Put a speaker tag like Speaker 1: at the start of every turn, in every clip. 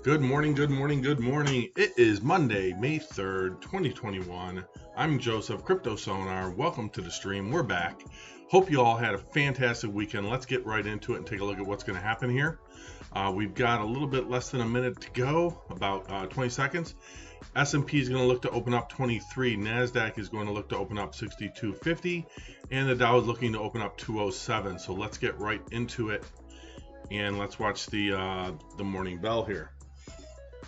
Speaker 1: Good morning, good morning, good morning. It is Monday, May 3rd, 2021. I'm Joseph, Crypto Sonar. Welcome to the stream. We're back. Hope you all had a fantastic weekend. Let's get right into it and take a look at what's going to happen here. We've got a little bit less than a minute to go, about 20 seconds. S&P is going to look to open up 23. NASDAQ is going to look to open up 62.50. And the Dow is looking to open up 207. So let's get right into it. And let's watch the morning bell here.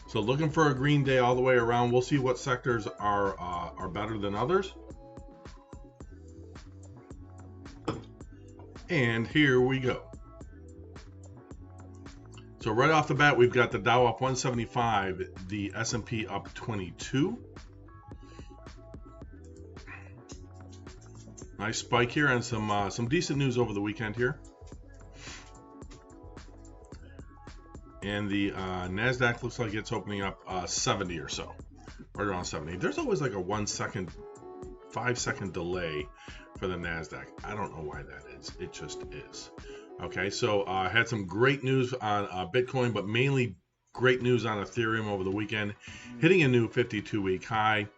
Speaker 1: So looking for a green day all the way around. We'll see what sectors are better than others. And here we go. So right off the bat, we've got the Dow up 175, the S&P up 22. Nice spike here and some decent news over the weekend here. And the NASDAQ looks like it's opening up 70 or so, right around 70. There's always like a 5-second delay for the NASDAQ. I don't know why that is. It just is. Okay, so I had some great news on Bitcoin, but mainly great news on Ethereum over the weekend, hitting a new 52-week high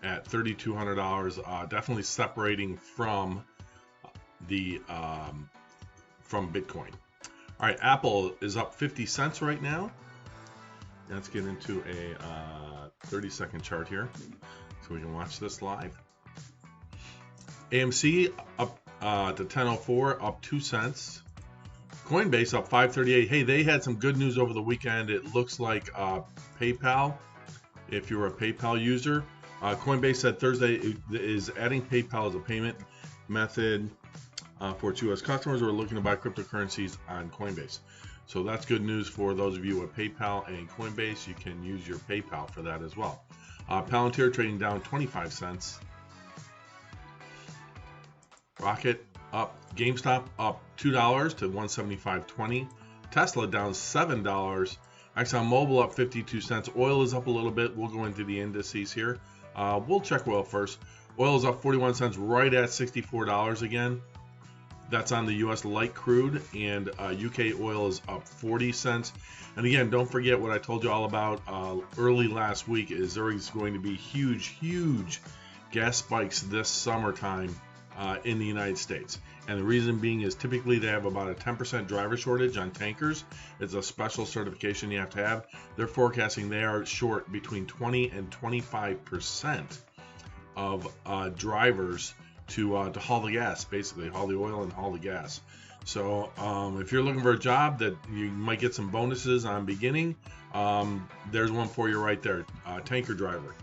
Speaker 1: at $3,200. Definitely separating from the from Bitcoin. All right, Apple is up 50 cents right now. Let's get into a 30-second chart here so we can watch this live. AMC up to 10.04, up 2 cents. Coinbase up 5.38. Hey, they had some good news over the weekend. It looks like PayPal, if you're a PayPal user. Coinbase said Thursday is adding PayPal as a payment method for its U.S. customers who are looking to buy cryptocurrencies on Coinbase. So that's good news for those of you with PayPal and Coinbase. You can use your PayPal for that as well. Palantir trading down 25 cents. Rocket up. GameStop up $2 to $175.20. Tesla down $7. ExxonMobil up 52 cents. Oil is up a little bit. We'll go into the indices here. We'll check oil first. Oil is up 41 cents, right at $64 again. That's on the U.S. light crude, and UK oil is up 40 cents. And again, don't forget what I told you all about early last week is there is going to be huge gas spikes this summertime in the United States. And the reason being is typically they have about a 10% driver shortage on tankers. It's a special certification you have to have. They're forecasting they are short between 20 and 25% of drivers to haul the gas, basically haul the oil and haul the gas. So if you're looking for a job that you might get some bonuses on beginning, there's one for you right there, tanker driver,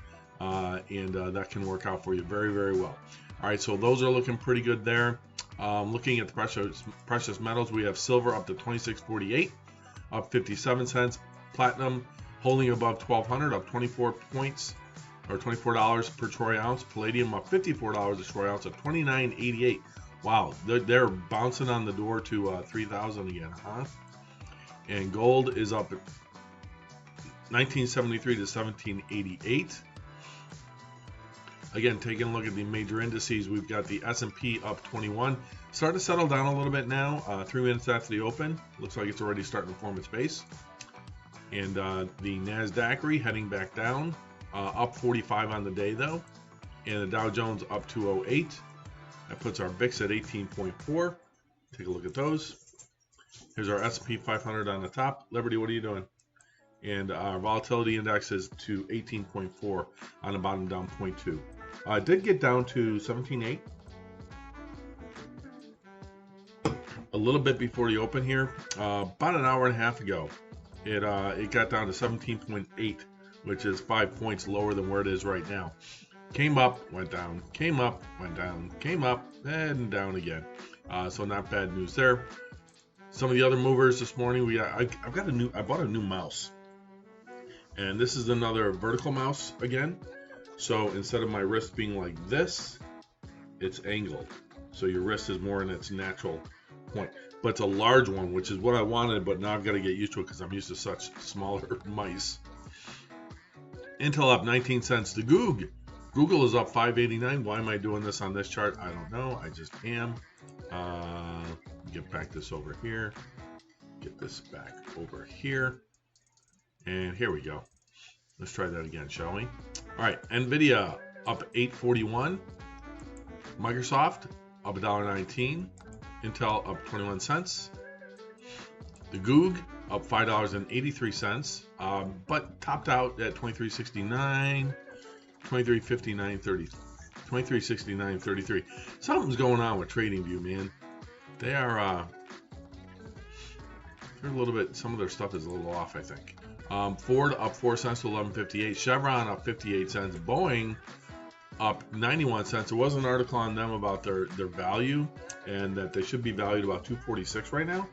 Speaker 1: and that can work out for you very well. All right, so those are looking pretty good there. Looking at the precious metals, we have silver up to 26.48, up 57 cents. Platinum holding above 1,200, up 24 points. Or $24 per troy ounce. Palladium up $54 a troy ounce, at $29.88. Wow, they're bouncing on the door to 3,000 again, huh? And gold is up at 1973 to 1788. Again, taking a look at the major indices, we've got the S&P up 21. Starting to settle down a little bit now. 3 minutes after the open, looks like it's already starting to form its base. And the NASDAQ heading back down. Up 45 on the day though, and the Dow Jones up 208. That puts our VIX at 18.4. Take a look at those. Here's our S&P 500 on the top. Liberty, what are you doing? And our volatility index is to 18.4 on the bottom, down 0.2. It did get down to 17.8 a little bit before the open here. About an hour and a half ago, it got down to 17.8. which is 5 points lower than where it is right now. Came up, went down, came up, went down, came up, and down again. So not bad news there. Some of the other movers this morning, I bought a new mouse, and this is another vertical mouse again. So instead of my wrist being like this, it's angled. So your wrist is more in its natural point. But it's a large one, which is what I wanted, but now I've got to get used to it because I'm used to such smaller mice. Intel up 19 cents to Goog. Google is up 5.89. Why am I doing this on this chart? I don't know. I just am. Get back this over here. Get this back over here. And here we go. Let's try that again, shall we? All right, Nvidia up 8.41. Microsoft up $1.19. Intel up 21 cents. The Goog up $5.83, but topped out at 23.69, 23.59.30, 23.69.33. Something's going on with TradingView, man. They are they're a little bit. Some of their stuff is a little off, I think. Ford up 4 cents to 11.58. Chevron up 58 cents. Boeing up 91 cents. There was an article on them about their value and that they should be valued about 246 right now.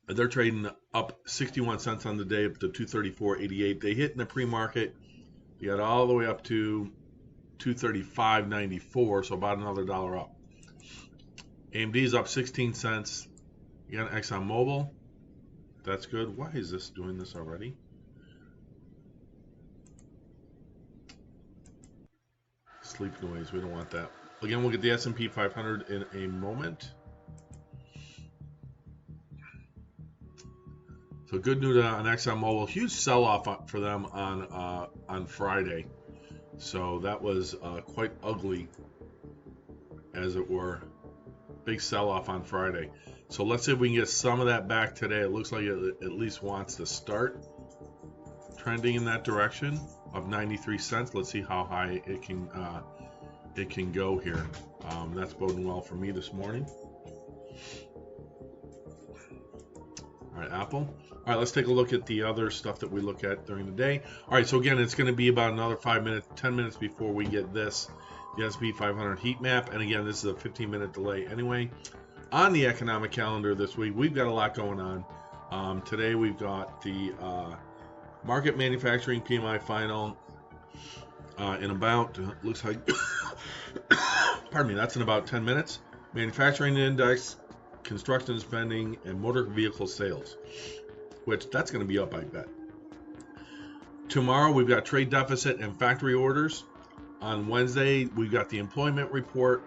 Speaker 1: They're trading up 61 cents on the day up to 234.88. They hit in the pre-market. You got all the way up to 235.94, so about another $1 up. AMD's up 16 cents. You got ExxonMobil. That's good. Why is this doing this already? Sleep noise. We don't want that. Again, we'll get the S&P 500 in a moment. So good news on ExxonMobil. Huge sell-off for them on Friday. So that was quite ugly, as it were. Big sell-off on Friday. So let's see if we can get some of that back today. It looks like it at least wants to start trending in that direction of 93 cents. Let's see how high it can go here. That's boding well for me this morning. All right, Apple. All right, let's take a look at the other stuff that we look at during the day. All right, so again, it's going to be about another 5 minutes, 10 minutes before we get this, the S&P 500 heat map. And again, this is a 15-minute delay anyway. On the economic calendar this week, we've got a lot going on. Today, we've got the market manufacturing PMI final in about, looks like, pardon me, that's in about 10 minutes. Manufacturing index, construction spending, and motor vehicle sales, which that's going to be up, I bet. Tomorrow we've got trade deficit and factory orders. On Wednesday we've got the employment report,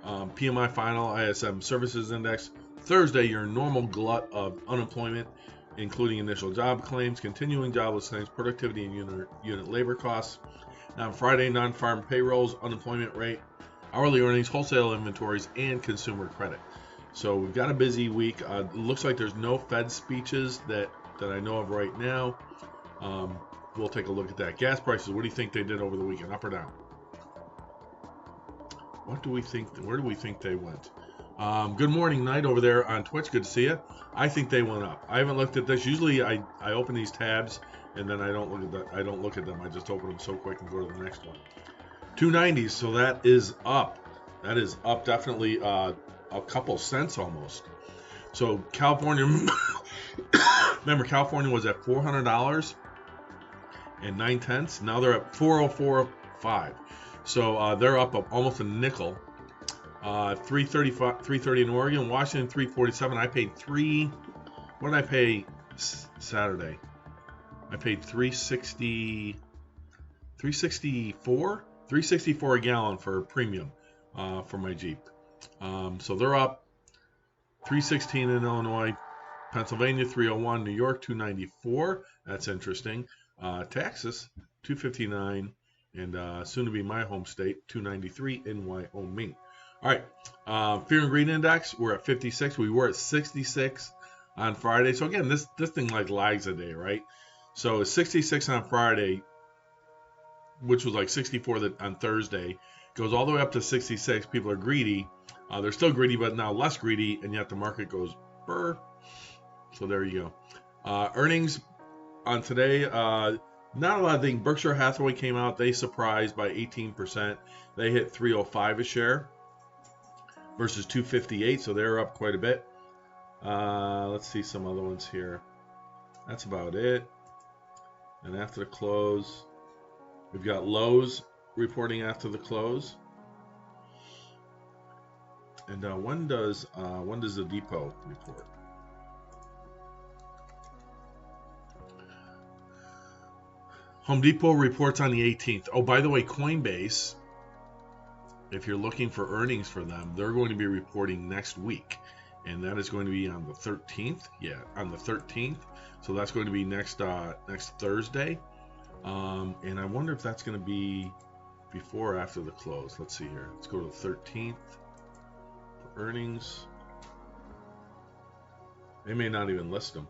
Speaker 1: PMI final, ISM services index. Thursday your normal glut of unemployment, including initial job claims, continuing jobless claims, productivity and unit labor costs. On Friday, non-farm payrolls, unemployment rate, hourly earnings, wholesale inventories, and consumer credit. So we've got a busy week. It looks like there's no Fed speeches that I know of right now. We'll take a look at that. Gas prices, what do you think they did over the weekend, up or down? What do we think? Where do we think they went? Good morning, Knight, over there on Twitch. Good to see you. I think they went up. I haven't looked at this. Usually I open these tabs and then I don't look at them. I just open them so quick and go to the next one. 290s, so that is up. That is up definitely a couple cents almost. So California, remember California was at $400 and 9/10. Now they're at $404.05. So they're up almost a nickel. 330 in Oregon, Washington 347. I paid what did I pay Saturday? I paid 364 a gallon for premium for my Jeep. So they're up. 316 in Illinois, Pennsylvania 301, New York 294. That's interesting. Texas 259, and soon to be my home state 293 in Wyoming. All right, Fear and Greed Index, we're at 56. We were at 66 on Friday. So again, this thing like lags a day, right? So it's 66 on Friday, which was like 64 on Thursday. Goes all the way up to 66. People are greedy. They're still greedy, but now less greedy, and yet the market goes burr. So there you go. Earnings on today, not a lot of things. Berkshire Hathaway came out. They surprised by 18%. They hit 305 a share versus 258, so they're up quite a bit. Let's see some other ones here. That's about it. And after the close, we've got Lowe's reporting after the close. And when does the Depot report? Home Depot reports on the 18th. Oh, by the way, Coinbase, if you're looking for earnings for them, they're going to be reporting next week. and that is going to be on the 13th. Yeah, on the 13th. So that's going to be next Thursday. And I wonder if that's going to be before or after the close. Let's see here. Let's go to the 13th for earnings. They may not even list them.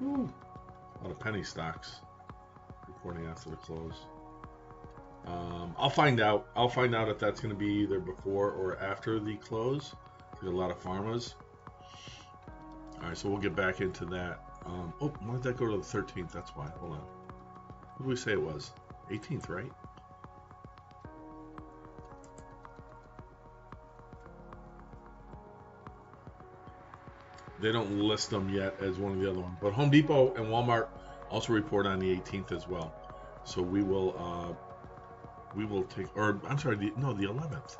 Speaker 1: Ooh, a lot of penny stocks reporting after the close. I'll find out. I'll find out if that's going to be either before or after the close. There's a lot of pharmas. All right, so we'll get back into that. Oh, why did that go to the 13th? That's why. Hold on. What did we say it was? 18th, right? They don't list them yet as one of the other ones. But Home Depot and Walmart also report on the 18th as well. So we will take, or I'm sorry, the 11th.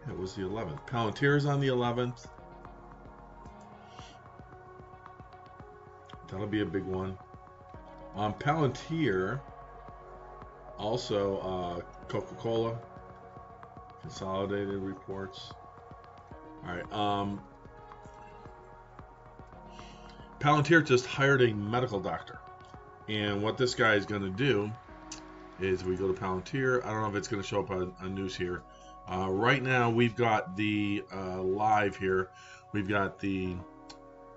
Speaker 1: Yeah, it was the 11th. Palantir is on the 11th. That'll be a big one. Palantir, also Coca-Cola, consolidated reports. All right. Palantir just hired a medical doctor. And what this guy is going to do is we go to Palantir. I don't know if it's going to show up on news here. Right now, we've got the live here. We've got the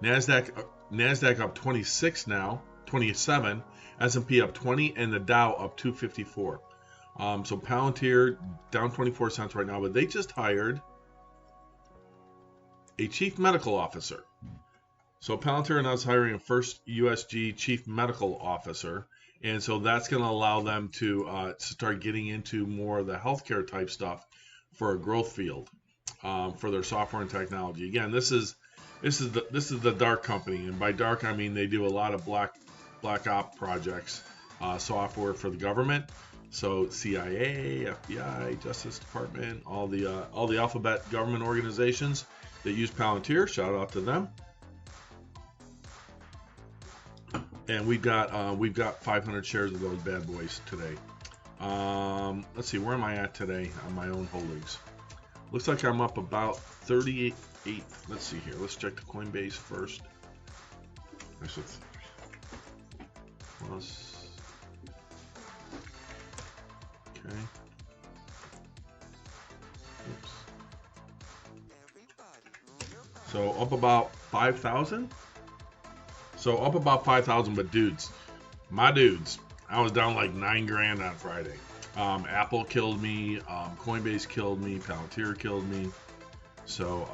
Speaker 1: NASDAQ up 26 now, 27. S&P up 20, and the Dow up 254. So Palantir down 24 cents right now, but they just hired a chief medical officer. So Palantir announced hiring a first USG chief medical officer, and so that's going to allow them to start getting into more of the healthcare type stuff for a growth field for their software and technology. Again, this is the dark company, and by dark I mean they do a lot of black op projects, software for the government. So CIA, FBI, Justice Department, all the alphabet government organizations that use Palantir. Shout out to them. And we've got 500 shares of those bad boys today. Let's see, where am I at today on my own holdings? Looks like I'm up about 38. Let's see here. Let's check the Coinbase first. Plus. Okay. Oops. So up about 5,000. So up about 5,000, but my dudes, I was down like 9 grand on Friday. Apple killed me, Coinbase killed me, Palantir killed me. So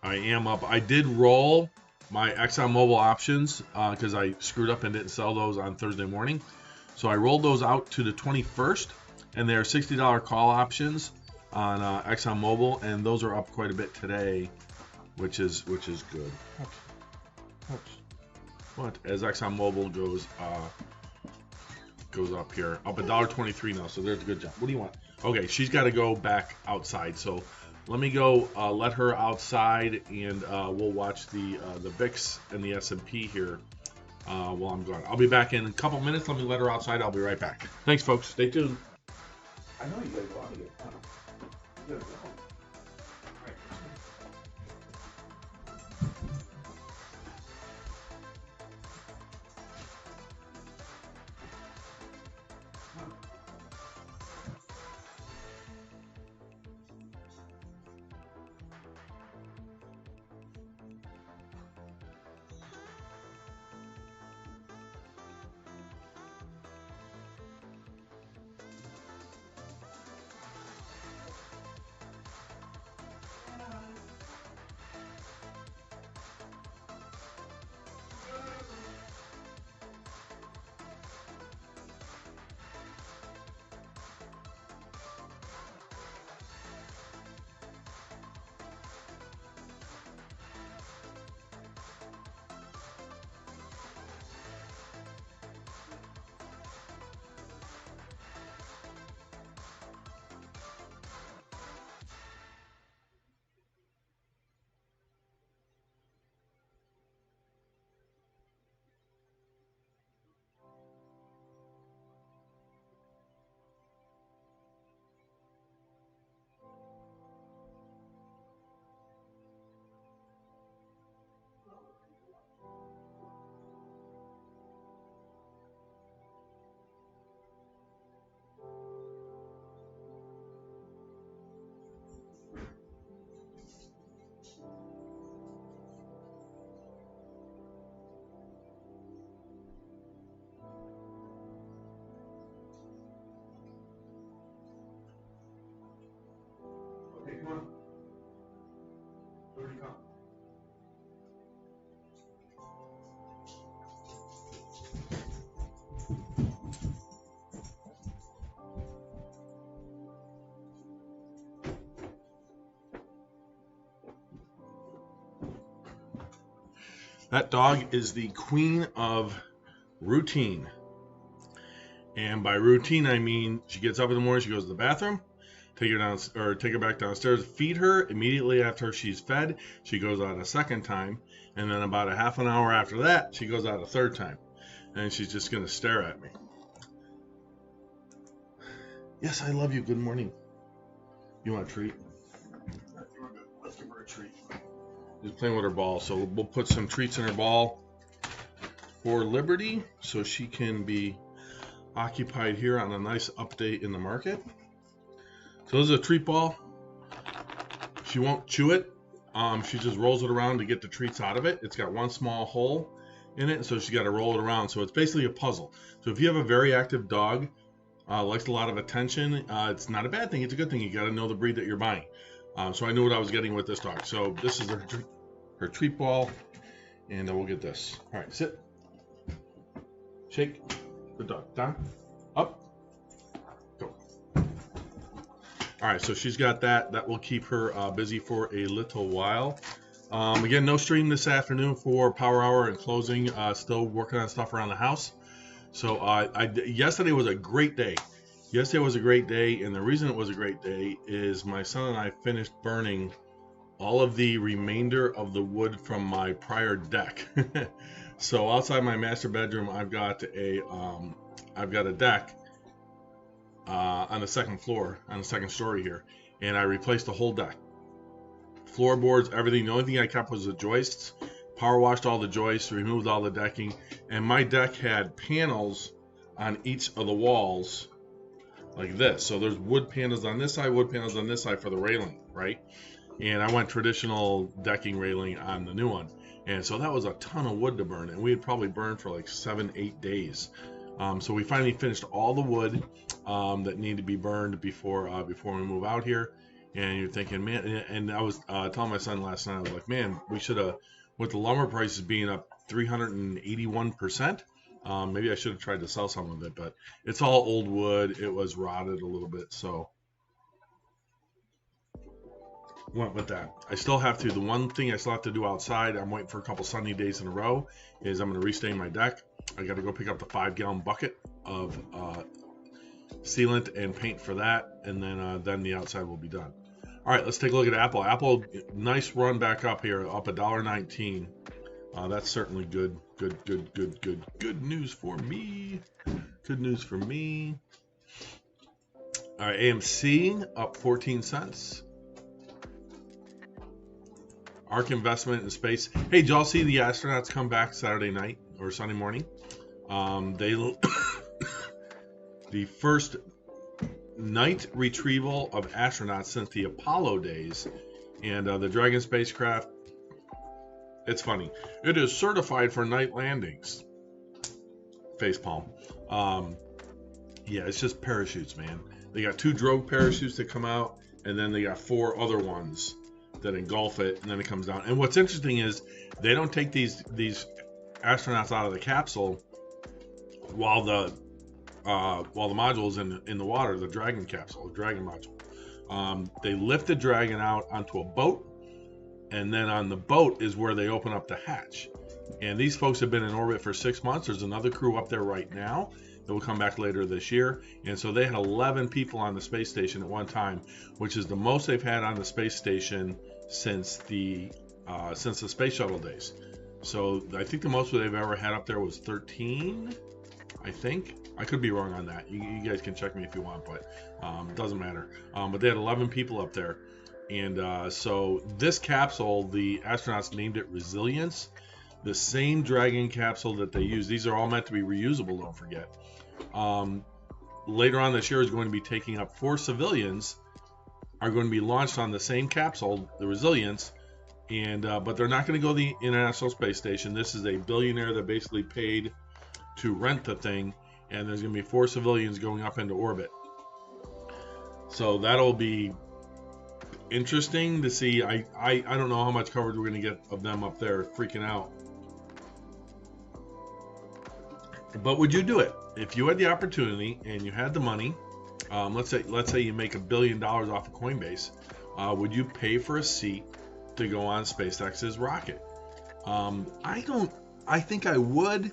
Speaker 1: I am up. I did roll my ExxonMobil options because I screwed up and didn't sell those on Thursday morning. So I rolled those out to the 21st, and they're $60 call options on ExxonMobil, and those are up quite a bit today, which is good. What? As ExxonMobil goes up here, up $1.23 now. So there's a good jump. What do you want? Okay, she's got to go back outside. So let me go let her outside, and we'll watch the VIX and the S&P here while I'm gone. I'll be back in a couple minutes. Let me let her outside. I'll be right back. Thanks, folks. Stay tuned. I know you guys want to get fun. You gotta go. come. That dog is the queen of routine. And by routine, I mean she gets up in the morning, she goes to the bathroom, take her down or take her back downstairs, feed her. Immediately after she's fed, she goes out a second time, and then about a half an hour after that, she goes out a third time, and she's just gonna stare at me. Yes, I love you. Good morning. You want a treat? Let's give her a treat. She's playing with her ball, so we'll put some treats in her ball for Liberty, so she can be occupied here on a nice update in the market. So this is a treat ball. She won't chew it. She just rolls it around to get the treats out of it. It's got one small hole in it, so she's got to roll it around. So it's basically a puzzle. So if you have a very active dog, likes a lot of attention, it's not a bad thing. It's a good thing. You got to know the breed that you're buying. So I knew what I was getting with this dog. So this is her treat ball, and we'll get this. All right, sit, shake. Good dog. Down, up, go. All right, so she's got that. That will keep her busy for a little while. Again, no stream this afternoon for Power Hour and closing. Still working on stuff around the house. So yesterday was a great day. Yesterday was a great day, and the reason it was a great day is my son and I finished burning all of the remainder of the wood from my prior deck. So outside my master bedroom, I've got a deck on the second floor, on the second story here, and I replaced the whole deck, floorboards, everything. The only thing I kept was the joists. Power washed all the joists, removed all the decking, and my deck had panels on each of the walls like this. So there's wood panels on this side, wood panels on this side for the railing, right? And I went traditional decking railing on the new one. And so that was a ton of wood to burn, and we had probably burned for like 7-8 days. So we finally finished all the wood that needed to be burned before we move out here. And you're thinking, man, and I was telling my son last night, I was like, man, we should have, with the lumber prices being up 381%, maybe I should have tried to sell some of it, but it's all old wood. It was rotted a little bit, so went with that. I still have to, the one thing I still have to do outside, I'm waiting for a couple sunny days in a row, is I'm going to restain my deck. I got to go pick up the 5-gallon bucket of sealant and paint for that, and then the outside will be done. All right, let's take a look at Apple. Apple, nice run back up here, up $1.19. That's certainly good news for me. Good news for me. All right, AMC up 14 cents. ARK Investment in Space. Hey, did y'all see the astronauts come back Saturday night or Sunday morning? The first night retrieval of astronauts since the Apollo days, and the Dragon spacecraft. It's funny. It is certified for night landings. Facepalm. Yeah, it's just parachutes, man. They got 2 drogue parachutes that come out, and then they got 4 other ones that engulf it, and then it comes down. And what's interesting is they don't take these astronauts out of the capsule while the module's in the water, the Dragon capsule, the Dragon module. They lift the Dragon out onto a boat, and then on the boat is where they open up the hatch. And these folks have been in orbit for 6 months. There's another crew up there right now that will come back later this year. And so they had 11 people on the space station at one time, which is the most they've had on the space station since the space shuttle days. So I think the most they've ever had up there was 13, I think. I could be wrong on that. You guys can check me if you want, but it doesn't matter. But they had 11 people up there. And so this capsule, the astronauts named it Resilience. The same Dragon capsule that they use. These are all meant to be reusable, don't forget. Later on this year is going to be taking up 4 civilians are going to be launched on the same capsule, the Resilience, and but they're not going to go to the International Space Station. This is a billionaire that basically paid to rent the thing, and there's going to be 4 civilians going up into orbit. So that'll be interesting to see. I don't know how much coverage we're going to get of them up there freaking out. But would you do it if you had the opportunity and you had the money? Let's say you make $1 billion off of Coinbase. Would you pay for a seat to go on SpaceX's rocket? I think I would.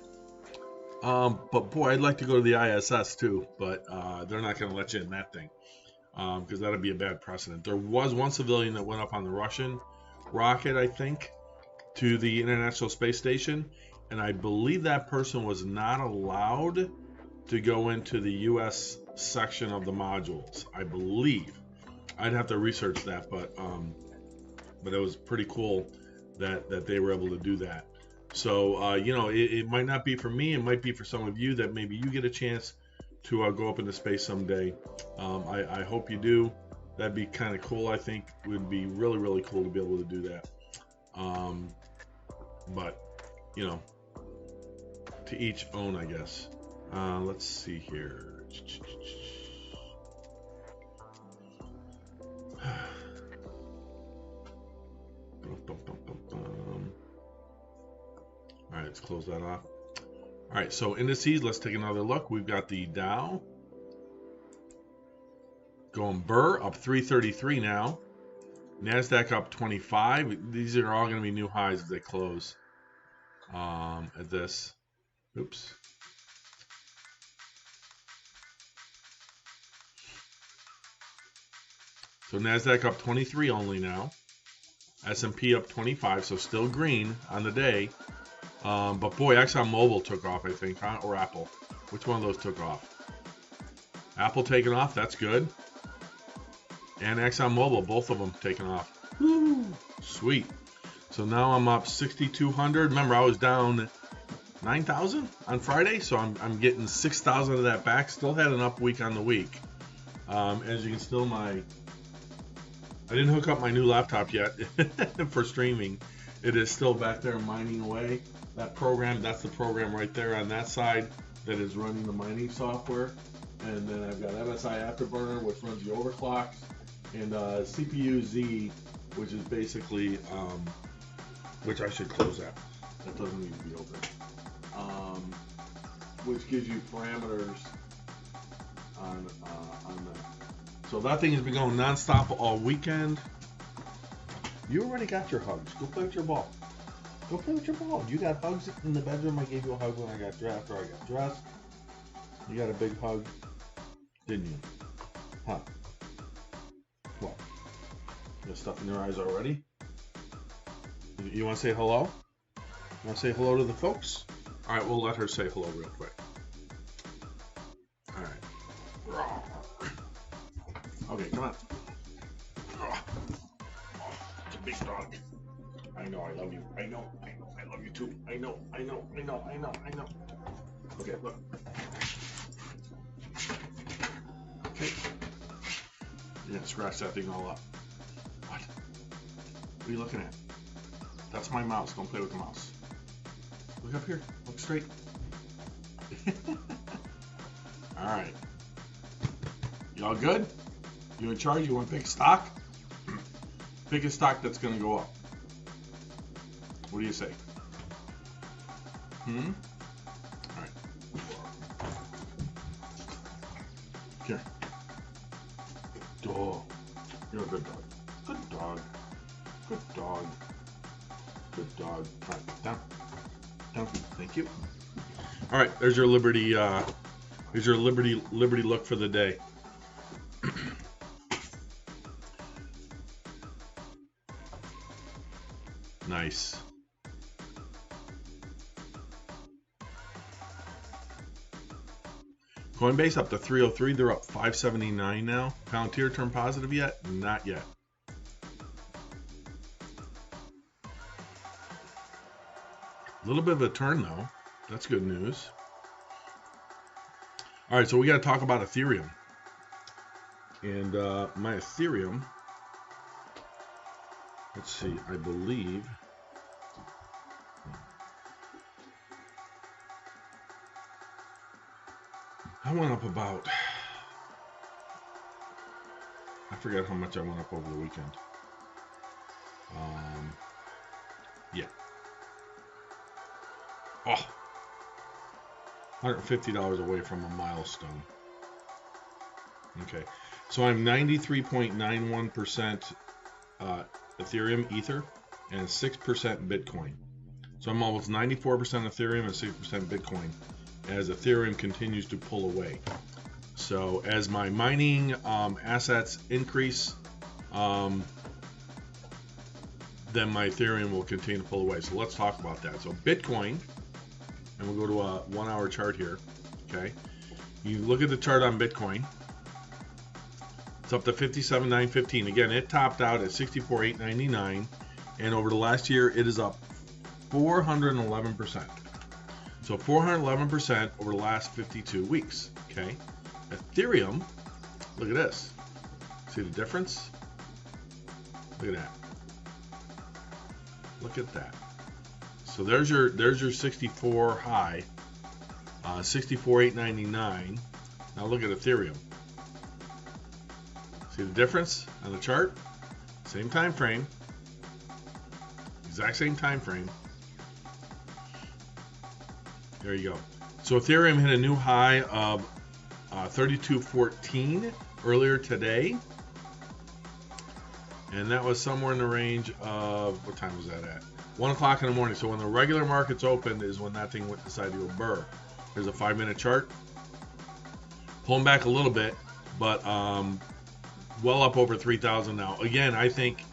Speaker 1: But boy, I'd like to go to the ISS too. But they're not going to let you in that thing because that'd be a bad precedent. There was one civilian that went up on the Russian rocket, I think, to the International Space Station, and I believe that person was not allowed to go into the U.S. section of the modules. I believe. I'd have to research that, but it was pretty cool that they were able to do that. So it might not be for me. It might be for some of you that maybe you get a chance to go up into space someday. I hope you do. That'd be kind of cool. I think it would be really, really cool to be able to do that. But to each own, I guess. Let's see here. All right, let's close that off. All right, so indices, let's take another look. We've got the Dow going burr, up 333 now. NASDAQ up 25. These are all going to be new highs as they close at this. Oops. So NASDAQ up 23 only now. S&P up 25, so still green on the day. But boy, ExxonMobil took off, I think, huh? Or Apple. Which one of those took off? Apple taking off, that's good. And ExxonMobil, both of them taking off. Woo! Sweet. So now I'm up 6,200. Remember, I was down 9,000 on Friday, so I'm getting 6,000 of that back. Still had an up week on the week. As you can still I didn't hook up my new laptop yet for streaming. It is still back there mining away. That program, that's the program right there on that side that is running the mining software. And then I've got MSI Afterburner, which runs the overclocks, and CPU Z, which is basically, which I should close that. That doesn't need to be open. Which gives you parameters on that. So that thing has been going nonstop all weekend. You already got your hugs. Go play with your ball. Go play with your ball. You got hugs in the bedroom. I gave you a hug when I got dressed, after I got dressed. You got a big hug, didn't you? Huh? What? You got stuff in your eyes already? You want to say hello? You want to say hello to the folks? All right, we'll let her say hello real quick. All right. Okay, come on. It's a big dog. I know, I love you. I know, I love you too. I know. Okay, look. Okay. You're gonna scratch that thing all up. What? What are you looking at? That's my mouse. Don't play with the mouse. Look up here. Look straight. All right. You all good? You in charge? You want to pick a stock? Pick a stock that's going to go up. What do you say? All right. Here. Oh, you're a good dog. Good dog. Good dog. Good dog. All right, down. Down. Thank you. All right, there's your Liberty. Here's your Liberty look for the day. Nice. Coinbase up to 303. They're up 579 now. Palantir turned positive yet? Not yet. A little bit of a turn though. That's good news. All right, so we got to talk about Ethereum. And my Ethereum, let's see, I believe I went up about, I forget how much I went up over the weekend. Yeah. Oh, $150 away from a milestone. Okay, so I'm 93.91% Ethereum Ether and 6% Bitcoin. So I'm almost 94% Ethereum and 6% Bitcoin as Ethereum continues to pull away. So as my mining assets increase, then my Ethereum will continue to pull away. So let's talk about that. So Bitcoin, and we'll go to a 1 hour chart here. Okay, you look at the chart on Bitcoin. It's up to 57,915. Again, it topped out at 64,899, and over the last year, it is up 411%. So 411% over the last 52 weeks. Okay, Ethereum. Look at this. See the difference? Look at that. Look at that. So there's your 64 high, 64,899. Now look at Ethereum. See the difference on the chart? Same time frame. Exact same time frame. There you go. So Ethereum hit a new high of 32.14 earlier today. And that was somewhere in the range of, what time was that at? 1 o'clock in the morning. So when the regular markets opened is when that thing decided to go burr. There's a 5-minute chart. Pulling back a little bit, but well up over 3,000 now. Again, I think,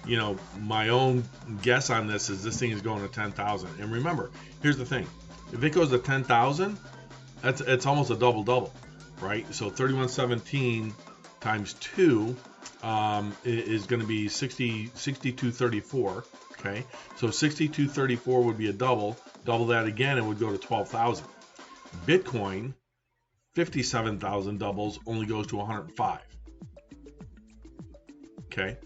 Speaker 1: you know, my own guess on this is thing is going to 10,000. And remember, here's the thing. If it goes to 10,000, it's almost a double-double, right? So 3117 times 2 is going to be 6234. Okay, so 6234 would be a double. Double that again, it would go to 12,000. Bitcoin, 57,000 doubles only goes to 105. Okay,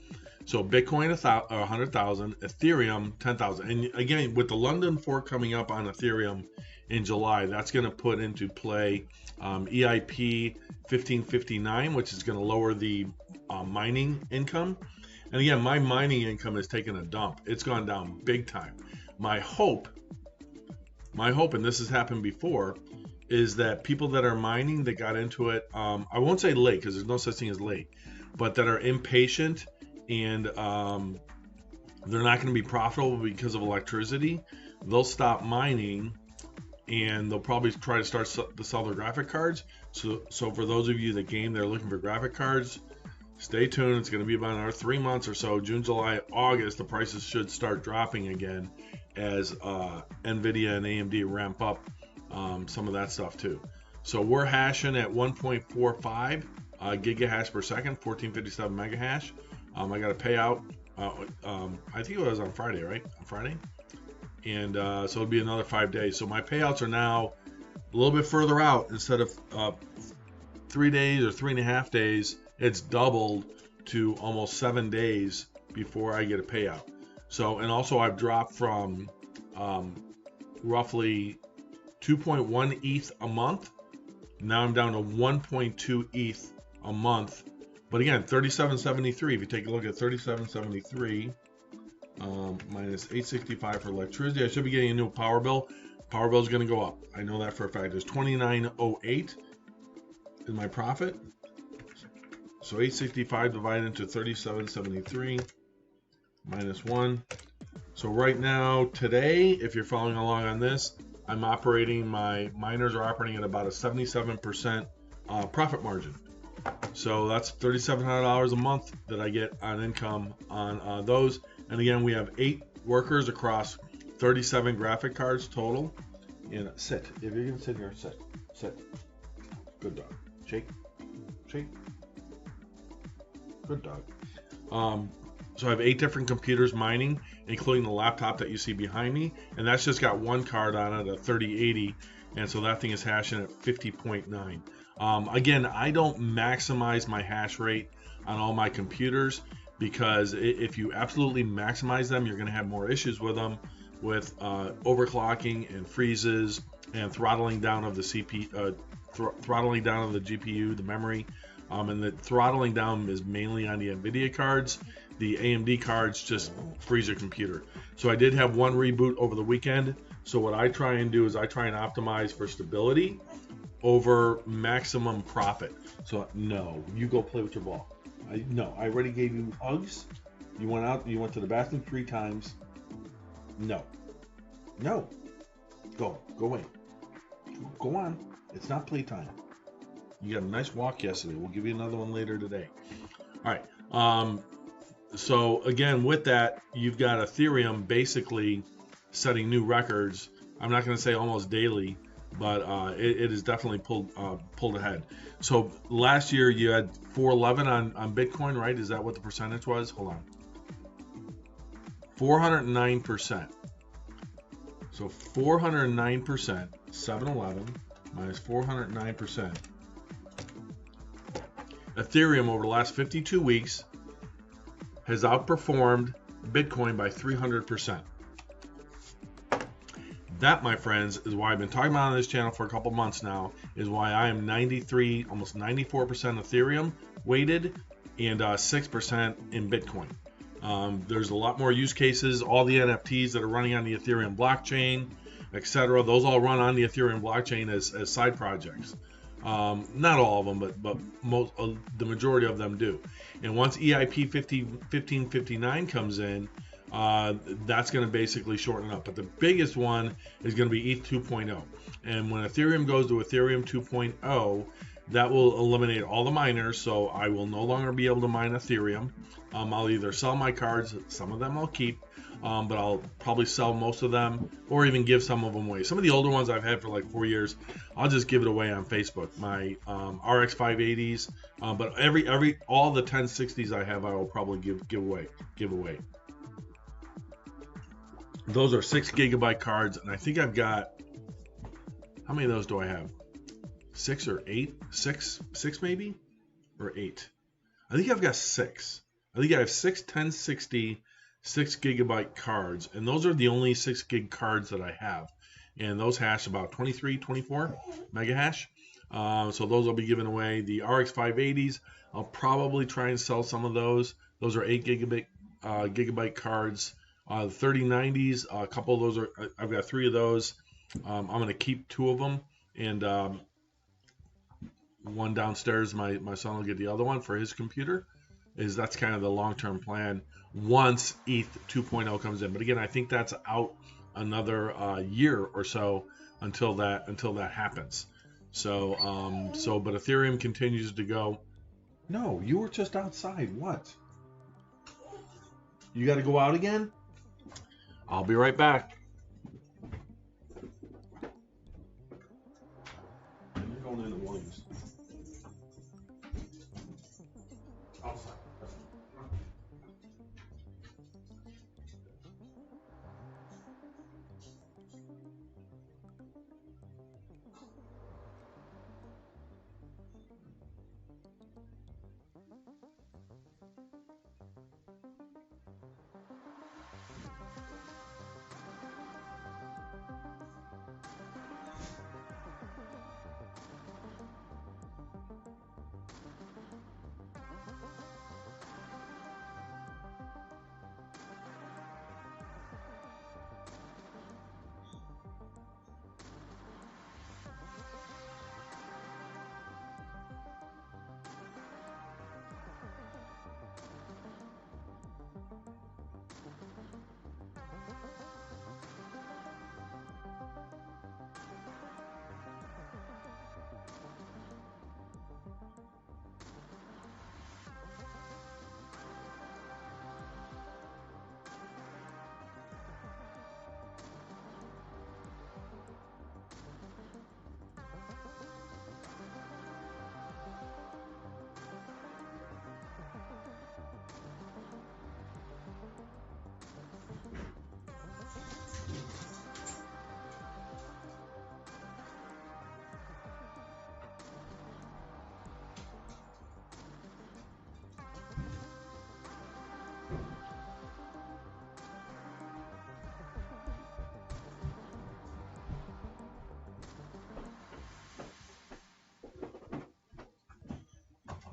Speaker 1: so Bitcoin 100,000, Ethereum 10,000, and again with the London fork coming up on Ethereum in July, that's going to put into play EIP 1559, which is going to lower the mining income. And again, my mining income has taken a dump. It's gone down big time. My hope, and this has happened before, is that people that are mining that got into it, I won't say late because there's no such thing as late, but that are impatient and they're not going to be profitable because of electricity, they'll stop mining and they'll probably try to start to sell their graphic cards. So for those of you that game, they're looking for graphic cards, stay tuned. It's going to be about another 3 months or so. June, July, August, the prices should start dropping again as NVIDIA and AMD ramp up some of that stuff too. So we're hashing at 1.45 gigahash per second, 1457 megahash. I got a payout. I think it was on Friday, right? On Friday. And so it'll be another 5 days. So my payouts are now a little bit further out. Instead of 3 days or 3.5 days, it's doubled to almost 7 days before I get a payout. So, and also I've dropped from roughly 2.1 ETH a month. Now I'm down to 1.2 ETH a month. But again, 37.73. If you take a look at 37.73 minus 865 for electricity, I should be getting a new power bill. Power bill is going to go up. I know that for a fact. There's 29.08 is my profit. So 865 divided into 37.73 minus 1. So right now, today, if you're following along on this, I'm operating, my miners are operating at about a 77% profit margin. So that's $3,700 a month that I get on income on those. And again, we have 8 workers across 37 graphic cards total. And sit. If you're going to sit here, sit. Sit. Good dog. Shake. Shake. Good dog. So I have 8 different computers mining, including the laptop that you see behind me, and that's just got one card on it, a 3080, and so that thing is hashing at 50.9. Again, I don't maximize my hash rate on all my computers because if you absolutely maximize them, you're going to have more issues with them, with overclocking and freezes and throttling down of the throttling down of the GPU, the memory. And the throttling down is mainly on the NVIDIA cards. the AMD cards just freeze your computer. So I did have one reboot over the weekend. So what I try and do is I try and optimize for stability over maximum profit. So no, you go play with your ball. No, I already gave you hugs. You went out, you went to the bathroom 3 times. No. No. Go away. Go on. It's not playtime. You got a nice walk yesterday. We'll give you another one later today. All right. So again, with that, you've got Ethereum basically setting new records. I'm not going to say almost daily, but it is definitely pulled ahead. So last year you had 411 on Bitcoin, right? Is that what the percentage was? Hold on. 409%. So 409%, 711 minus 409%. Ethereum over the last 52 weeks has outperformed Bitcoin by 300%. That, my friends, is why I've been talking about on this channel for a couple months now, is why I am 93, almost 94% Ethereum weighted and 6% in Bitcoin. There's a lot more use cases. All the NFTs that are running on the Ethereum blockchain, etc., those all run on the Ethereum blockchain as side projects. Not all of them, but most, the majority of them do. And once EIP 1559 comes in, that's going to basically shorten up. But the biggest one is going to be ETH 2.0. And when Ethereum goes to Ethereum 2.0, that will eliminate all the miners, so I will no longer be able to mine Ethereum. I'll either sell my cards, some of them I'll keep, but I'll probably sell most of them or even give some of them away. Some of the older ones I've had for like 4 years, I'll just give it away on Facebook. My RX 580s, but all the 1060s I have, I will probably give away. Those are 6 GB cards, and I think I've got, how many of those do I have? 6 or 8? 6 maybe? Or 8? I think I've got 6. I think I have 6 1060 6 GB cards, and those are the only 6 gig cards that I have. And those hash about 23, 24 mega hash. So those will be given away. The RX 580s, I'll probably try and sell some of those. Those are 8 gigabyte cards. The 3090s, a couple of those I've got 3 of those. I'm going to keep 2 of them, and one downstairs, my son will get the other one for his computer. That's kind of the long-term plan once ETH 2.0 comes in. But again, I think that's out another year or so until that happens. So but Ethereum continues to go. No, you were just outside. What? You got to go out again? I'll be right back. You're going into Williams. Outside.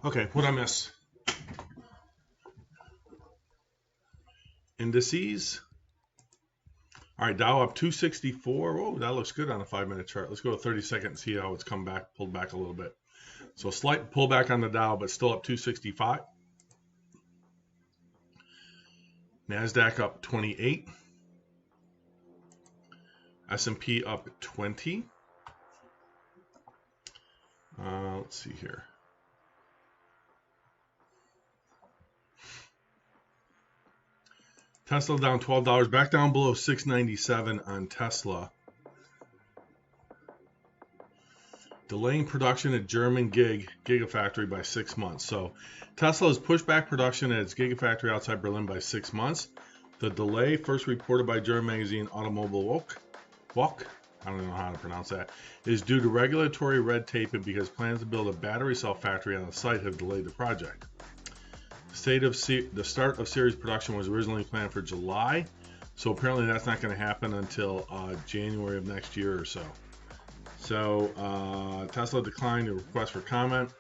Speaker 1: Okay, what'd I miss? indices. All right, Dow up 264. Oh, that looks good on a 5-minute chart. Let's go to 30-second and see how it's come back, pulled back a little bit. So slight pullback on the Dow, but still up 265. NASDAQ up 28. S&P up 20. Let's see here. Tesla down $12, back down below 697 on Tesla. Delaying production at German Gigafactory by 6 months. So Tesla has pushed back production at its Gigafactory outside Berlin by 6 months. The delay, first reported by German magazine Automobile Walk, I don't know how to pronounce that, is due to regulatory red tape and because plans to build a battery cell factory on the site have delayed the project. The start of series production was originally planned for July, so apparently that's not going to happen until January of next year or so. So Tesla declined a request for comment.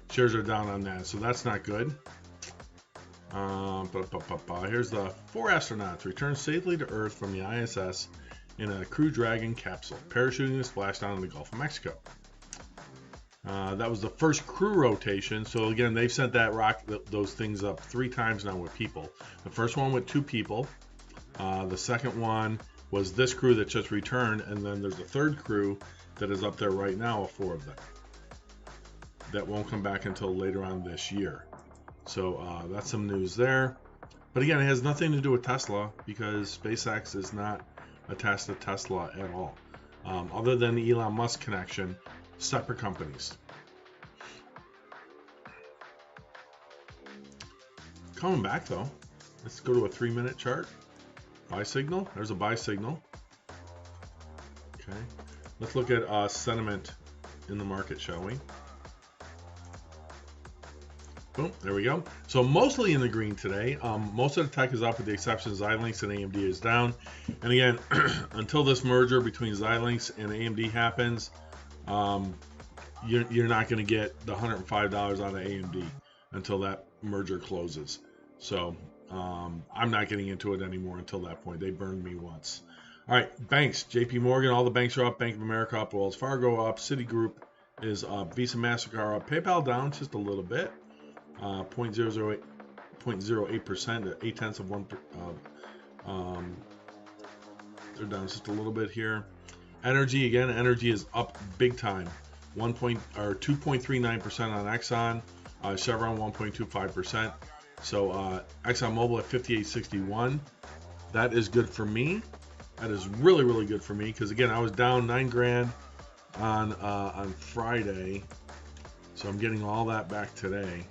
Speaker 1: Shares are down on that, so that's not good. Here's the 4 astronauts returned safely to Earth from the ISS in a Crew Dragon capsule, parachuting to splash down in the Gulf of Mexico. That was the first crew rotation. So again, they've sent those things up 3 times now with people. The first one with 2 people. The second one was this crew that just returned, and then there's a third crew that is up there right now of 4 of them. That won't come back until later on this year. So that's some news there. But again, it has nothing to do with Tesla because SpaceX is not attached to Tesla at all. Other than the Elon Musk connection, separate companies. Coming back though, let's go to a 3-minute chart. Buy signal. There's a buy signal. Okay, let's look at sentiment in the market, shall we? Boom, there we go. So mostly in the green today. Most of the tech is up with the exception of Xilinx, and AMD is down. And again, until this merger between Xilinx and AMD happens, you're not going to get the $105 out of AMD until that merger closes. So I'm not getting into it anymore until that point. They burned me once. All right, banks. JP Morgan, all the banks are up. Bank of America up. Wells Fargo up. Citigroup is up. Visa, MasterCard up. PayPal down just a little bit. 0.08%, 0.8%. They're down just a little bit here. Energy, again, energy is up big time. 2.39% on Exxon. Chevron 1.25%. So ExxonMobil at 58.61. That is good for me. That is really, really good for me because again, I was down 9 grand on Friday, so I'm getting all that back today.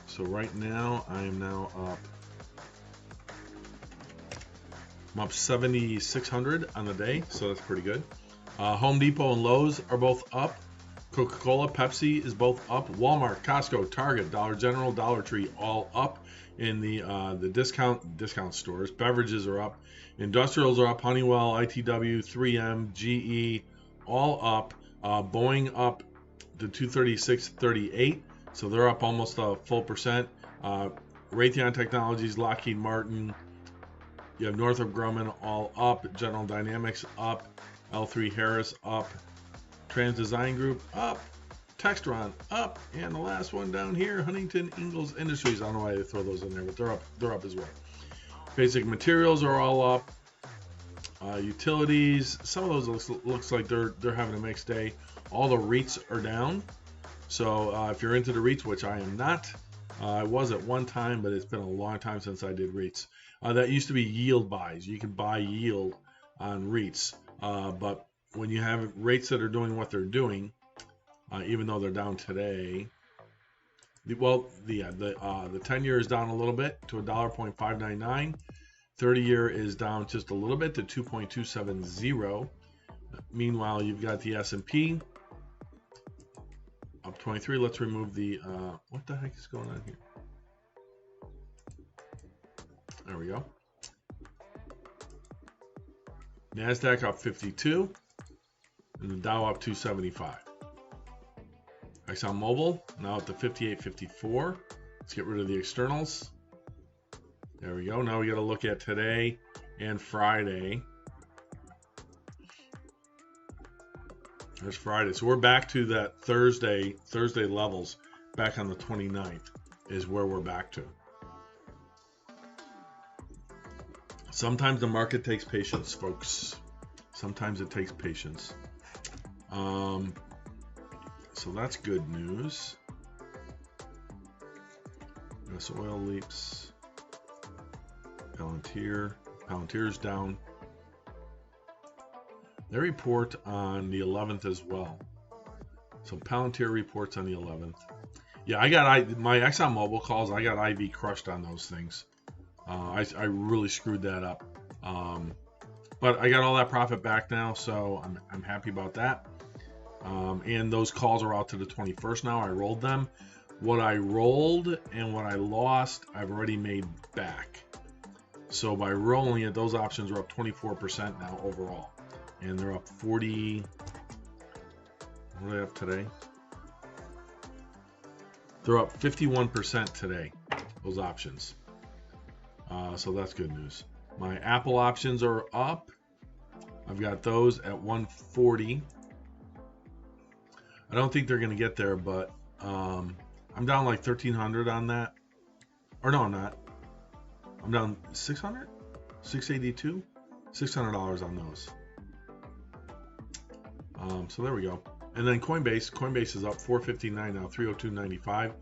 Speaker 1: So right now, I am now up. I'm up 7,600 on the day, so that's pretty good. Home Depot and Lowe's are both up. Coca-Cola, Pepsi is both up. Walmart, Costco, Target, Dollar General, Dollar Tree, all up in the discount stores. Beverages are up. Industrials are up. Honeywell, ITW, 3M, GE, all up. Boeing up to 236.38. So they're up almost a full percent. Raytheon Technologies, Lockheed Martin, you have Northrop Grumman all up. General Dynamics up. L3 Harris up. TransDesign Group up. Textron up. And the last one down here, Huntington Ingalls Industries. I don't know why they throw those in there, but they're up as well. Basic Materials are all up. Utilities, some of those looks like they're having a mixed day. All the REITs are down. So if you're into the REITs, which I am not, I was at one time, but it's been a long time since I did REITs. That used to be yield buys. You can buy yield on REITs, but when you have rates that are doing what they're doing, even though they're down today, the 10-year is down a little bit to $1.599. 30-year is down just a little bit to 2.270. Meanwhile, you've got the S&P up 23. Let's remove the what the heck is going on here? There we go. NASDAQ up 52 and the Dow up 275. ExxonMobil now at the 58.54. Let's get rid of the externals. There we go. Now we got to look at today and Friday. There's Friday. So we're back to that Thursday levels back on the 29th is where we're back to. Sometimes the market takes patience, folks. Sometimes it takes patience. So that's good news. US oil leaps. Palantir's down. They report on the 11th as well. So Palantir reports on the 11th. Yeah, I got my ExxonMobil calls. I got IV crushed on those things. I really screwed that up. But I got all that profit back now, so I'm happy about that. And those calls are out to the 21st now. I rolled them. What I rolled and what I lost, I've already made back. So by rolling it, those options are up 24% now overall. And they're up 40. What are they up today? They're up 51% today, those options. So that's good news. My Apple options are up. I've got those at 140. I don't think they're going to get there, but I'm down like 1,300 on that. Or no, I'm not. I'm down 600? 682? $600 on those. So there we go. And then Coinbase is up 459 now, 302.95.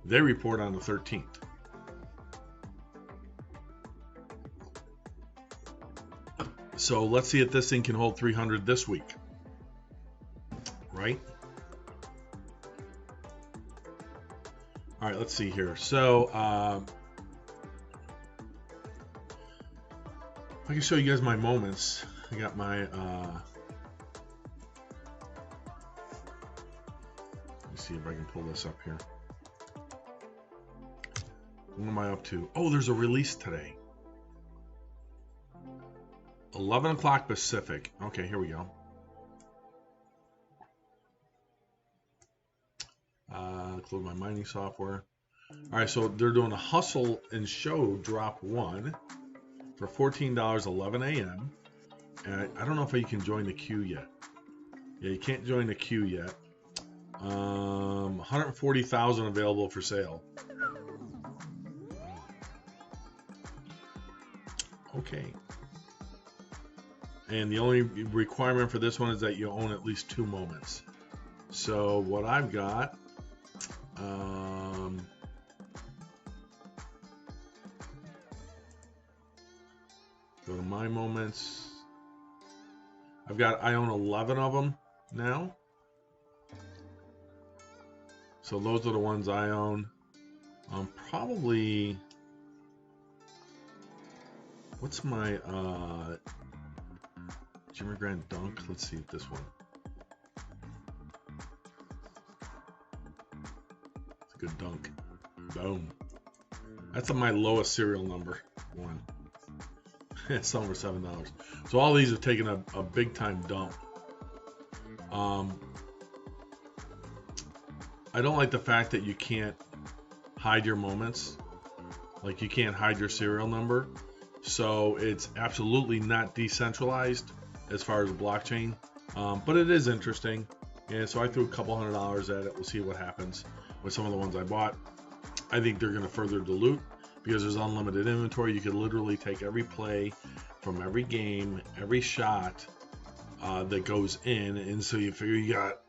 Speaker 1: They report on the 13th. So let's see if this thing can hold 300 this week. Right? All right, let's see here. So I can show you guys my moments. I got my let me see if I can pull this up here. What am I up to? Oh, there's a release today. 11 o'clock Pacific. Okay, here we go. Close my mining software. All right, so they're doing a hustle and show drop 1 for $14, 11 a.m. And I don't know if you can join the queue yet. Yeah, you can't join the queue yet. 140,000 available for sale. Okay. And the only requirement for this one is that you own at least 2 moments. So what I've got, go to my moments. I own 11 of them now. So those are the ones I own. Probably, what's my Jimmy Grant dunk? Let's see if this one. It's a good dunk. Boom. That's my lowest serial number one. It's over $7. So all these have taken a big time dump. I don't like the fact that you can't hide your moments. Like you can't hide your serial number. So it's absolutely not decentralized as far as the blockchain. But it is interesting. And so I threw a couple $100 at it. We'll see what happens with some of the ones I bought. I think they're going to further dilute because there's unlimited inventory. You could literally take every play from every game, every shot that goes in. And so you figure you got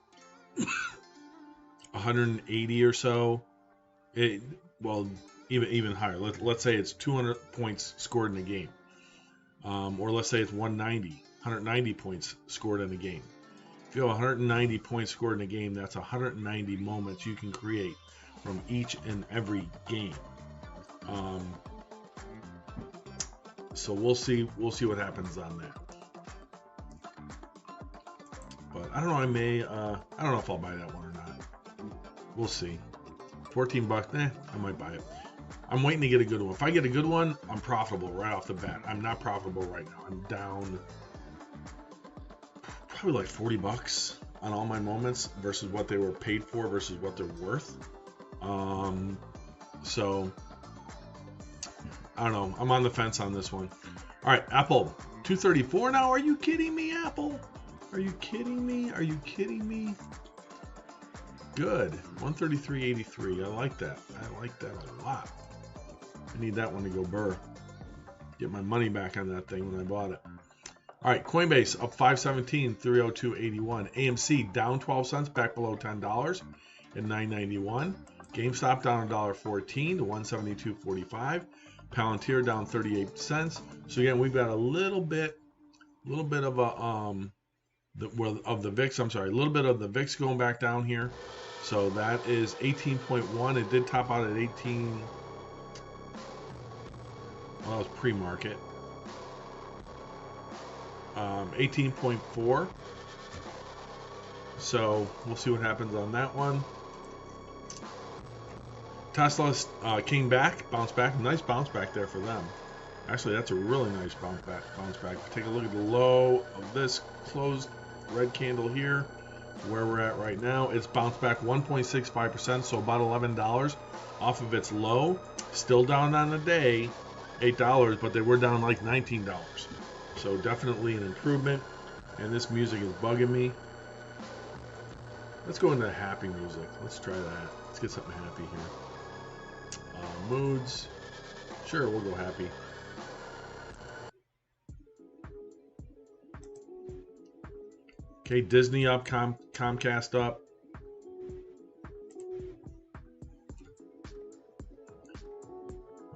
Speaker 1: 180 or so. Well, even higher. Let's say it's 200 points scored in a game. Or let's say it's 190 points scored in a game. If you have 190 points scored in a game, that's 190 moments you can create from each and every game. So we'll see what happens on that. But I don't know. I don't know if I'll buy that one or not. We'll see. $14. I might buy it. I'm waiting to get a good one. If I get a good one, I'm profitable right off the bat. I'm not profitable right now. I'm down probably like $40. on all my moments versus what they were paid for versus what they're worth. So I don't know. I'm on the fence on this one. All right, Apple 234 now. Are you kidding me, Apple? Are you kidding me? Are you kidding me? Good. 133.83. I like that. I like that a lot. I need that one to go burr. Get my money back on that thing when I bought it. All right, Coinbase up 517, 302.81. AMC down 12 cents, back below $10 at 9.91. GameStop down $1.14 to 172.45. Palantir down 38 cents. So again, we've got a little bit of a the VIX. I'm sorry, a little bit of the VIX going back down here. So that is 18.1. It did top out at 18. Well, that was pre-market. 18.4. So we'll see what happens on that one. Tesla came back, bounced back. Nice bounce back there for them. Actually, that's a really nice bounce back. Take a look at the low of this closed red candle here, where we're at right now. It's bounced back 1.65%, so about $11 off of its low. Still down on the day, $8, but they were down like $19. So definitely an improvement. And this music is bugging me. Let's go into happy music. Let's try that. Let's get something happy here. Moods. Sure, we'll go happy. Okay, Disney up, Comcast up.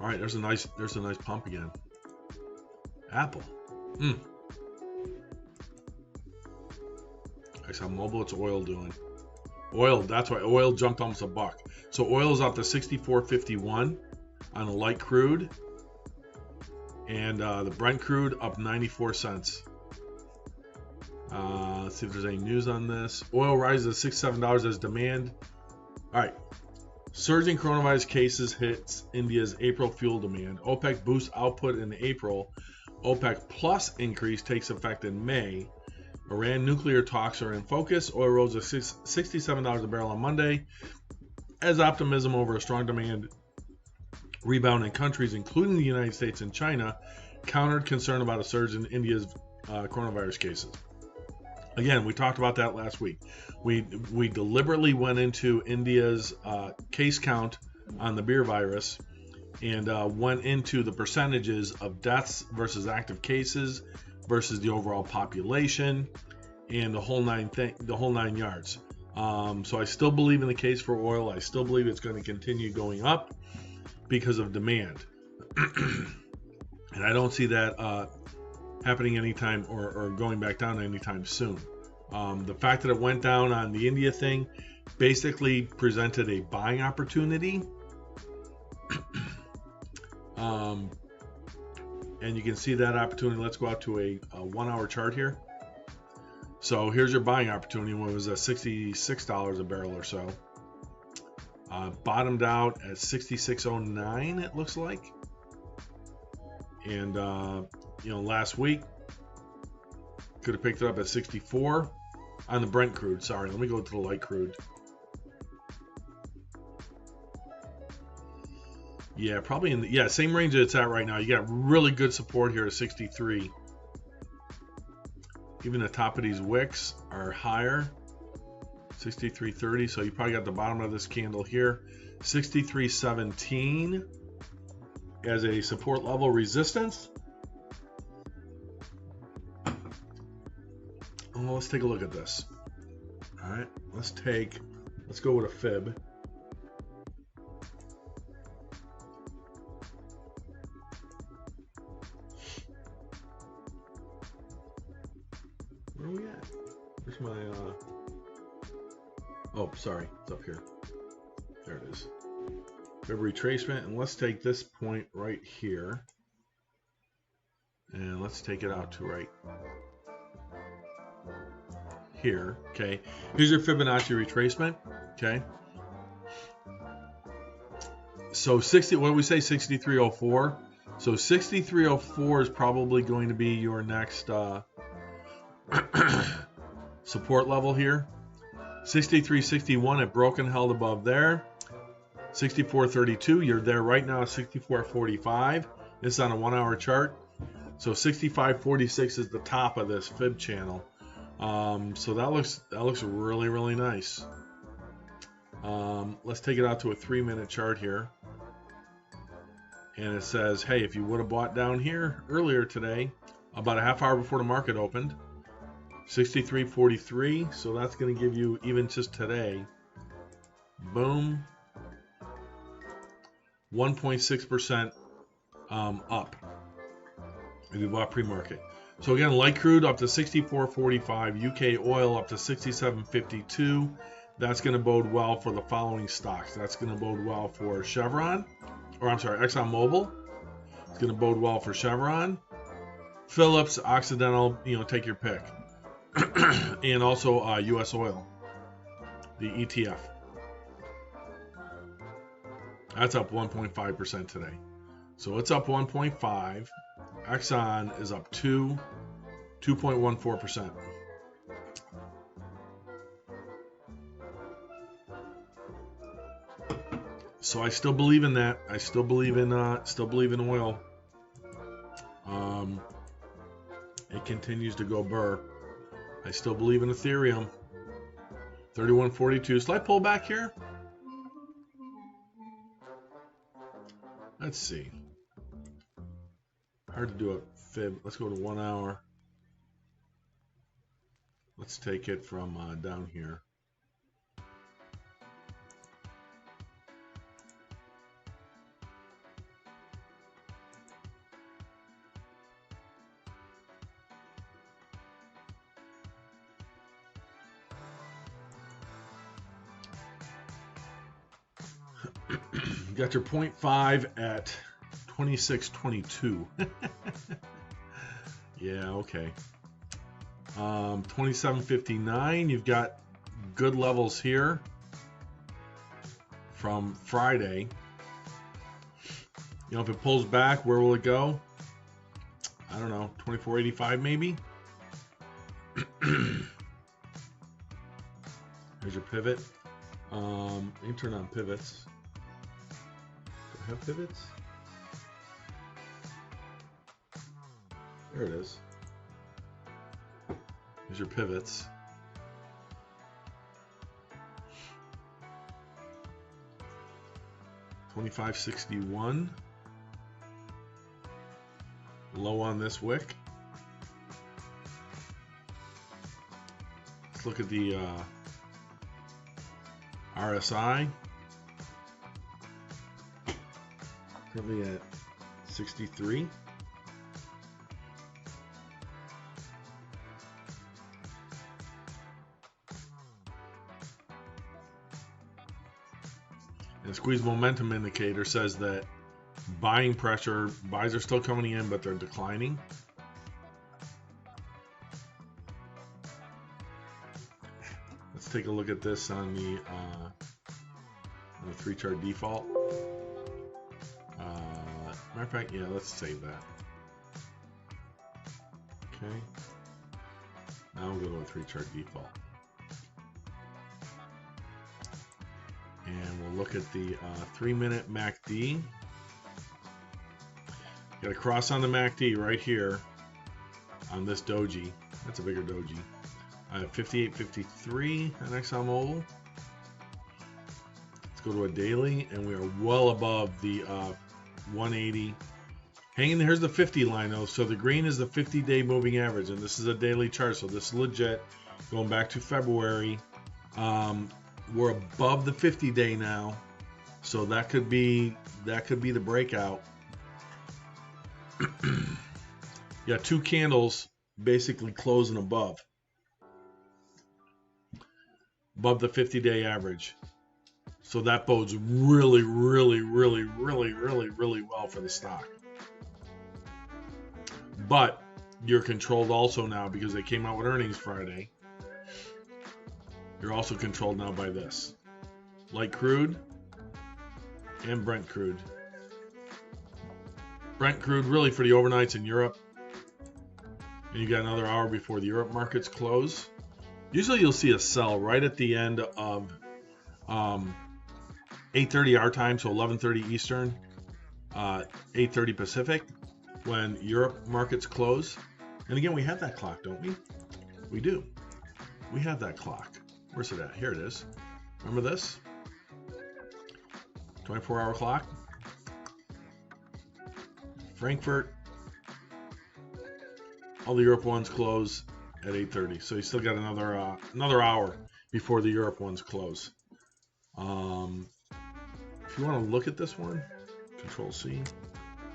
Speaker 1: All right, there's a nice pump again. Apple. ExxonMobil, what's oil doing? Oil, that's why oil jumped almost $1. So oil is up to 64.51 on a light crude, and the Brent crude up 94 cents. Let's see if there's any news on this. Oil rises to $67 as demand. All right. Surging coronavirus cases hits India's April fuel demand. OPEC boosts output in April. OPEC plus increase takes effect in May. Iran nuclear talks are in focus. Oil rose to $67 a barrel on Monday as optimism over a strong demand rebound in countries including the United States and China countered concern about a surge in India's coronavirus cases. Again, we talked about that last week. We deliberately went into India's case count on the beer virus and went into the percentages of deaths versus active cases versus the overall population and the whole nine yards. So I still believe in the case for oil. I still believe it's going to continue going up because of demand. And I don't see that happening anytime or going back down anytime soon. The fact that it went down on the India thing basically presented a buying opportunity. And you can see that opportunity. Let's go out to a 1 hour chart here. So here's your buying opportunity when it was at $66 a barrel or so. Bottomed out at 66.09, it looks like. And last week could have picked it up at 64 on the Brent crude. Sorry, let me go to the light crude. Yeah, probably in the same range that it's at right now. You got really good support here at 63. Even the top of these wicks are higher, 63.30. So you probably got the bottom of this candle here, 63.17 as a support level resistance. Well, let's take a look at this. All right, let's go with a fib. Where are we at? Where's my oh, sorry, it's up here. There it is. Fib retracement, and let's take this point right here, and let's take it out to right here. Okay, here's your Fibonacci retracement. Okay, so 60, what do we say, 63.04? So 63.04 is probably going to be your next support level here. 63.61, it broke and held above there. 64.32, you're there right now at 64.45. This is on a 1 hour chart. So 65.46 is the top of this fib channel. So that looks really, really nice. Let's take it out to a 3-minute chart here. And it says, hey, if you would have bought down here earlier today, about a half hour before the market opened, 63.43, so that's going to give you, even just today, boom, 1.6% up if you bought pre-market. So again, light crude up to 64.45, UK oil up to 67.52. That's going to bode well for the following stocks. That's going to bode well for Chevron, or I'm sorry, ExxonMobil. It's going to bode well for Chevron, Phillips, Occidental, take your pick. And also US oil, the ETF. That's up 1.5% today. So it's up 1.5. Exxon is up 2.14%. So I still believe in that. I still believe in oil. It continues to go burr. I still believe in Ethereum. 31.42. Slight pullback here. Let's see. Hard to do a fib. Let's go to 1 hour. Let's take it from down here. You got your 0.5 at 26.22. Yeah, okay. 27.59. You've got good levels here from Friday. If it pulls back, where will it go? I don't know, 24.85 maybe. There's your pivot. You can turn on pivots. Do I have pivots? There it is. Here's your pivots. $25.61. Low on this wick. Let's look at the RSI. Currently at 63. And squeeze momentum indicator says that buying pressure, buys are still coming in, but they're declining. Let's take a look at this on the 3-chart default. Matter of fact, yeah, let's save that. Okay. Now we'll go to a 3-chart default. And we'll look at the 3-minute MACD. Got a cross on the MACD right here on this doji. That's a bigger doji. I have 58.53 on ExxonMobil. Let's go to a daily, and we are well above the 180. Hanging here's the 50 line though. So the green is the 50-day moving average, and this is a daily chart. So this is legit. Going back to February, we're above the 50-day now. So that could be the breakout. You got 2 candles basically closing above the 50-day average. So that bodes really, really, really, really, really, really well for the stock. But you're controlled also now because they came out with earnings Friday. You're also controlled now by this. Light crude and Brent crude. Brent crude really for the overnights in Europe. And you got another hour before the Europe markets close. Usually you'll see a sell right at the end of 8:30 our time, so 11:30 Eastern, 8:30 Pacific, when Europe markets close. And again, we have that clock, don't we? We do. We have that clock. Where's it at? Here it is. Remember this? 24-hour clock. Frankfurt. All the Europe ones close at 8:30, so you still got another hour before the Europe ones close. If you want to look at this one, Control C.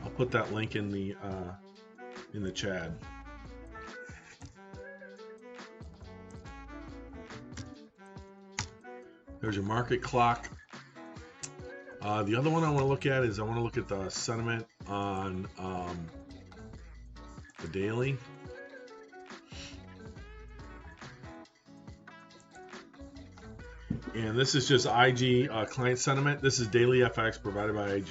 Speaker 1: I'll put that link in the chat. There's your market clock. The other one I want to look at is I want to look at the sentiment on the daily. And this is just IG client sentiment. This is daily FX provided by IG.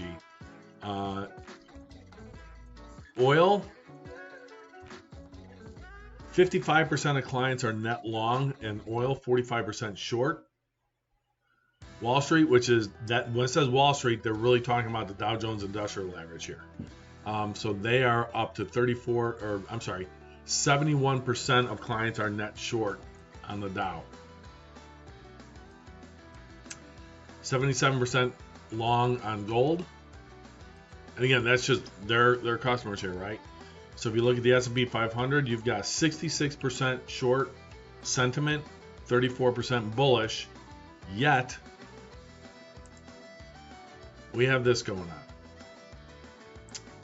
Speaker 1: Oil, 55% of clients are net long and oil, 45% short. Wall Street, which is that when it says Wall Street, they're really talking about the Dow Jones Industrial Average here. So they are up to 71% of clients are net short on the Dow. 77% long on gold. And again, that's just their customers here, right? So if you look at the S&P 500, you've got 66% short sentiment, 34% bullish, yet we have this going on,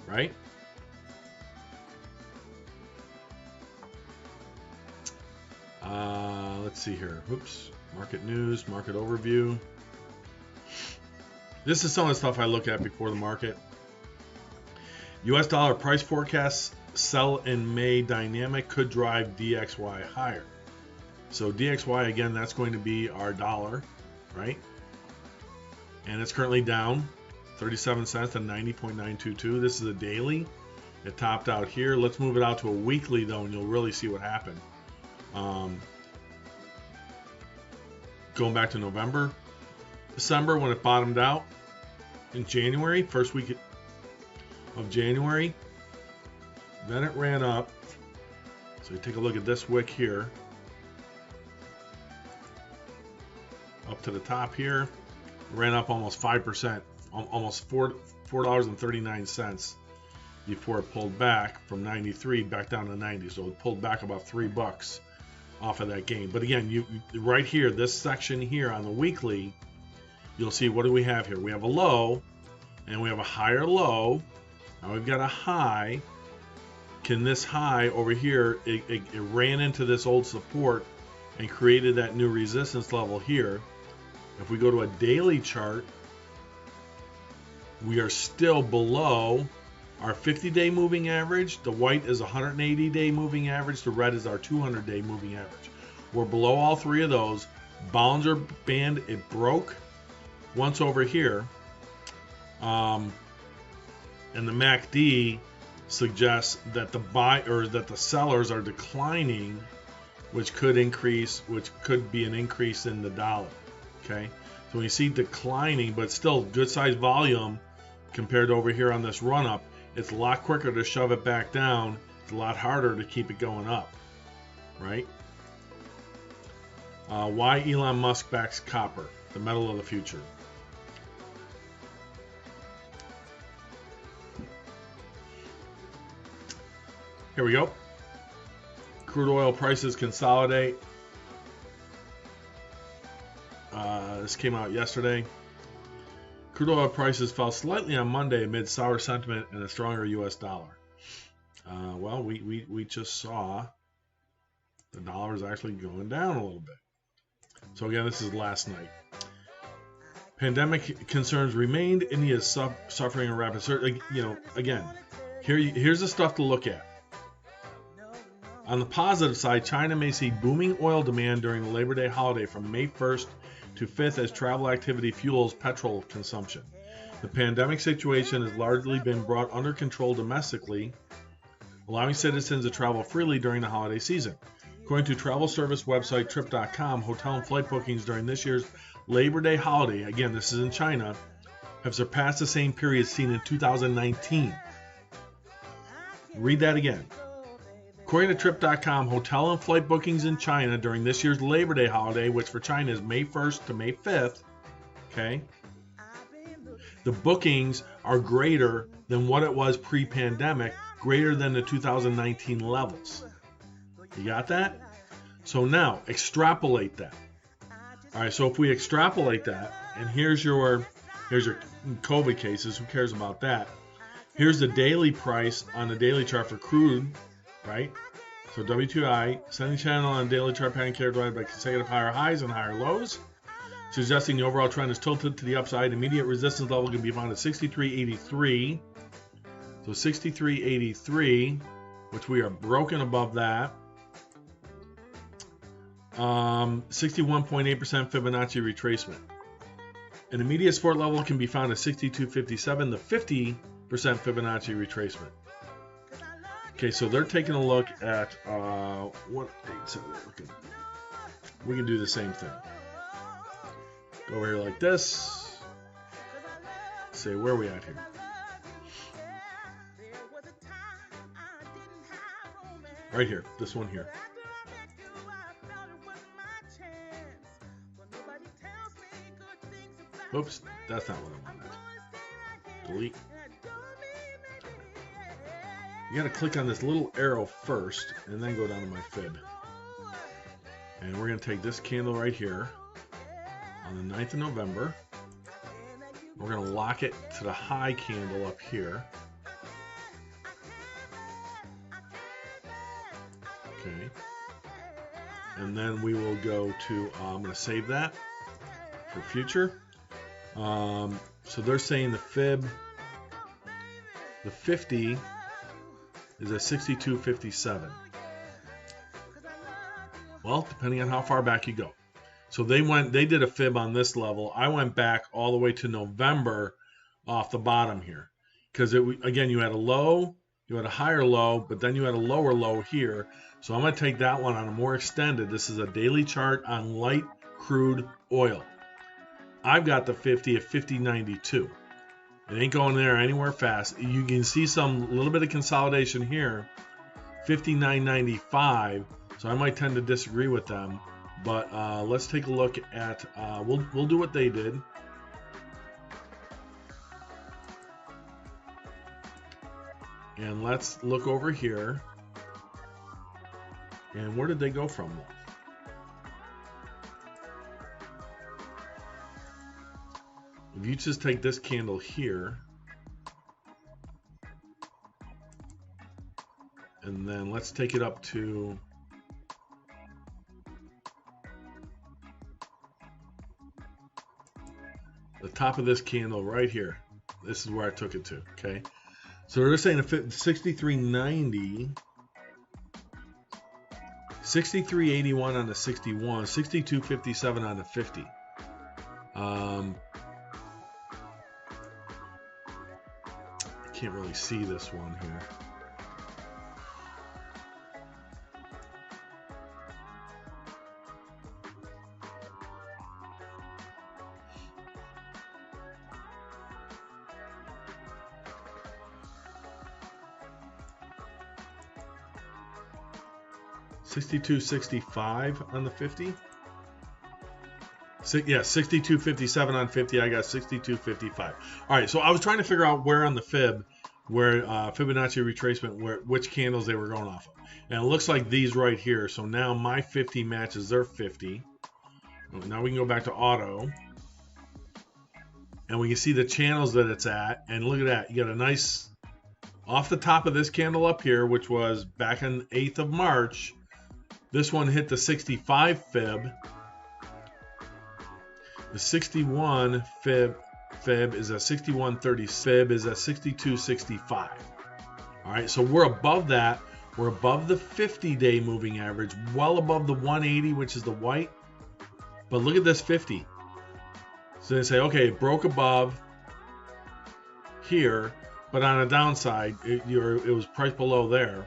Speaker 1: right? Let's see here. Oops. Market news, market overview. This is some of the stuff I look at before the market. US dollar price forecasts, sell in May dynamic could drive DXY higher. So DXY, again, that's going to be our dollar, right? And it's currently down 37 cents to 90.922. This is a daily. It topped out here. Let's move it out to a weekly, though, and you'll really see what happened. Going back to November, December, when it bottomed out in January, first week of January, then it ran up. So you take a look at this wick here, up to the top here, ran up almost 5%, almost $4.39 before it pulled back from 93 back down to 90. So it pulled back about $3 off of that gain. But again, you right here, this section here on the weekly, you'll see, what do we have here? We have a low, and we have a higher low. Now we've got a high. Can this high over here, it ran into this old support and created that new resistance level here. If we go to a daily chart, we are still below our 50-day moving average. The white is 180-day moving average. The red is our 200-day moving average. We're below all three of those. Bollinger Band, it broke once over here. And the MACD suggests that the sellers are declining, which could be an increase in the dollar. Okay, so when you see declining, but still good size volume compared to over here on this run up, it's a lot quicker to shove it back down. It's a lot harder to keep it going up, right? Why Elon Musk backs copper, the metal of the future. Here we go. Crude oil prices consolidate. This came out yesterday. Crude oil prices fell slightly on Monday amid sour sentiment and a stronger U.S. dollar. Well, we just saw the dollar is actually going down a little bit. So again, this is last night. Pandemic concerns remained. India is suffering a rapid surge. Again, here's the stuff to look at. On the positive side, China may see booming oil demand during the Labor Day holiday from May 1st to 5th as travel activity fuels petrol consumption. The pandemic situation has largely been brought under control domestically, allowing citizens to travel freely during the holiday season. According to travel service website Trip.com, hotel and flight bookings during this year's Labor Day holiday, again, this is in China, have surpassed the same period seen in 2019. Read that again. According to Trip.com, hotel and flight bookings in China during this year's Labor Day holiday, which for China is May 1st to May 5th, okay, the bookings are greater than what it was pre-pandemic, greater than the 2019 levels. You got that? So now, extrapolate that. All right, so if we extrapolate that, and here's your COVID cases, who cares about that? Here's the daily price on the daily chart for crude, right? So WTI, ascending channel on daily chart pattern characterized by consecutive higher highs and higher lows, suggesting the overall trend is tilted to the upside. Immediate resistance level can be found at 63.83. So 63.83, which we are broken above that. 61.8% Fibonacci retracement. An immediate support level can be found at 62.57, the 50% Fibonacci retracement. Okay, so they're taking a look at what dates are they looking? We can do the same thing. Go over here like this. Say, where are we at here? Right here, this one here. Oops, that's not what I wanted. Delete. You gotta click on this little arrow first and then go down to my fib. And we're gonna take this candle right here on the 9th of November. We're gonna lock it to the high candle up here. Okay. And then we will go to, I'm gonna save that for future. So they're saying the fib, the 50 is at 62.57. Well, depending on how far back you go. So they did a fib on this level. I went back all the way to November off the bottom here. Because again, you had a low, you had a higher low, but then you had a lower low here. So I'm going to take that one on a more extended. This is a daily chart on light crude oil. I've got the 50 at 50.92. It ain't going there anywhere fast. You can see some little bit of consolidation here, 59.95. So I might tend to disagree with them, but let's take a look at. We'll do what they did. And let's look over here. And where did they go from? If you just take this candle here, and then let's take it up to the top of this candle right here. This is where I took it to, okay? So they're saying a 63.90, 63.81 on the 61, 62.57 on the 50. Can't really see this one here. $62.65 on the 50. Yeah, 62.57 on 50. I got 62.55. All right, so I was trying to figure out where on the fib, where Fibonacci retracement, which candles they were going off of. And it looks like these right here. So now my 50 matches their 50. Now we can go back to auto. And we can see the channels that it's at. And look at that. You got a nice, off the top of this candle up here, which was back on 8th of March. This one hit the 65 fib. The 61 fib is a 61.30. Fib is a 62.65. All right, so we're above that. We're above the 50-day moving average, well above the 180, which is the white. But look at this 50. So they say, okay, it broke above here, but on a downside, it was priced below there.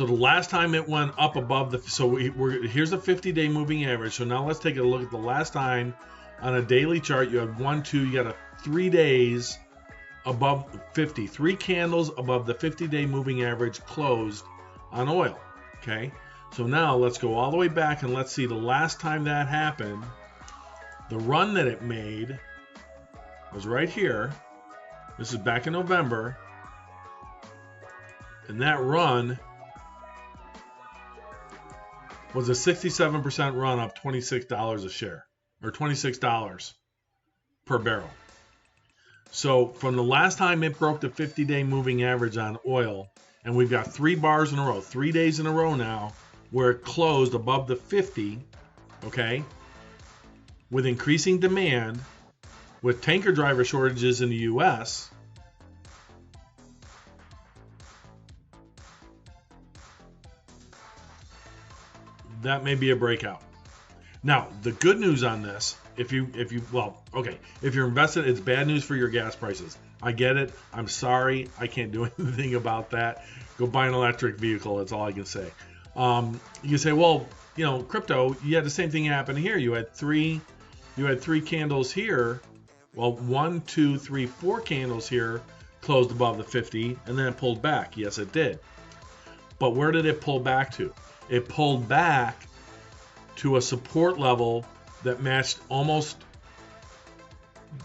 Speaker 1: So the last time it went up above the, here's the 50-day moving average. So now let's take a look at the last time on a daily chart. You have 1, 2, you got a 3 days above 50, 3 candles above the 50-day moving average closed on oil. Okay, so now let's go all the way back and let's see the last time that happened. The run that it made was right here. This is back in November, and that run was a 67% run up $26 a share, or $26 per barrel. So from the last time it broke the 50-day moving average on oil, and we've got 3 bars in a row, 3 days in a row now, where it closed above the 50, okay, with increasing demand, with tanker driver shortages in the U.S., that may be a breakout. Now, the good news on this, if you're invested, it's bad news for your gas prices. I get it. I'm sorry. I can't do anything about that. Go buy an electric vehicle. That's all I can say. You say, well, crypto, you had the same thing happen here. You had three candles here. Well, 1, 2, 3, 4 candles here closed above the 50, and then it pulled back. Yes, it did. But where did it pull back to? It pulled back to a support level that matched almost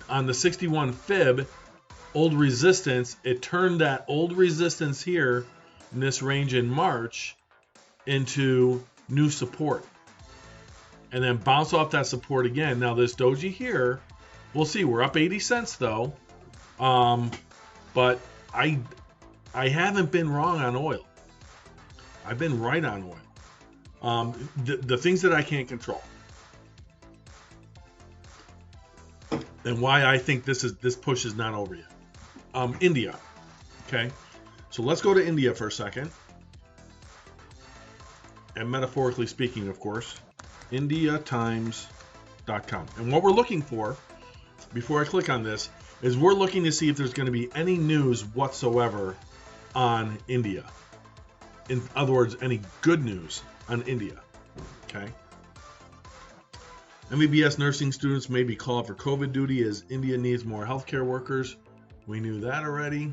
Speaker 1: on the 61 fib old resistance. It turned that old resistance here in this range in March into new support, and then bounce off that support again. Now this doji here, we'll see. We're up 80 cents though, but I haven't been wrong on oil. I've been right on oil. The things that I can't control, and why I think this push is not over yet. India. Okay, so let's go to India for a second, and metaphorically speaking, of course, IndiaTimes.com. And what we're looking for, before I click on this, is we're looking to see if there's going to be any news whatsoever on India. In other words, any good news on India. Okay. MBBS nursing students may be called for COVID duty as India needs more healthcare workers. We knew that already.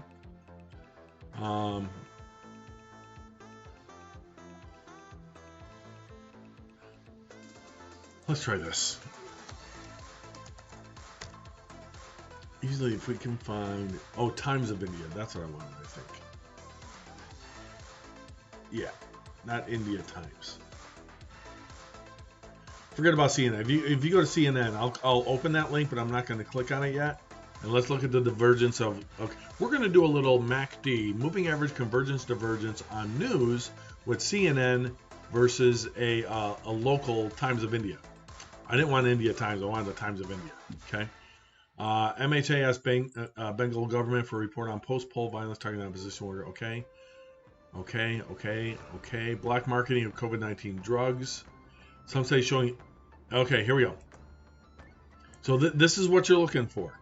Speaker 1: Let's try this. Usually if we can find, Times of India. That's what I wanted, I think. Yeah, not India Times. Forget about CNN. If you go to CNN, I'll open that link, but I'm not going to click on it yet. And let's look at the divergence of. Okay, we're going to do a little MACD, moving average convergence divergence on news with CNN versus a local Times of India. I didn't want India Times. I wanted the Times of India. Okay. MHA asked Bengal government for a report on post-poll violence targeting opposition order. Okay. Black marketing of COVID-19 drugs. Some say showing. Okay, here we go. So this is what you're looking for.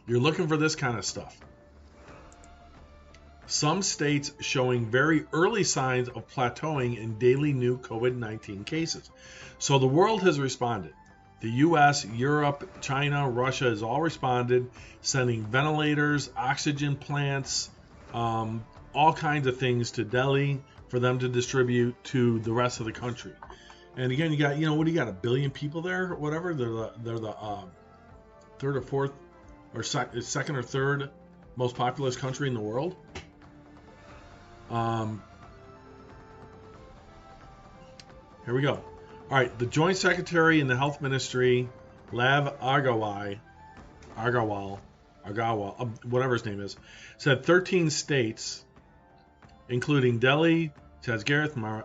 Speaker 1: You're looking for this kind of stuff. Some states showing very early signs of plateauing in daily new COVID-19 cases. So the world has responded. The US, Europe, China, Russia has all responded, sending ventilators, oxygen plants, all kinds of things to Delhi for them to distribute to the rest of the country. And again, you got, what do you got, 1 billion people there, or whatever? They're the third or fourth, or second or third most populous country in the world. Here we go. All right, the Joint Secretary in the Health Ministry, Lav Agarwal, whatever his name is, said 13 states, including Delhi, Chhattisgarh,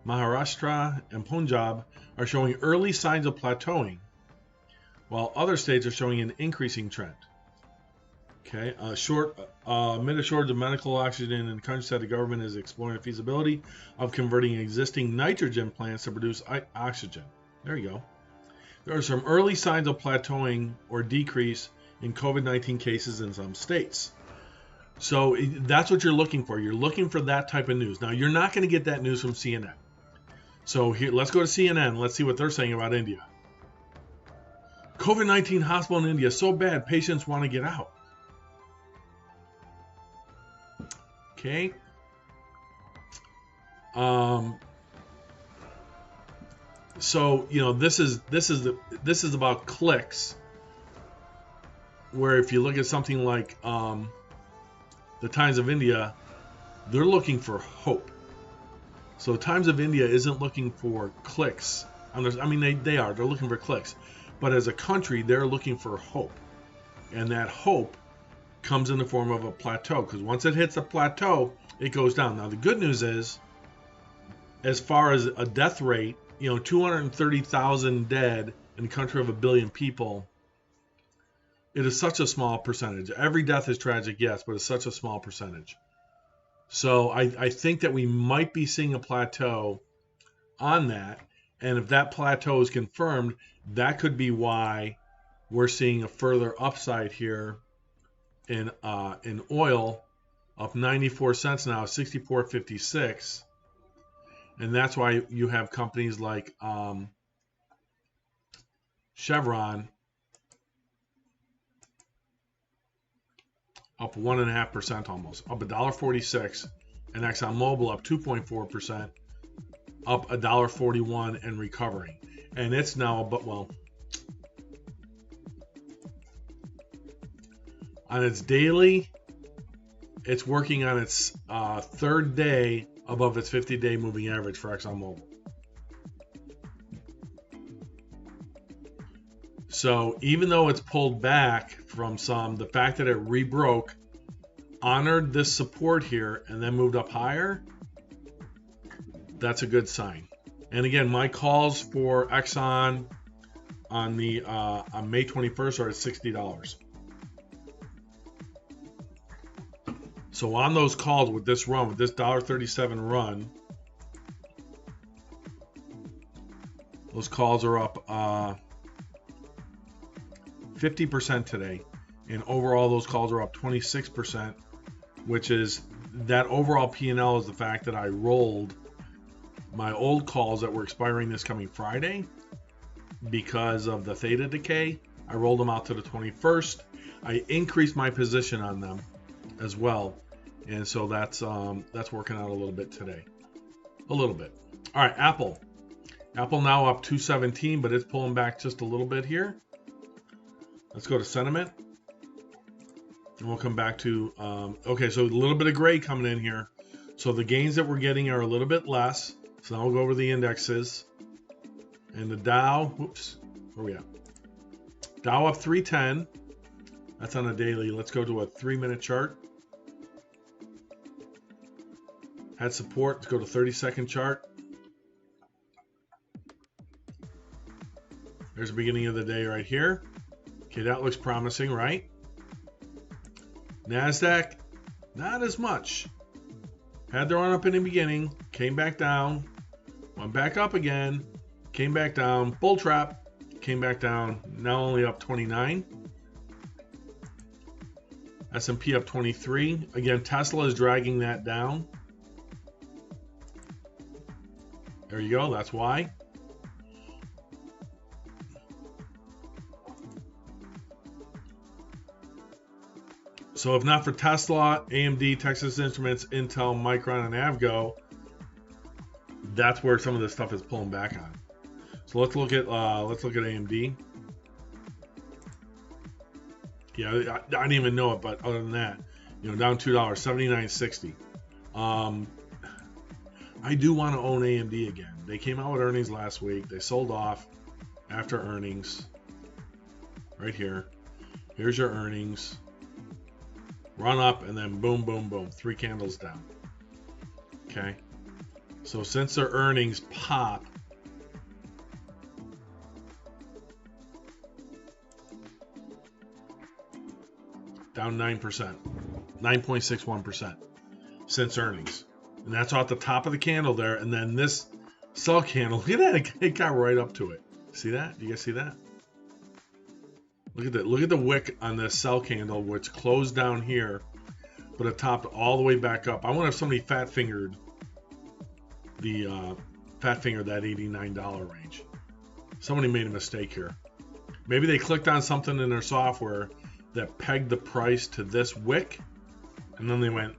Speaker 1: Maharashtra, and Punjab, are showing early signs of plateauing, while other states are showing an increasing trend. Okay, amid a shortage of medical oxygen in the country, said the government is exploring the feasibility of converting existing nitrogen plants to produce oxygen. There you go. There are some early signs of plateauing or decrease in COVID-19 cases in some states. So that's what you're looking for. You're looking for that type of news. Now, you're not going to get that news from CNN. So here, let's go to CNN. Let's see what they're saying about India. COVID-19 hospital in India so bad, patients want to get out. Okay. So this is about clicks. Where if you look at something like the Times of India, they're looking for hope. So Times of India isn't looking for clicks. I mean, they are. They're looking for clicks. But as a country, they're looking for hope. And that hope comes in the form of a plateau. Because once it hits a plateau, it goes down. Now, the good news is, as far as a death rate, 230,000 dead in a country of 1 billion people, it is such a small percentage. Every death is tragic, yes, but it's such a small percentage. So I think that we might be seeing a plateau on that. And if that plateau is confirmed, that could be why we're seeing a further upside here in oil, up 94 cents now, 64.56. And that's why you have companies like Chevron up 1.5% almost, up $1.46, and ExxonMobil up 2.4%, up $1.41 and recovering. And it's now on its daily, it's working on its third day above its 50-day moving average for ExxonMobil. So even though it's pulled back from the fact that it rebroke, honored this support here, and then moved up higher, that's a good sign. And again, my calls for Exxon on May 21st are at $60. So on those calls with this run, with this $1.37 run, those calls are up 50% today, and overall those calls are up 26%, which is that overall P&L is the fact that I rolled my old calls that were expiring this coming Friday because of the theta decay. I rolled them out to the 21st. I increased my position on them as well, and so that's working out a little bit today, a little bit. All right, Apple now up 217, but it's pulling back just a little bit here. Let's go to sentiment, and we'll come back to okay, so a little bit of gray coming in here. So the gains that we're getting are a little bit less. So now we'll go over the indexes, and the Dow, whoops, where are we at? Dow up 310. That's on a daily. Let's go to a 3-minute chart. Had support. Let's go to 30-second chart. There's the beginning of the day right here. Okay, that looks promising, right? NASDAQ, not as much. Had the run up in the beginning, came back down, went back up again, came back down, bull trap, came back down, now only up 29. S&P up 23. Again, Tesla is dragging that down. There you go, that's why. So if not for Tesla, AMD, Texas Instruments, Intel, Micron, and Avgo, that's where some of this stuff is pulling back on. So let's look at AMD. Yeah, I didn't even know it, but other than that, down $2, $79.60. I do want to own AMD again. They came out with earnings last week. They sold off after earnings. Right here. Here's your earnings. Run up and then boom, boom, boom. 3 candles down. Okay. So since their earnings pop, down 9%, 9.61% since earnings. And that's off the top of the candle there. And then this sell candle, look at that, it got right up to it. See that? Do you guys see that? Look at that. Look at the wick on this sell candle, which closed down here. but it topped all the way back up. I wonder if somebody fat fingered that $89 range. Somebody made a mistake here. Maybe they clicked on something in their software that pegged the price to this wick, and then they went,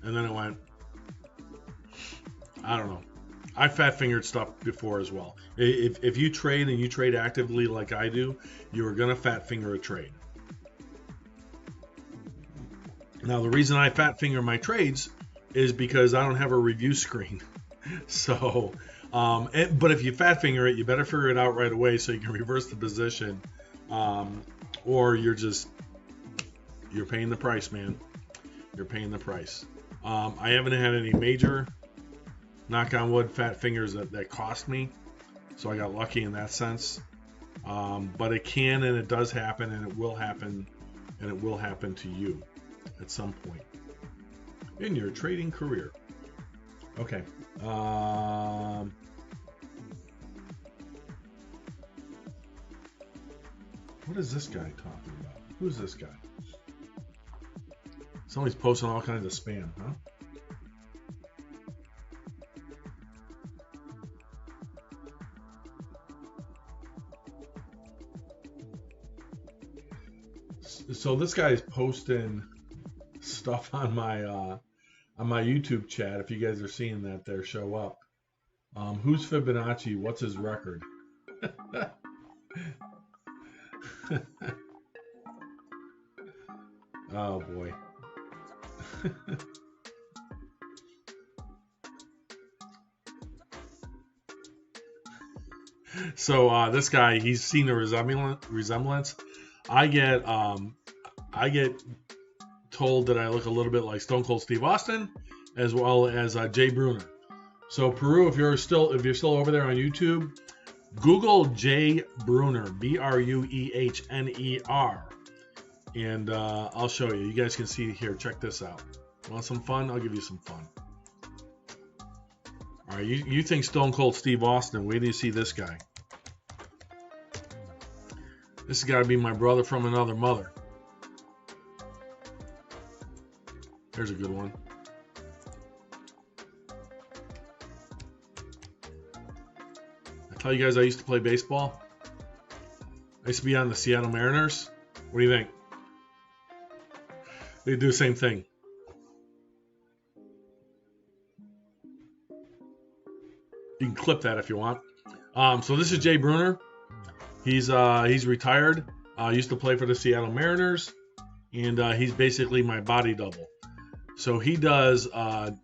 Speaker 1: and then it went. I don't know. I fat fingered stuff before as well. If you trade and you trade actively like I do, you are gonna fat finger a trade. Now the reason I fat finger my trades is because I don't have a review screen. So, but if you fat finger it, you better figure it out right away so you can reverse the position, or you're paying the price, man. You're paying the price. I haven't had any major, knock on wood, fat fingers that cost me, so I got lucky in that sense. But it can and it does happen, and it will happen, and it will happen to you at some point in your trading career. Okay. What is this guy talking about? Who's this guy? Somebody's posting all kinds of spam, huh? So this guy's posting stuff on my YouTube chat. If you guys are seeing that there show up. Who's Fibonacci? What's his record? Oh boy. So this guy, he's seen a resemblance. I get told that I look a little bit like Stone Cold Steve Austin, as well as Jay Bruner. So Peru, if you're still over there on YouTube, Google Jay Bruner, Bruehner, and I'll show you. You guys can see here. Check this out. Want some fun? I'll give you some fun. All right, you think Stone Cold Steve Austin? Wait till you see this guy. This has got to be my brother from another mother. There's a good one. I tell you guys I used to play baseball. I used to be on the Seattle Mariners. What do you think? They do the same thing. You can clip that if you want. So this is Jay Bruner. He's retired. Used to play for the Seattle Mariners, and he's basically my body double. So he does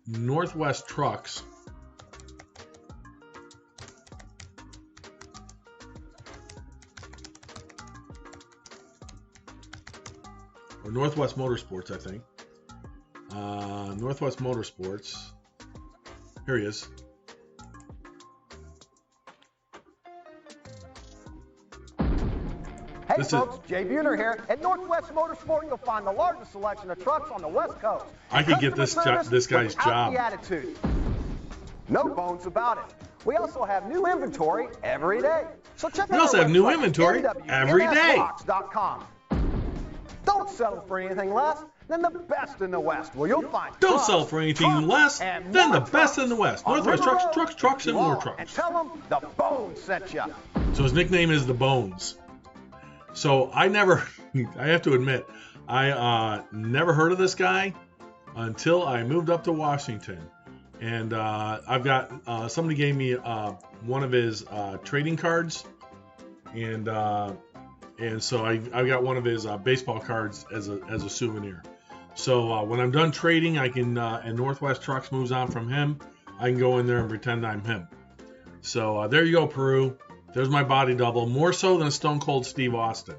Speaker 1: Northwest Trucks. Or Northwest Motorsports, I think. Northwest Motorsports. Here he is.
Speaker 2: Hey folks, Jay Buhner here. At Northwest Motorsport, you'll find the largest selection of trucks on the West Coast.
Speaker 1: I could get this guy's job.
Speaker 2: The attitude. No bones about it. We also have new inventory every day. So check out
Speaker 1: we also have new inventory every day.
Speaker 2: Don't settle for anything less than the best in the West, where you'll find
Speaker 1: Don't settle for anything less than the best in the West. Northwest trucks, and more trucks.
Speaker 2: And tell them the Bones sent you.
Speaker 1: So his nickname is the Bones. So I have to admit, I never heard of this guy until I moved up to Washington. And I've got, somebody gave me one of his trading cards. And so I got one of his baseball cards as a souvenir. So when I'm done trading, I can, and Northwest Trucks moves on from him, I can go in there and pretend I'm him. So there you go, Peru. There's my body double, more so than Stone Cold Steve Austin.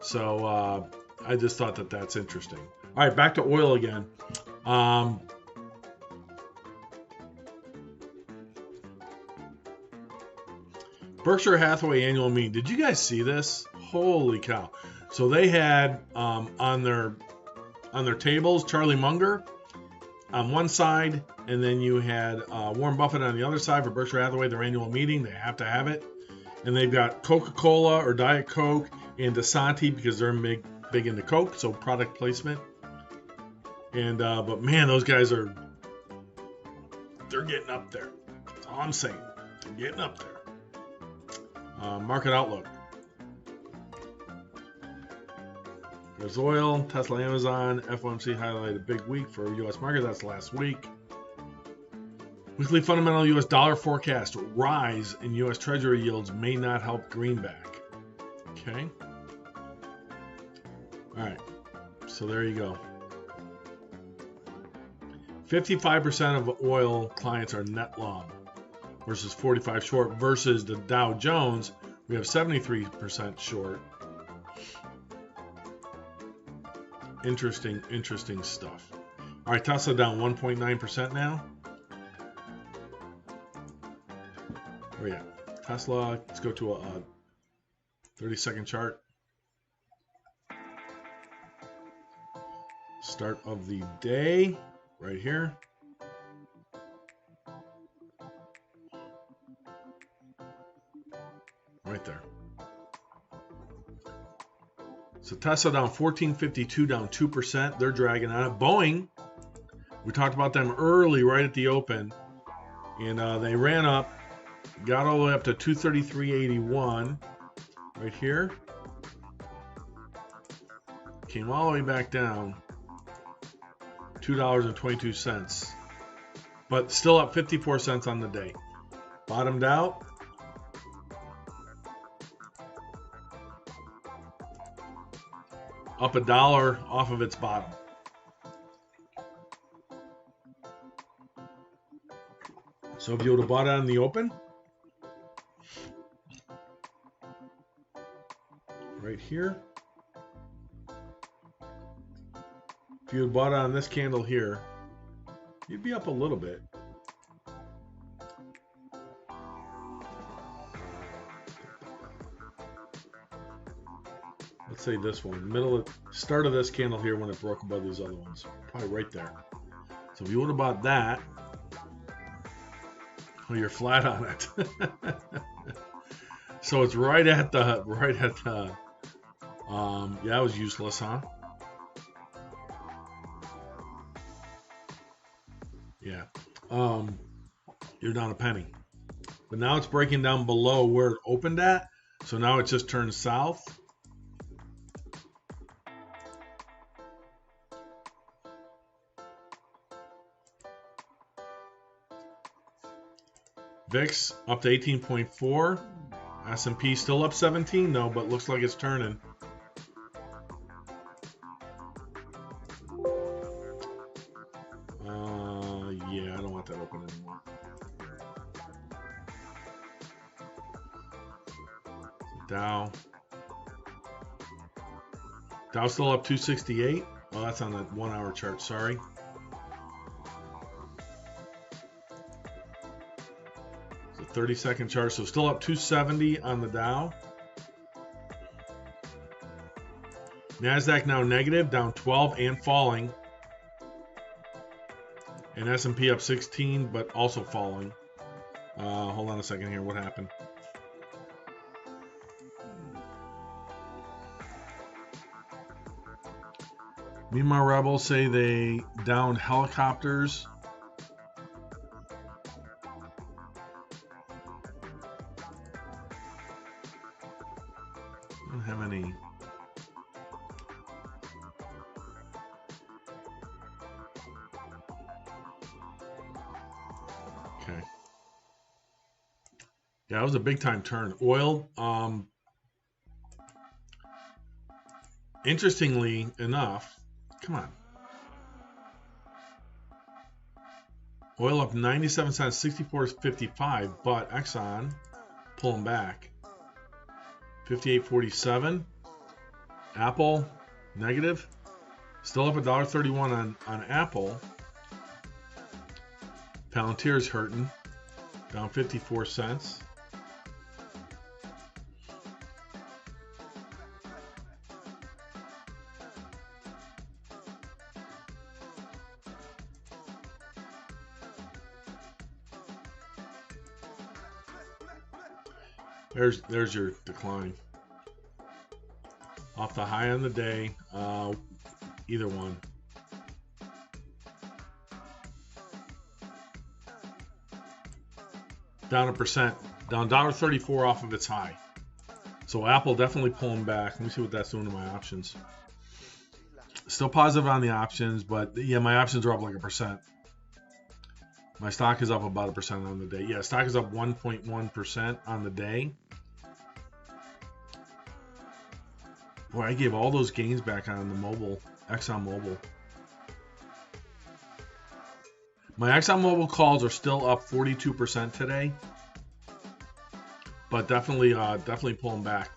Speaker 1: So I just thought that that's interesting. All right, back to oil again. Berkshire Hathaway annual meeting. Did you guys see this? Holy cow! So they had on their tables Charlie Munger on one side, and then you had Warren Buffett on the other side for Berkshire Hathaway, their annual meeting. They have to have it. And they've got Coca-Cola or Diet Coke and Dasani because they're big into Coke, so product placement. And but man, those guys they're getting up there. That's all I'm saying. They're getting up there. Market outlook. There's oil, Tesla, Amazon, FOMC highlighted a big week for U.S. market. That's last week. Weekly fundamental U.S. dollar forecast. Rise in U.S. Treasury yields may not help greenback. Okay. All right. So there you go. 55% of oil clients are net long versus 45 short versus the Dow Jones. We have 73% short. Interesting stuff. All right, Tesla down 1.9% now. Oh yeah, Tesla. Let's go to a 30-second chart. Start of the day, right here. Right there. So Tesla down 14.52, down 2%. They're dragging on it. Boeing, we talked about them early, right at the open, and they ran up, got all the way up to 233.81, right here. Came all the way back down, $2.22, but still up 54 cents on the day. Bottomed out. Up $1 off of its bottom. So if you would have bought it on the open, right here, if you had bought it on this candle here, you'd be up a little bit. Let's say this one, start of this candle here when it broke above these other ones, probably right there. So if you would have bought that, well, you're flat on it. So it's right at the yeah, that was useless, huh? Yeah. You're down a penny. But now it's breaking down below where it opened at. So now it just turned south. VIX up to 18.4. S&P still up 17 though, but looks like it's turning. Yeah, I don't want that open anymore. Dow still up 268. Oh, that's on the 1 hour chart, sorry. So 30-second chart, so still up 270 on the Dow. NASDAQ now negative, down 12 and falling. And S&P up 16, but also falling. Hold on a second here, what happened? Meanwhile, rebels say they downed helicopters. I don't have any. Okay. Yeah, that was a big time turn. Oil, interestingly enough, come on. Oil up 97 cents, 64.55, but Exxon pulling back. 58.47. Apple negative. Still up $1.31 on Apple. Palantir's hurting. Down 54 cents. There's your decline. Off the high on the day, either one. down 1%, down $1.34 off of its high. So Apple definitely pulling back. Let me see what that's doing to my options. Still positive on the options, but yeah, my options are up like 1%. My stock is up about 1% on the day. Yeah, stock is up 1.1% on the day. Boy, I gave all those gains back on the mobile, ExxonMobil. My ExxonMobil calls are still up 42% today, but definitely pulling back.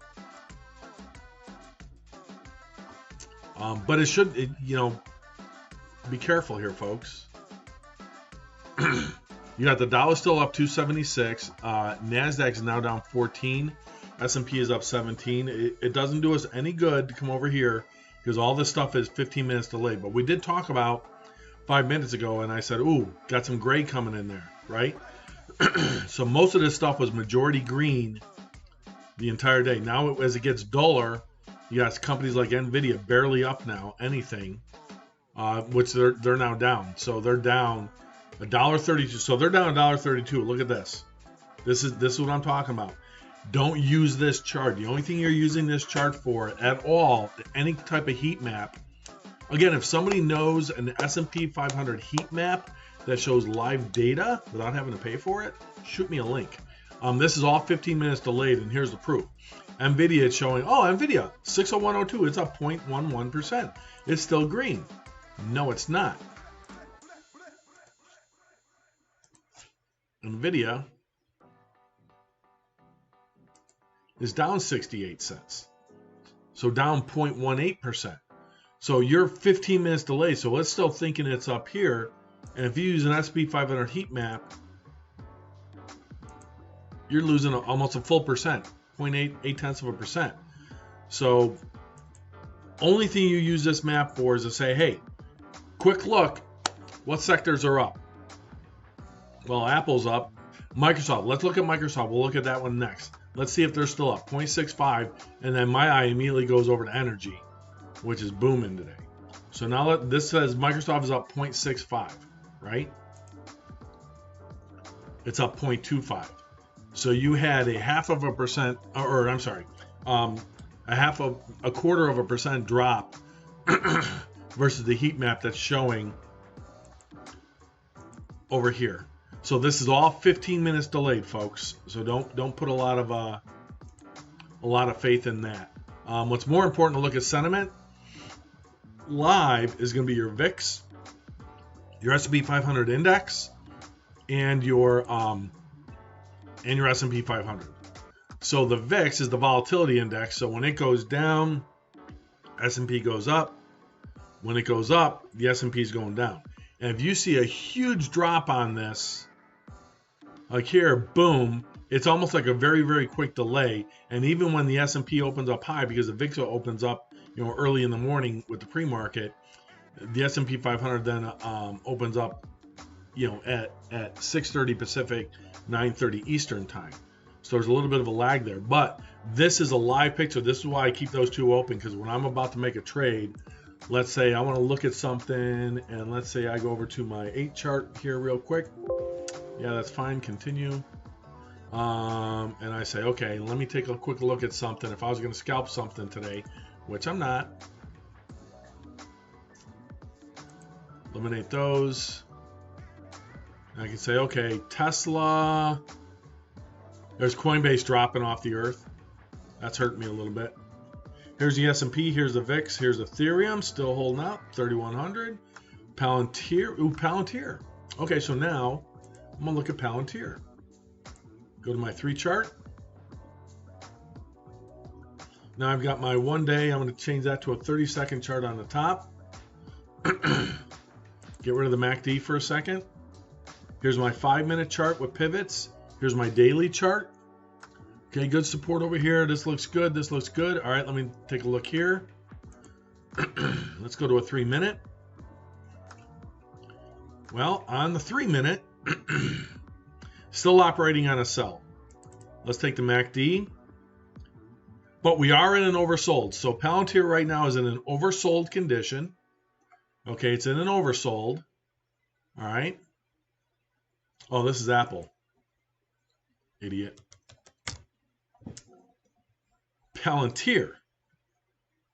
Speaker 1: But it should, be careful here, folks. You got the Dow still up 276. Nasdaq is now down 14. S&P is up 17. It doesn't do us any good to come over here because all this stuff is 15 minutes delayed. But we did talk about 5 minutes ago, and I said, ooh, got some gray coming in there, right? So most of this stuff was majority green the entire day. Now, as it gets duller, you got companies like NVIDIA barely up now, anything, which they're now down. So they're down $1.32. So they're down $1.32. Look at this. This is what I'm talking about. Don't use this chart. The only thing you're using this chart for at all, any type of heat map. Again, if somebody knows an S&P 500 heat map that shows live data without having to pay for it, shoot me a link. This is all 15 minutes delayed, and here's the proof. NVIDIA is showing, NVIDIA, 601.02, it's up 0.11%. It's still green. No, it's not. NVIDIA is down 68 cents. So down 0.18%. So you're 15 minutes delayed. So it's still thinking it's up here. And if you use an S&P 500 heat map, you're losing almost a full percent, 0.8%. So only thing you use this map for is to say, hey, quick look, what sectors are up? Well, Apple's up. Microsoft, let's look at Microsoft. We'll look at that one next. Let's see if they're still up, 0.65. And then my eye immediately goes over to energy, which is booming today. So now this says Microsoft is up 0.65, right? It's up 0.25. So you had a 0.5%, or I'm sorry, a 0.25% drop versus the heat map that's showing over here. So this is all 15 minutes delayed, folks. So don't put a lot of faith in that. What's more important to look at sentiment. Live is going to be your VIX, your S&P 500 index, and your S&P 500. So the VIX is the volatility index. So when it goes down, S&P goes up. When it goes up, the S&P is going down. And if you see a huge drop on this, like here, boom, it's almost like a very, very quick delay. And even when the S&P opens up high, because the VIX opens up, early in the morning with the pre-market, the S&P 500 then opens up, at 6:30 Pacific, 9:30 Eastern time. So there's a little bit of a lag there. But this is a live picture. This is why I keep those two open, because when I'm about to make a trade, let's say I want to look at something, and let's say I go over to my 8 chart here real quick. Yeah, that's fine. Continue. And I say, okay, let me take a quick look at something. If I was going to scalp something today, which I'm not, eliminate those. I can say, okay, Tesla. There's Coinbase dropping off the earth. That's hurting me a little bit. Here's the S&P. Here's the VIX. Here's Ethereum, still holding up, 3,100. Palantir. Ooh, Palantir. Okay, so now I'm going to look at Palantir. Go to my 3 chart. Now I've got my 1 day. I'm going to change that to a 30-second chart on the top. Get rid of the MACD for a second. Here's my 5-minute chart with pivots. Here's my daily chart. Okay, good support over here. This looks good. This looks good. All right, let me take a look here. Let's go to a 3-minute. Well, on the 3-minute, still operating on a sell. Let's take the MACD. But we are in an oversold. So Palantir right now is in an oversold condition. Okay, it's in an oversold. All right. Oh, this is Apple. Idiot. Palantir.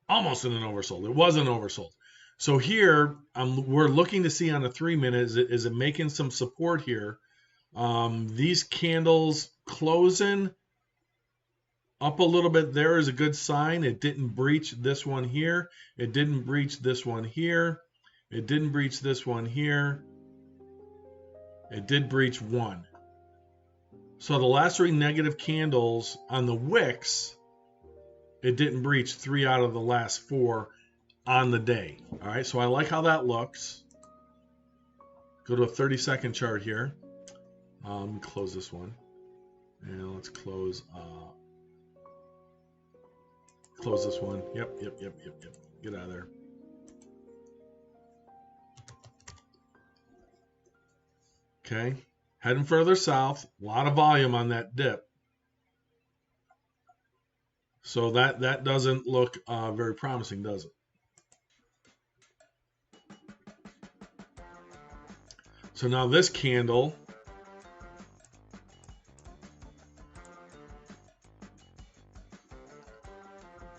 Speaker 1: Almost in an oversold. It was an oversold. So here, we're looking to see on a 3-minute, is it making some support here? These candles closing up a little bit there is a good sign. It didn't breach this one here. It didn't breach this one here. It didn't breach this one here. It did breach one. So the last 3 negative candles on the wicks, it didn't breach 3 out of the last 4 on the day. All right, so I like how that looks. Go to a 30-second chart here. Close this one. And let's close this one. Yep. Get out of there. Okay, heading further south. A lot of volume on that dip. So that doesn't look very promising, does it? So now this candle,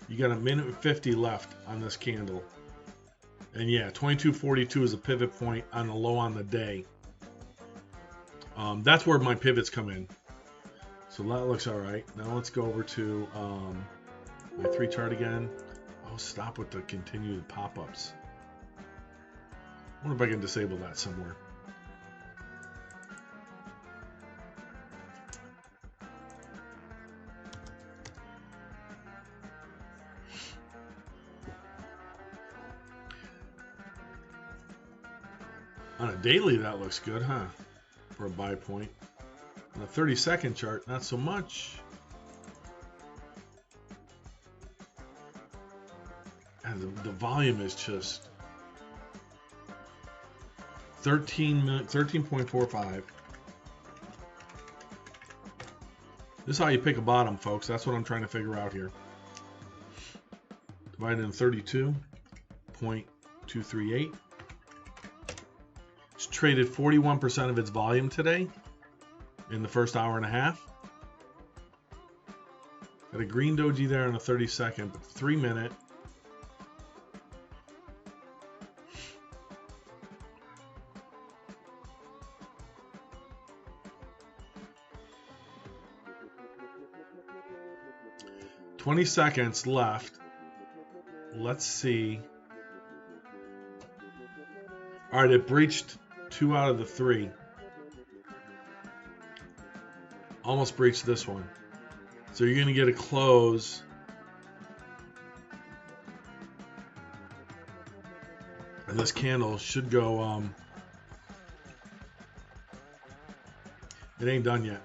Speaker 1: you got a minute and 50 left on this candle. And yeah, 22.42 is a pivot point on the low on the day. That's where my pivots come in. So that looks all right. Now let's go over to my 3 chart again. Oh, stop with the continued pop-ups. I wonder if I can disable that somewhere. On a daily, that looks good, huh? For a buy point. On a 30-second chart, not so much. And the volume is just 13.45. This is how you pick a bottom, folks. That's what I'm trying to figure out here. Divided in 32.238. It's traded 41% of its volume today in the first hour and a half. Got a green doji there in a 30-second, but 3-minute. $20 seconds left. Let's see. All right, it breached 2 out of the 3. Almost breached this one. So you're going to get a close. And this candle should go, it ain't done yet.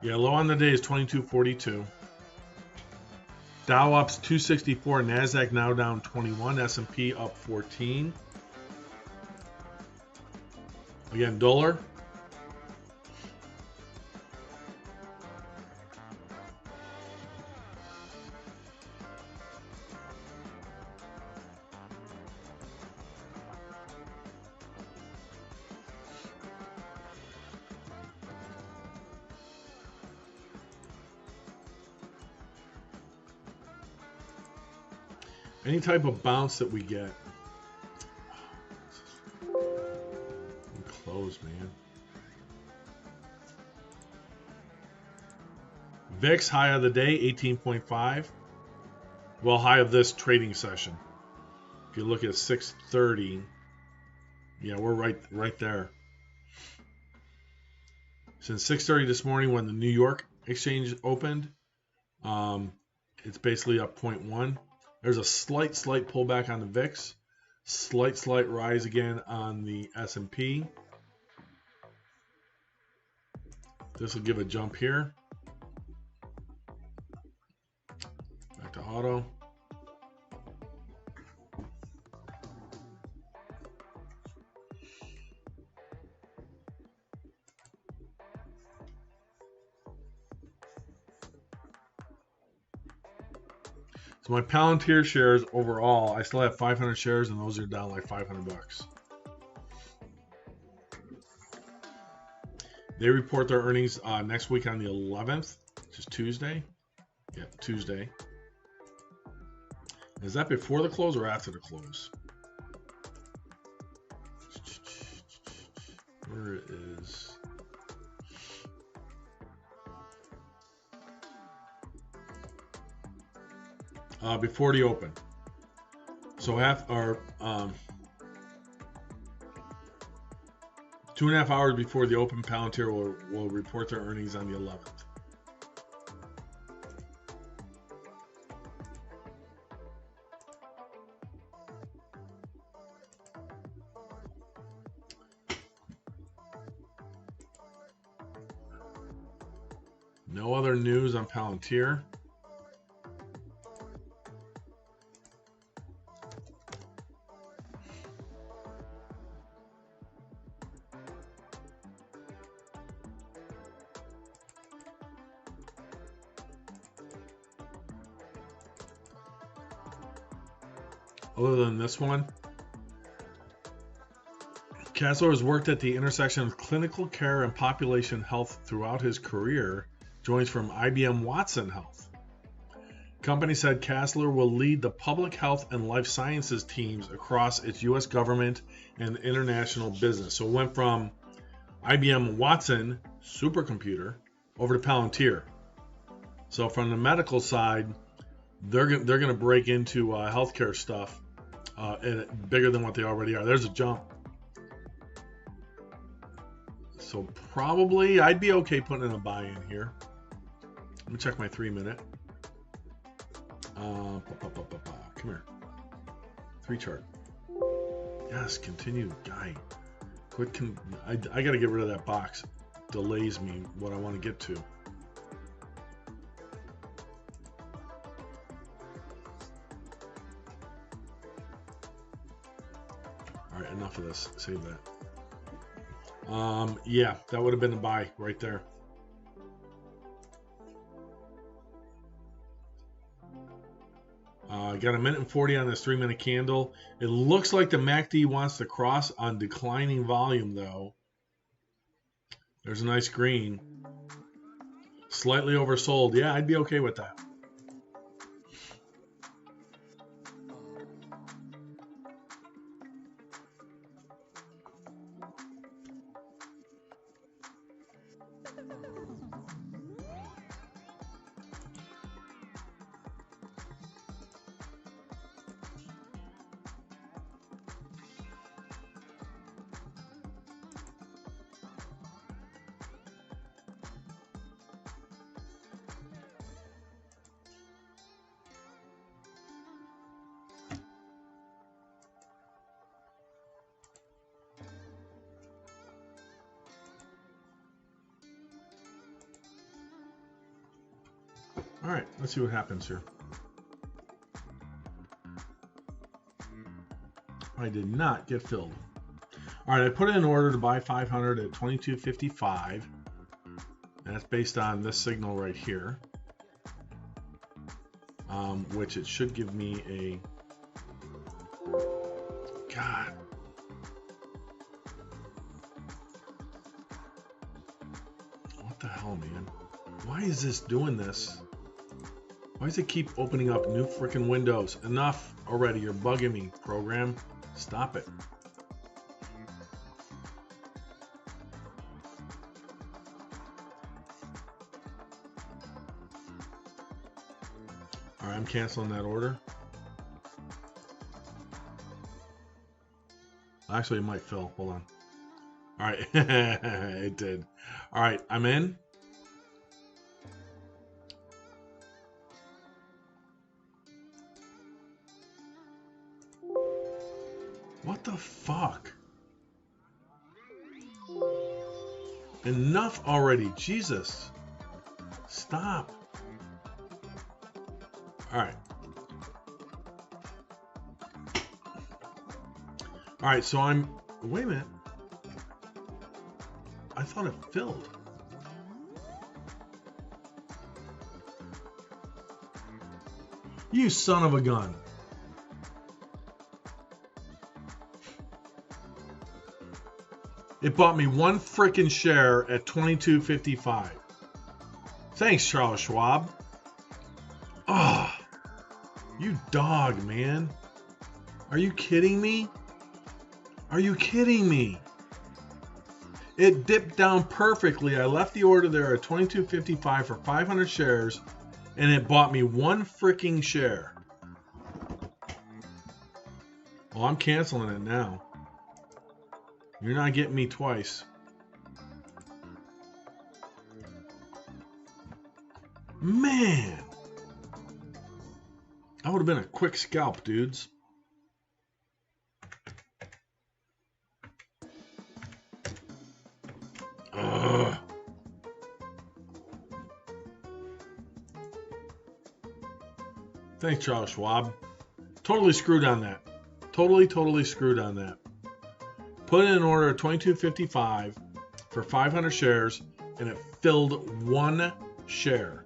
Speaker 1: Yeah, low on the day is 22.42. Dow ups 264, Nasdaq now down 21, S&P up 14. Again, dollar. Any type of bounce that we get. I'm closed, man. VIX high of the day, 18.5. Well, high of this trading session. If you look at 6:30, yeah, we're right there. Since 6:30 this morning, when the New York exchange opened, it's basically up 0.1. There's a slight pullback on the VIX. Slight rise again on the S&P. This will give a jump here. Back to auto. So my Palantir shares overall, I still have 500 shares, and those are down like 500 bucks. They report their earnings next week on the 11th, which is Tuesday. Yep, Tuesday. Is that before the close or after the close? Where is... before the open. So 2.5 hours before the open, Palantir will report their earnings on the 11th. No other news on Palantir. Other than this one, Castler has worked at the intersection of clinical care and population health throughout his career. Joins from IBM Watson Health. Company said Castler will lead the public health and life sciences teams across its U.S. government and international business. So it went from IBM Watson supercomputer over to Palantir. So from the medical side, they're going to break into healthcare stuff bigger than what they already are. There's a jump. So probably I'd be okay putting in a buy in here. Let me check my 3-minute. Come here. 3 chart. Yes, continue. Guy. Quit. I got to get rid of that box. Delays me what I want to get to. All right, enough of this. Save that. Yeah, that would have been a buy right there. Got 1:40 on this 3-minute candle. It looks like the MACD wants to cross on declining volume, though. There's a nice green. Slightly oversold. Yeah, I'd be okay with that. All right, let's see what happens here. I did not get filled. All right, I put in an order to buy 500 at 22.55. And that's based on this signal right here, which it should give me a... God. What the hell, man? Why is this doing this? Why does it keep opening up new freaking windows? Enough already. You're bugging me, program. Stop it. All right, I'm canceling that order. Actually, it might fill. Hold on. All right. It did. All right, I'm in. What the fuck? Enough already. Jesus. Stop. All right. All right, so I'm... Wait a minute. I thought it filled. You son of a gun. It bought me one freaking share at $22.55. Thanks, Charles Schwab. Oh, you dog, man. Are you kidding me? Are you kidding me? It dipped down perfectly. I left the order there at $22.55 for 500 shares, and it bought me one freaking share. Well, I'm canceling it now. You're not getting me twice. Man. That would have been a quick scalp, dudes. Ugh. Thanks, Charles Schwab. Totally screwed on that. Totally screwed on that. Put in an order of $22.55 for 500 shares, and it filled one share.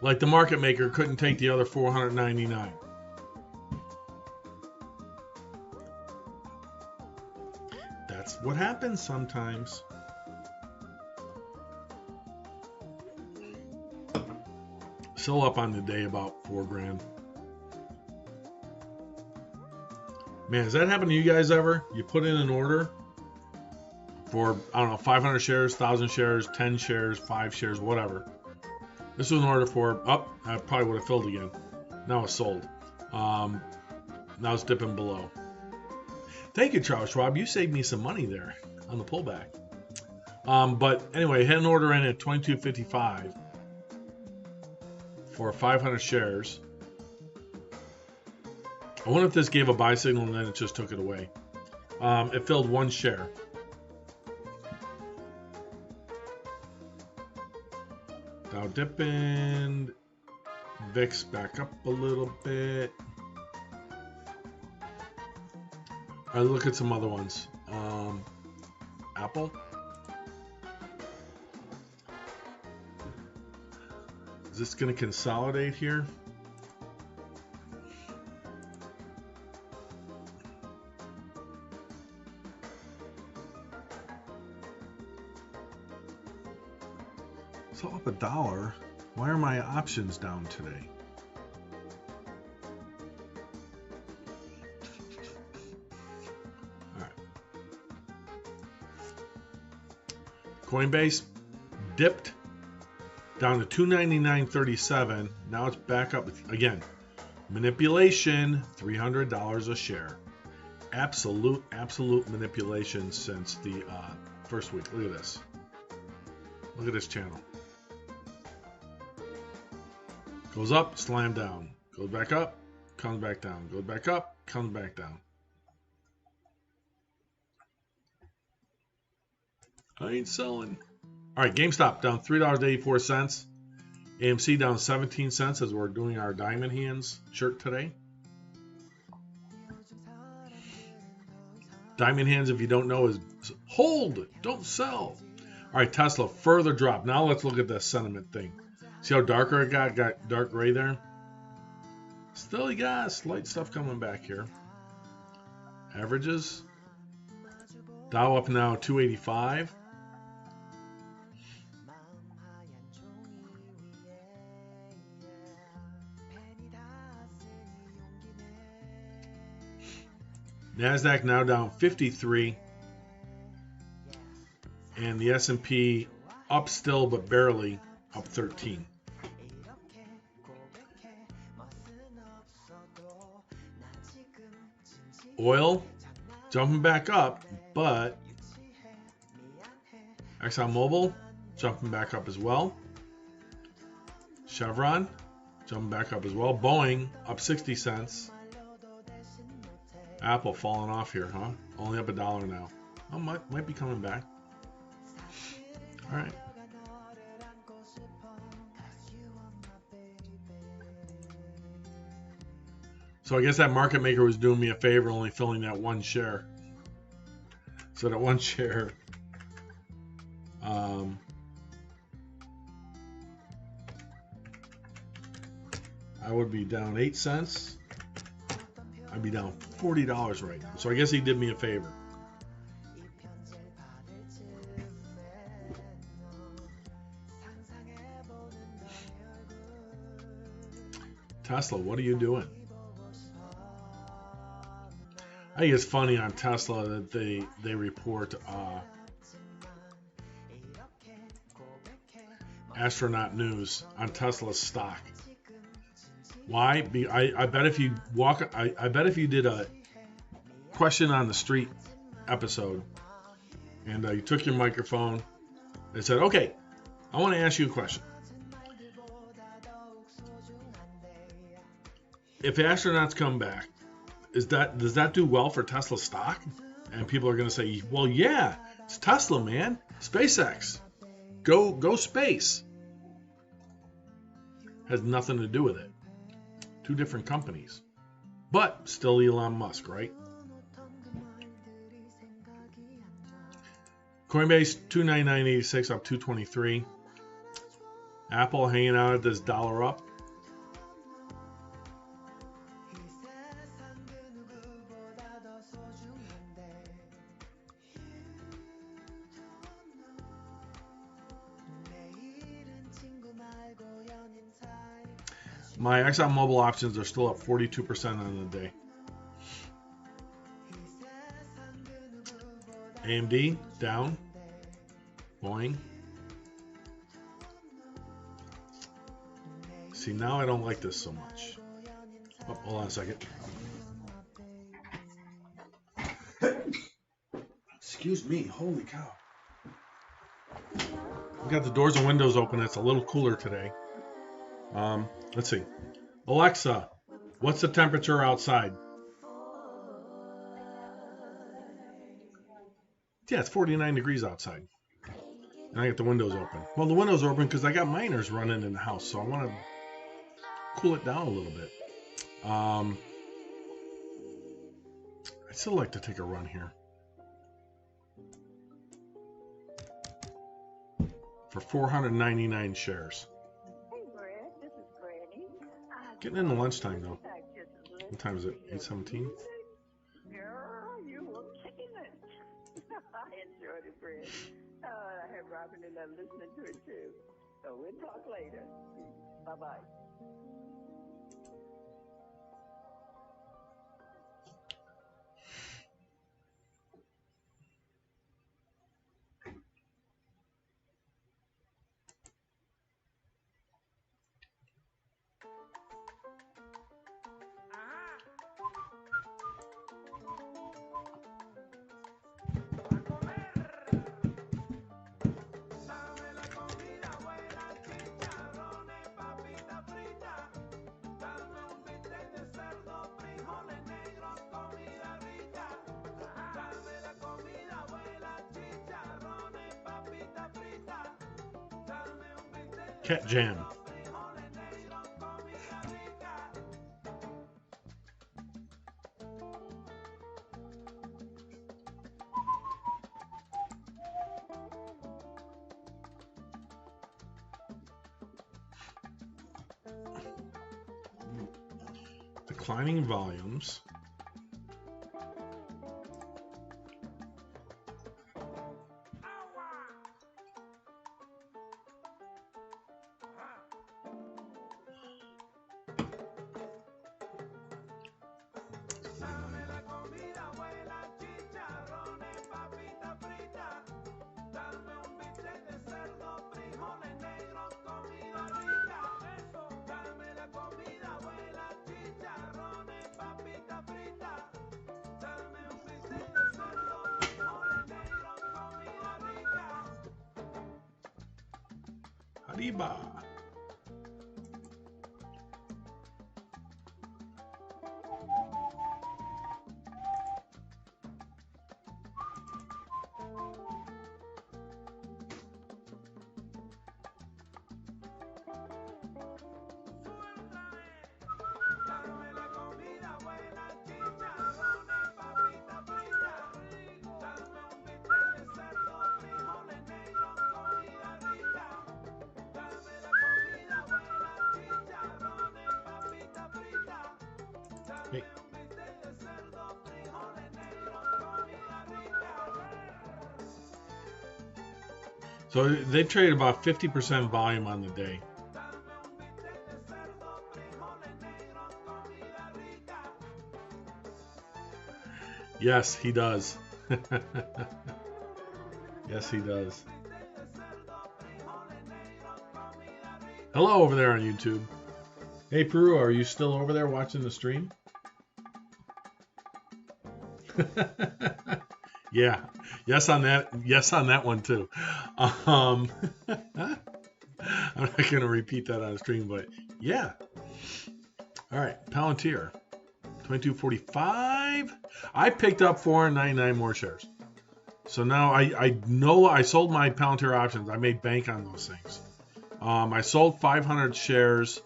Speaker 1: Like the market maker couldn't take the other 499. That's what happens sometimes. Still up on the day about 4 grand. Man, has that happened to you guys ever? You put in an order for, I don't know, 500 shares, 1,000 shares, 10 shares, 5 shares, whatever. This was an order for, I probably would have filled again. Now it's sold. Now it's dipping below. Thank you, Charles Schwab. You saved me some money there on the pullback. But anyway, had an order in at $22.55 for 500 shares. I wonder if this gave a buy signal and then it just took it away. It filled one share. Dow dipping. VIX back up a little bit. All right, look at some other ones. Apple. Is this going to consolidate here? So up $1. Why are my options down today? All right. Coinbase dipped down to $299.37. Now it's back up again. Manipulation, $300 a share. Absolute manipulation since the first week. Look at this. Look at this channel. Goes up, slam down. Goes back up, comes back down. Goes back up, comes back down. I ain't selling. All right, GameStop down $3.84. AMC down 17 cents as we're doing our Diamond Hands shirt today. Diamond Hands, if you don't know, is hold, don't sell. All right, Tesla, further drop. Now let's look at the sentiment thing. See how darker it got? Got dark gray there. Still, you got slight stuff coming back here. Averages. Dow up now 285. NASDAQ now down 53. And the S&P up still, but barely, up 13. Oil jumping back up, but ExxonMobil jumping back up as well. Chevron jumping back up as well. Boeing up 60 cents. Apple falling off here, huh? Only up $1 now. Oh, might be coming back. All right. So I guess that market maker was doing me a favor, only filling that one share. So that one share, I would be down 8 cents. I'd be down $40 right now. So I guess he did me a favor. Tesla, what are you doing? I think it's funny on Tesla that they report astronaut news on Tesla's stock. Why? I bet if you I bet if you did a question on the street episode and you took your microphone and said, "Okay, I want to ask you a question. If astronauts come back, does that do well for Tesla stock?" And people are going to say, "Well, yeah, it's Tesla, man. SpaceX. Go space." Has nothing to do with it. Two different companies. But still Elon Musk, right? Coinbase 299.86 up 223. Apple hanging out at this dollar up. My ExxonMobil options are still up 42% on the day. AMD down. Boeing. See, now I don't like this so much. Oh, hold on a second. Excuse me. Holy cow. We got the doors and windows open. It's a little cooler today. Let's see. Alexa, what's the temperature outside? Yeah, it's 49 degrees outside. And I got the windows open. Well, the windows are open because I got miners running in the house, so I want to cool it down a little bit. I'd still like to take a run here. For 499 shares. Getting into lunchtime though. What time is it? 8:17?
Speaker 3: Girl, you were kicking it. I enjoyed it, Fred. I had Robin and I listening to it too. So we'll talk later. Bye-bye.
Speaker 1: Cat jam. Declining volumes. Arriba. Hey. So they traded about 50% volume on the day. Yes, he does. Yes, he does. Hello over there on YouTube. Hey, Peru, are you still over there watching the stream? Yeah. Yes on that. Yes on that one too. I'm not going to repeat that on the stream, but yeah. All right, Palantir, 22.45. I picked up 499 more shares. So now I know I sold my Palantir options. I made bank on those things. I sold 500 shares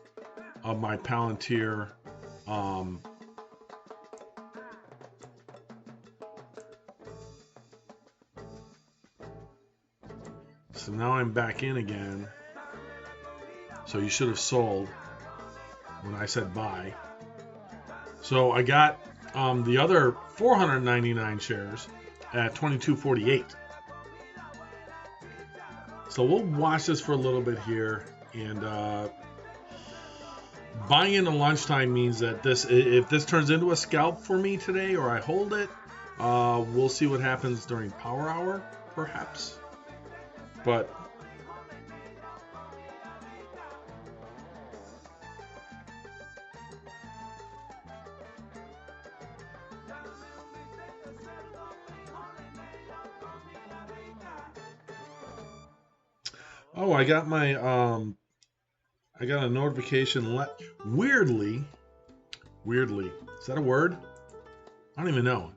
Speaker 1: of my Palantir. So now I'm back in again. So you should have sold when I said buy. So I got the other 499 shares at 22.48. So we'll watch this for a little bit here, and buying into lunchtime means that if this turns into a scalp for me today, or I hold it, we'll see what happens during power hour, perhaps. But oh, I got my I got a notification. Weirdly, is that a word? I don't even know.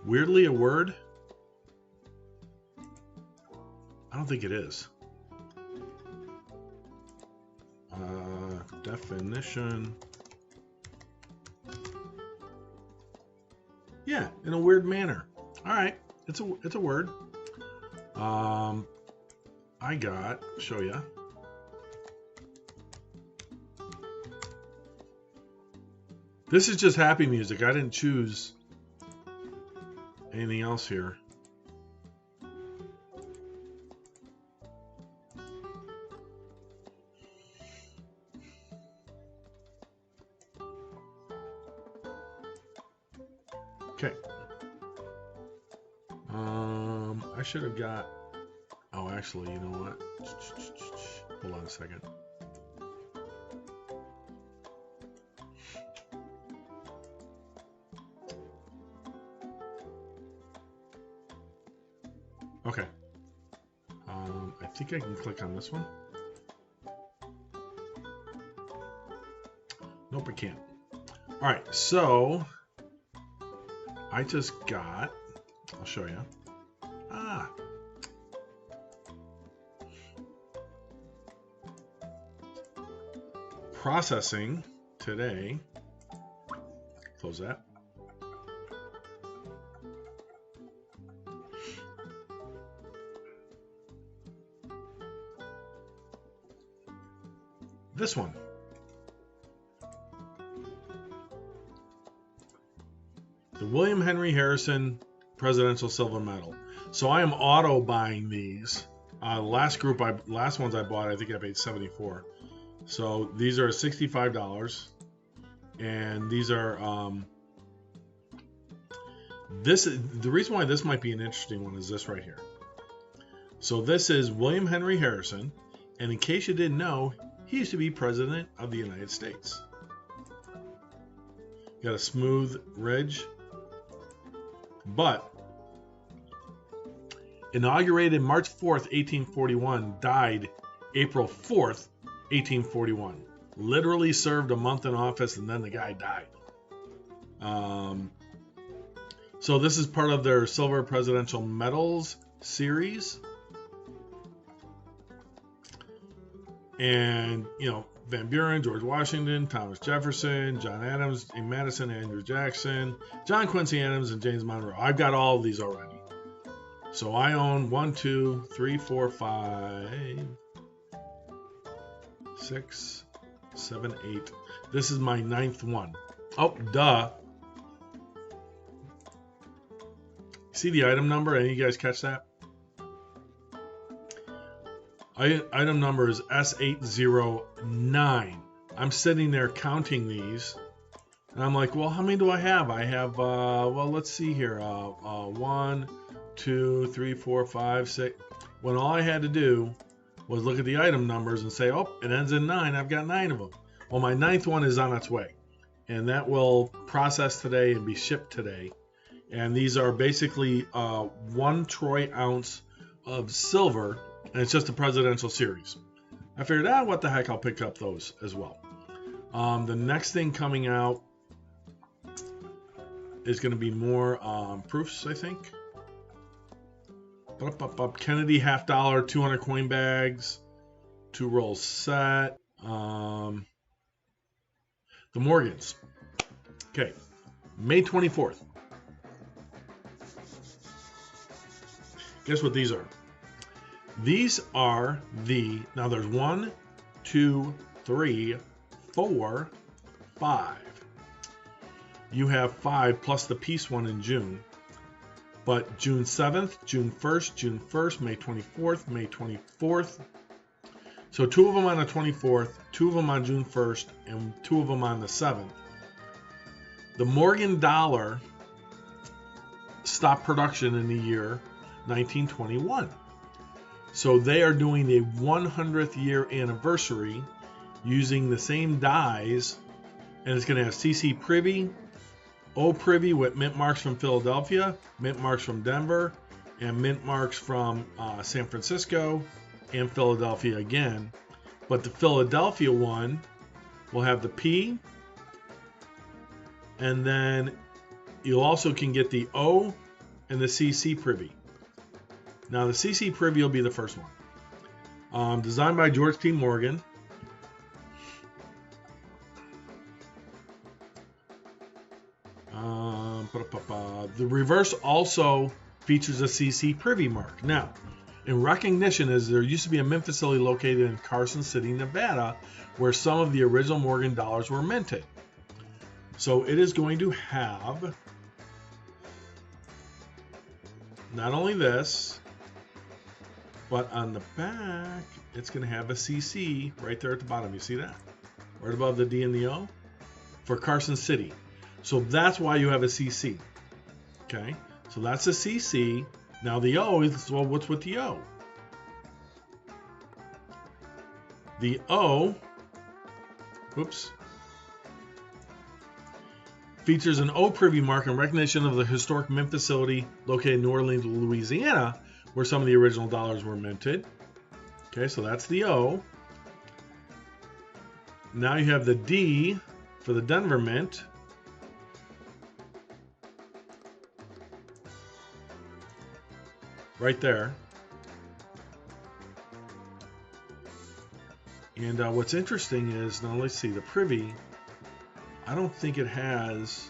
Speaker 1: Weirdly, a word? I don't think it is. Definition. Yeah, in a weird manner. All right, it's a word. I got, show ya. This is just happy music. I didn't choose anything else here. Okay. I should have got. Oh, actually, you know what? Hold on a second. Okay. I think I can click on this one. Nope, I can't. All right, so I just got. I'll show you. Processing today. Close that. This one. The William Henry Harrison Presidential Silver Medal. So I am auto buying these. Last ones I bought, I think I paid $74. So these are $65, and these are the reason why this might be an interesting one is this right here. So this is William Henry Harrison, and in case you didn't know, he used to be President of the United States. Got a smooth ridge, but inaugurated March 4th, 1841, died April 4th, 1841. Literally served a month in office, and then the guy died. So this is part of their Silver Presidential Medals series. And, you know, Van Buren, George Washington, Thomas Jefferson, John Adams, Madison, Andrew Jackson, John Quincy Adams, and James Monroe. I've got all of these already. So I own 1, 2, 3, 4, 5, 6, 7, 8. This is my 9th one. Oh, duh. See the item number? Any of you guys catch that? Item number is S809. I'm sitting there counting these, and I'm like, well, how many do I have? I have, well, let's see here. 1, 2, 3, 4, 5, 6. When all I had to do was look at the item numbers and say, oh, it ends in 9. I've got 9 of them. Well, my 9th one is on its way, and that will process today and be shipped today. And these are basically 1 troy ounce of silver, and it's just a presidential series. I figured, what the heck, I'll pick up those as well. The next thing coming out is going to be more proofs, I think. Kennedy $50, 200 coin bags, 2 rolls set. The Morgans. Okay, May 24th. Guess what these are? These are now there's 1, 2, 3, 4, 5. You have 5 plus the peace one in June. But June 7th, June 1st, June 1st, May 24th, May 24th. So 2 of them on the 24th, 2 of them on June 1st, and 2 of them on the 7th. The Morgan dollar stopped production in the year 1921. So they are doing a 100th year anniversary using the same dies, and it's going to have CC Privy, O Privy with mint marks from Philadelphia, mint marks from Denver, and mint marks from San Francisco and Philadelphia again. But the Philadelphia one will have the P, and then you also can get the O and the CC Privy. Now the CC Privy will be the first one. Designed by George P. Morgan. The reverse also features a CC Privy mark. Now, in recognition, as there used to be a mint facility located in Carson City, Nevada, where some of the original Morgan dollars were minted. So it is going to have not only this, but on the back, it's going to have a CC right there at the bottom. You see that? Right above the D and the O for Carson City. So that's why you have a CC. Okay, so that's a CC. Now the O is, well, what's with the O? The O, whoops, features an O Privy mark in recognition of the historic mint facility located in New Orleans, Louisiana, where some of the original dollars were minted. Okay, so that's the O. Now you have the D for the Denver Mint. Right there. And what's interesting is, now let's see, the Privy, I don't think it has...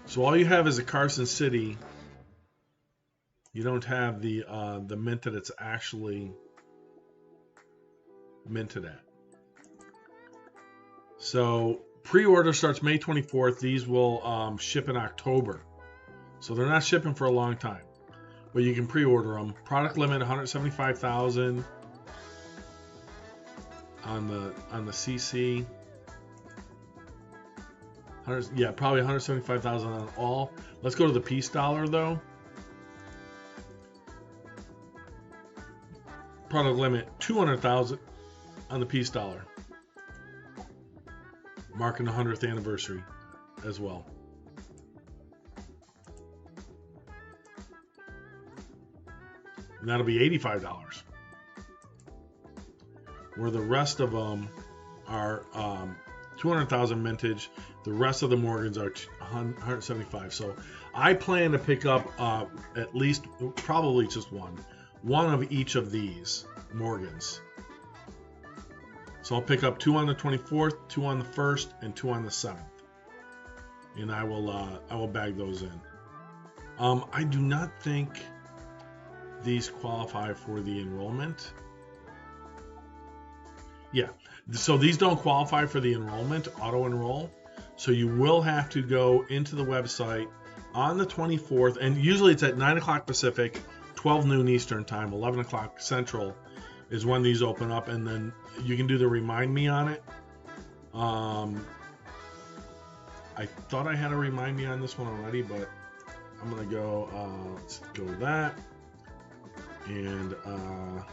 Speaker 1: So all you have is a Carson City. You don't have the mint that it's actually minted at. So pre-order starts May 24th. These will ship in October. So they're not shipping for a long time, but you can pre-order them. Product limit 175,000 on the CC. Yeah, probably 175,000 on all. Let's go to the peace dollar though. Product limit 200,000 on the peace dollar, marking the 100th anniversary as well. And that'll be $85. Where the rest of them are 200,000 mintage. The rest of the Morgans are 175. So I plan to pick up at least, probably just one of each of these Morgans. So I'll pick up 2 on the 24th, 2 on the 1st, and 2 on the 7th. And I will bag those in. I do not think these qualify for the enrollment. Yeah, so these don't qualify for the enrollment, auto enroll. So you will have to go into the website on the 24th, and usually it's at 9 o'clock Pacific, 12 noon Eastern time, 11 o'clock Central is when these open up, and then you can do the remind me on it. I thought I had a remind me on this one already, but I'm gonna go, let's go with that. And okay.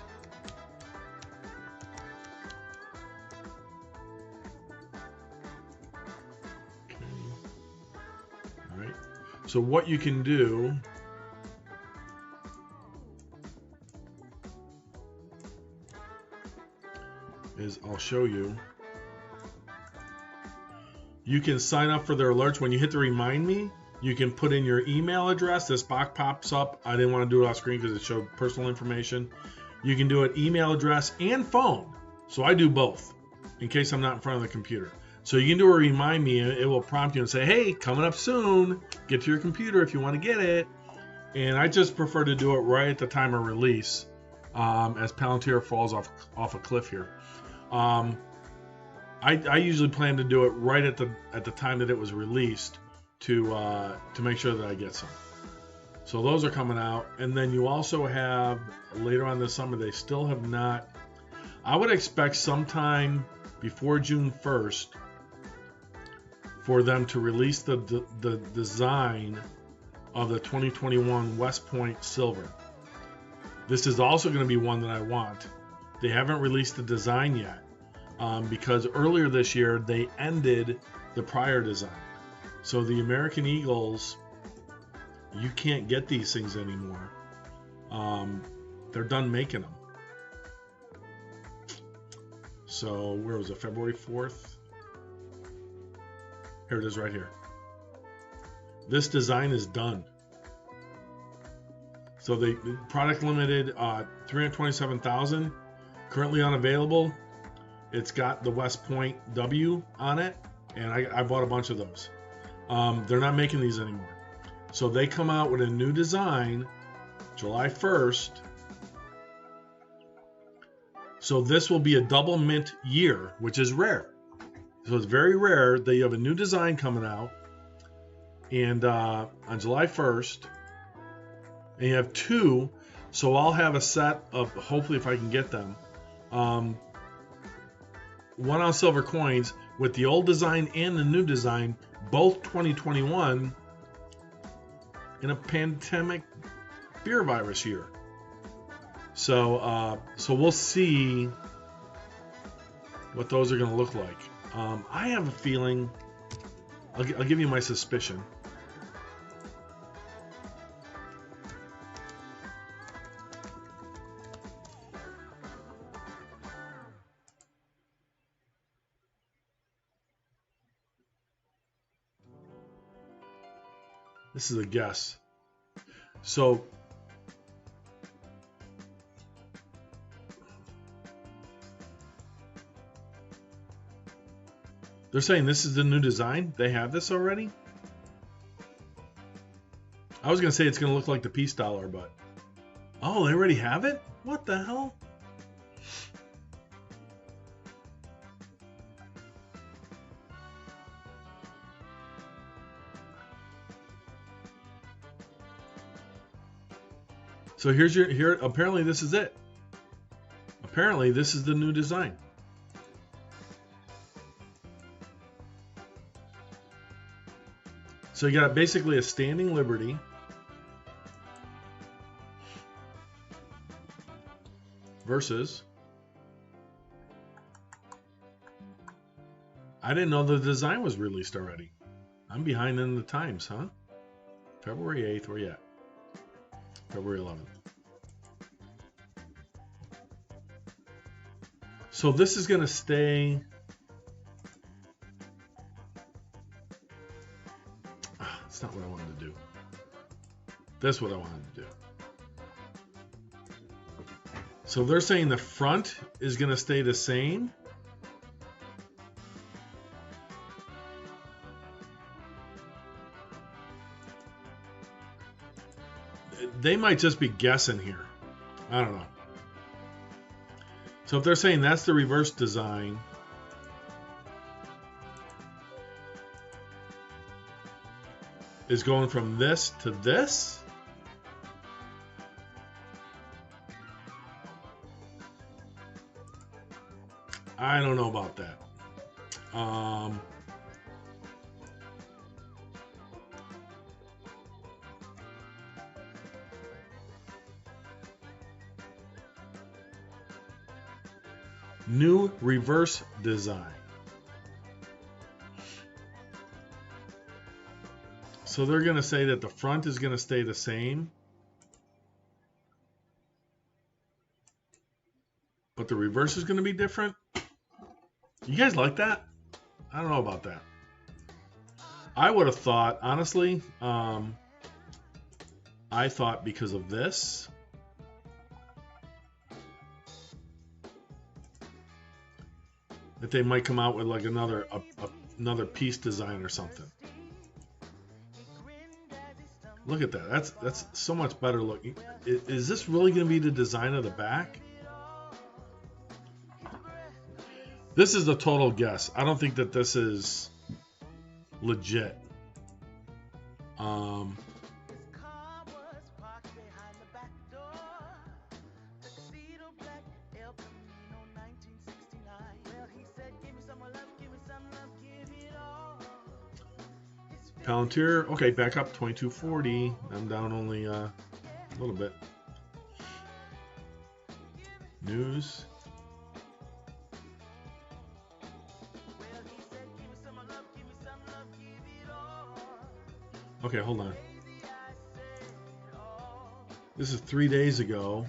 Speaker 1: All right. So what you can do is, I'll show you. You can sign up for their alerts. When you hit the remind me, you can put in your email address. This box pops up. I didn't want to do it off screen because it showed personal information. You can do it email address and phone. So I do both in case I'm not in front of the computer. So you can do a remind me, and it will prompt you and say, hey, coming up soon. Get to your computer if you want to get it. And I just prefer to do it right at the time of release, as Palantir falls off a cliff here. I usually plan to do it right at the time that it was released to make sure that I get some. So those are coming out, and then you also have later on this summer. They still have not. I would expect sometime before June 1st for them to release the design of the 2021 West Point Silver. This is also going to be one that I want. They haven't released the design yet. Because earlier this year they ended the prior design. So the American Eagles, you can't get these things anymore. They're done making them. So where was it? February 4th? Here it is right here. This design is done. So the product limited 327,000, currently unavailable. It's got the West Point W on it, and I bought a bunch of those. They're not making these anymore. So they come out with a new design July 1st. So this will be a double mint year, which is rare. So it's very rare that you have a new design coming out, and on July 1st, and you have two. So I'll have a set of, hopefully if I can get them, 1 ounce silver coins with the old design and the new design, both 2021, in a pandemic beer virus year. So we'll see what those are going to look like. I have a feeling, I'll give you my suspicion. This is a guess. So they're saying this is the new design. They have this already? I was going to say it's going to look like the peace dollar, but oh, they already have it? What the hell? So here apparently this is it. Apparently this is the new design. So you got basically a standing Liberty versus, I didn't know the design was released already. I'm behind in the times, huh? February 8th, where you at? February 11th. So this is going to stay. That's not what I wanted to do. That's what I wanted to do. So they're saying the front is going to stay the same. they might just be guessing here. I don't know. So if they're saying that's the reverse design, is going from this to this, I don't know about that. New reverse design. So they're going to say that the front is going to stay the same, but the reverse is going to be different. You guys like that? I don't know about that. I would have thought, honestly, I thought because of this, that they might come out with like another piece design or something. Look at that. That's so much better looking. Is this really going to be the design of the back? This is a total guess. I don't think that this is legit. Palantir, okay, back up 2240. I'm down only a little bit. News. Okay, hold on. This is 3 days ago.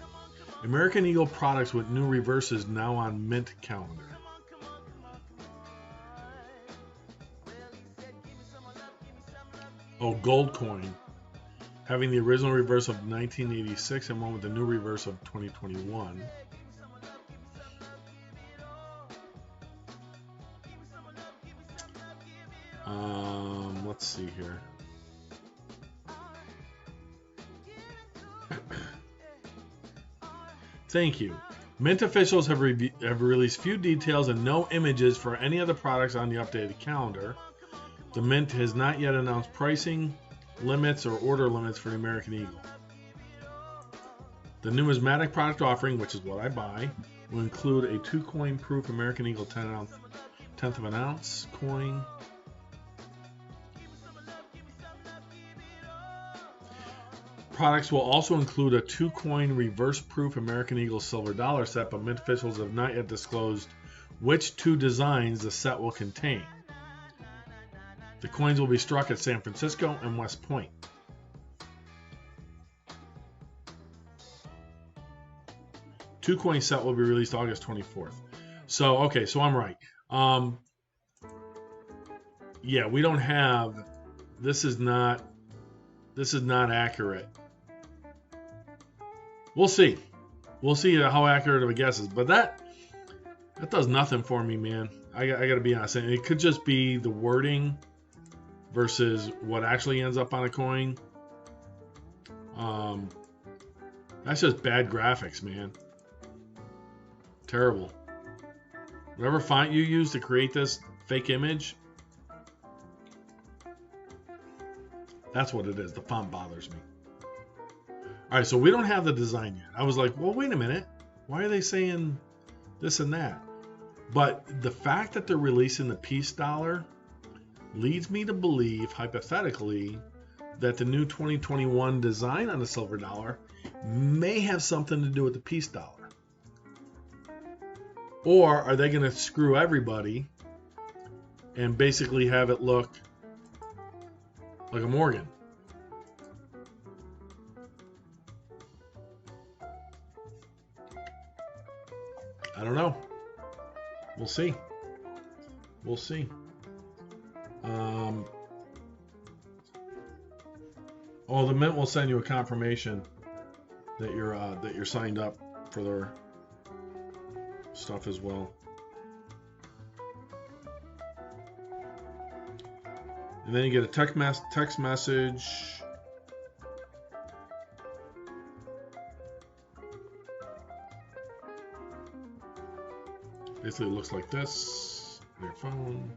Speaker 1: American Eagle products with new reverses now on Mint calendar. Oh, gold coin. Having the original reverse of 1986 and one with the new reverse of 2021. Let's see here. Thank you. Mint officials have released few details and no images for any of the products on the updated calendar. The Mint has not yet announced pricing limits or order limits for the American Eagle. The numismatic product offering, which is what I buy, will include a 2-coin proof American Eagle 10th of an ounce coin. Products will also include a 2-coin reverse proof American Eagle silver dollar set, but Mint officials have not yet disclosed which 2 designs the set will contain. The coins will be struck at San Francisco and West Point. Two-coin set will be released August 24th. So, okay, so I'm right. Yeah, we don't have. This is not accurate. We'll see. We'll see how accurate of a guess is. But that does nothing for me, man. I got to be honest. And it could just be the wording versus what actually ends up on a coin. That's just bad graphics, man. Terrible. Whatever font you use to create this fake image, that's what it is. The font bothers me. All right, so we don't have the design yet. I was like, well, wait a minute. Why are they saying this and that? But the fact that they're releasing the piece dollar leads me to believe, hypothetically, that the new 2021 design on the silver dollar may have something to do with the piece dollar. Or are they going to screw everybody and basically have it look like a Morgan? I don't know. We'll see. We'll see. Oh, the Mint will send you a confirmation that you're signed up for their stuff as well. And then you get a text message. Basically, it looks like this on your phone.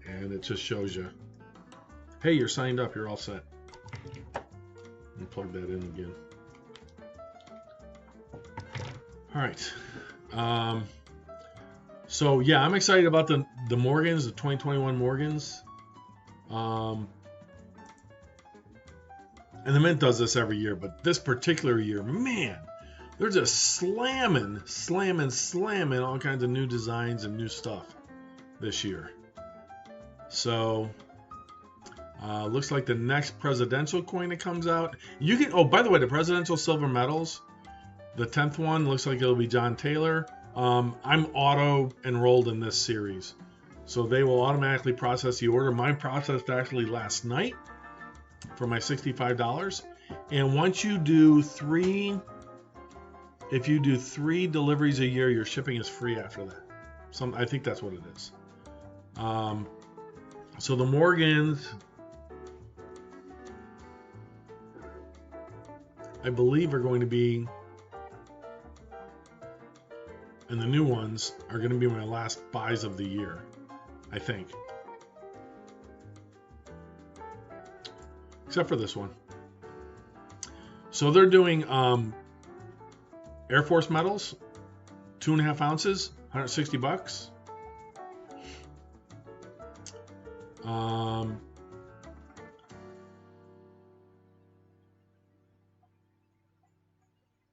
Speaker 1: And it just shows you, hey, you're signed up, you're all set. And plug that in again. All right. So yeah, I'm excited about the Morgans, the 2021 Morgans. And the Mint does this every year, but this particular year, man, they're just slamming all kinds of new designs and new stuff this year. So looks like the next presidential coin that comes out, you can, oh, by the way, the presidential silver medals, the 10th one looks like it'll be John Taylor. I'm auto enrolled in this series, so they will automatically process the order. Mine processed actually last night for my $65. And once you do if you do 3 deliveries a year, your shipping is free after that. I think that's what it is. So the Morgans, I believe, are going to be, and the new ones are going to be my last buys of the year, I think. Except for this one. So they're doing Air Force medals, 2.5 ounces, $160.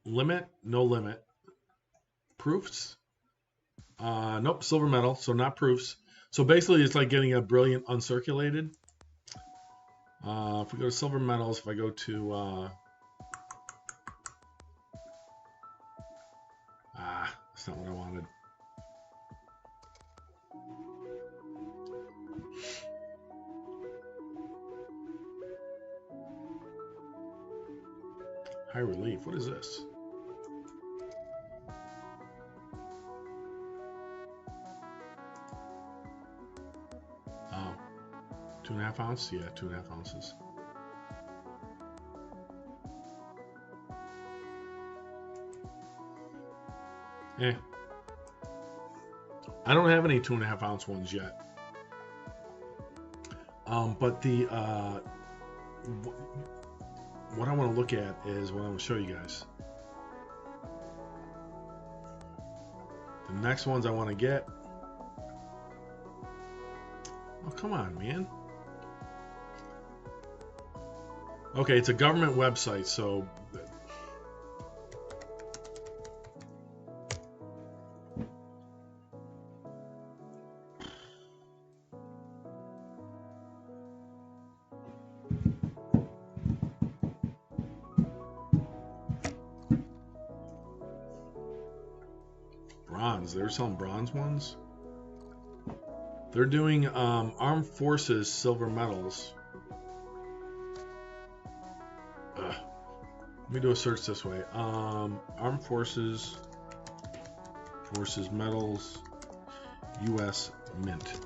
Speaker 1: Limit, no limit. Proofs? Nope, silver medal, so not proofs. So basically it's like getting a brilliant uncirculated. If we go to silver medals, if I go to that's not what I wanted. High relief, what is this? Oh, 2.5 ounces? Yeah, 2.5 ounces. I don't have any 2.5 ounce ones yet. But the what I want to look at is what I'm going to show you guys. The next ones I want to get. Oh, come on, man. Okay, it's a government website, so bronze. They're selling bronze ones. They're doing Armed Forces silver medals. Let me do a search this way. Armed Forces medals, U.S. Mint.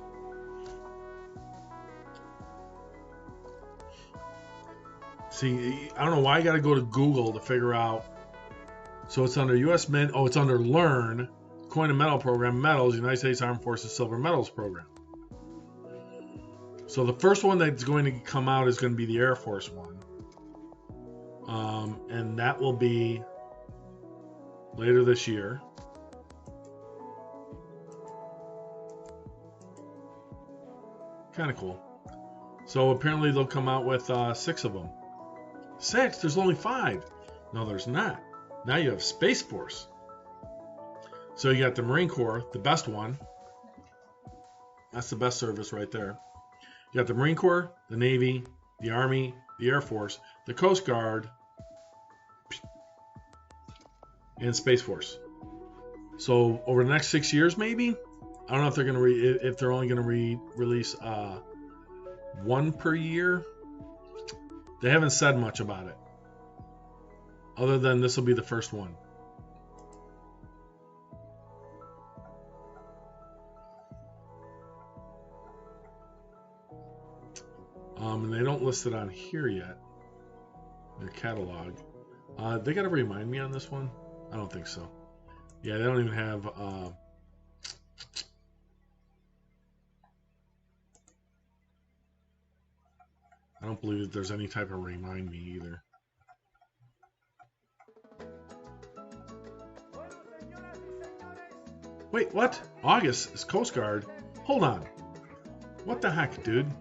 Speaker 1: See, I don't know why I got to go to Google to figure out. So it's under U.S. Mint. Oh, it's under Learn, Coin and Medal Program, Medals, United States Armed Forces Silver Medals Program. So the first one that's going to come out is going to be the Air Force one. And that will be later this year. Kind of cool. So apparently they'll come out with 6 of them. 6? There's only 5. No, there's not. Now you have Space Force. So you got the Marine Corps, the best one. That's the best service right there. You got the Marine Corps, the Navy, the Army, the Air Force, the Coast Guard, and Space Force. So over the next 6 years, maybe, I don't know if they're going to if they're only going to release 1 per year. They haven't said much about it, other than this will be the first one. And they don't list it on here yet. Their catalog. They got to remind me on this one. I don't think so. Yeah, they don't even have. I don't believe that there's any type of remind me either. Wait, what? August is Coast Guard? Hold on. What the heck, dude?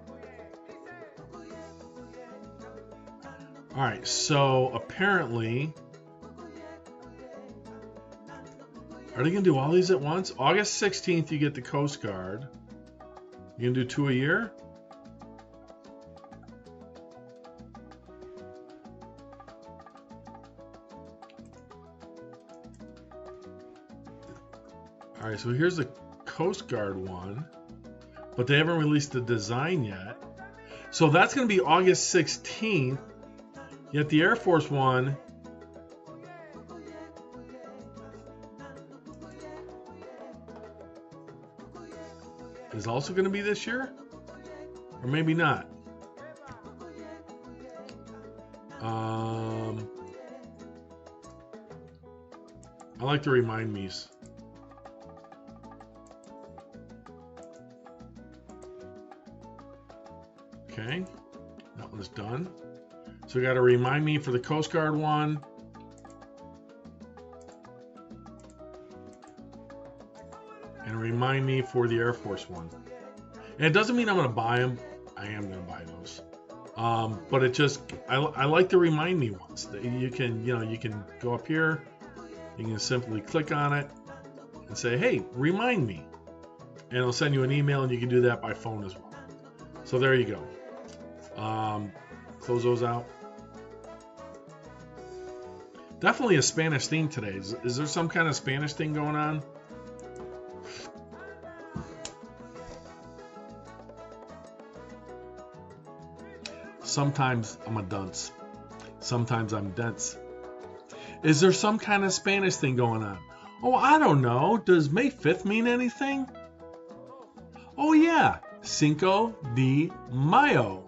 Speaker 1: Alright, so apparently... Are they going to do all these at once? August 16th, you get the Coast Guard. You going to do 2 a year? Alright, so here's the Coast Guard one. But they haven't released the design yet. So that's going to be August 16th. Yet the Air Force one... is also going to be this year? Or maybe not. I like to remind me's. Okay, that one's done. So we got to remind me for the Coast Guard one. And remind me for the Air Force one. And it doesn't mean I'm going to buy them. I am going to buy those. But it just, I like the remind me ones. You can, you can go up here. You can simply click on it and say, hey, remind me. And it'll send you an email, and you can do that by phone as well. So there you go. Close those out. Definitely a Spanish theme today. Is there some kind of Spanish thing going on? Sometimes I'm a dunce. Sometimes I'm dense. Is there some kind of Spanish thing going on? Oh, I don't know. Does May 5th mean anything? Oh, yeah. Cinco de Mayo.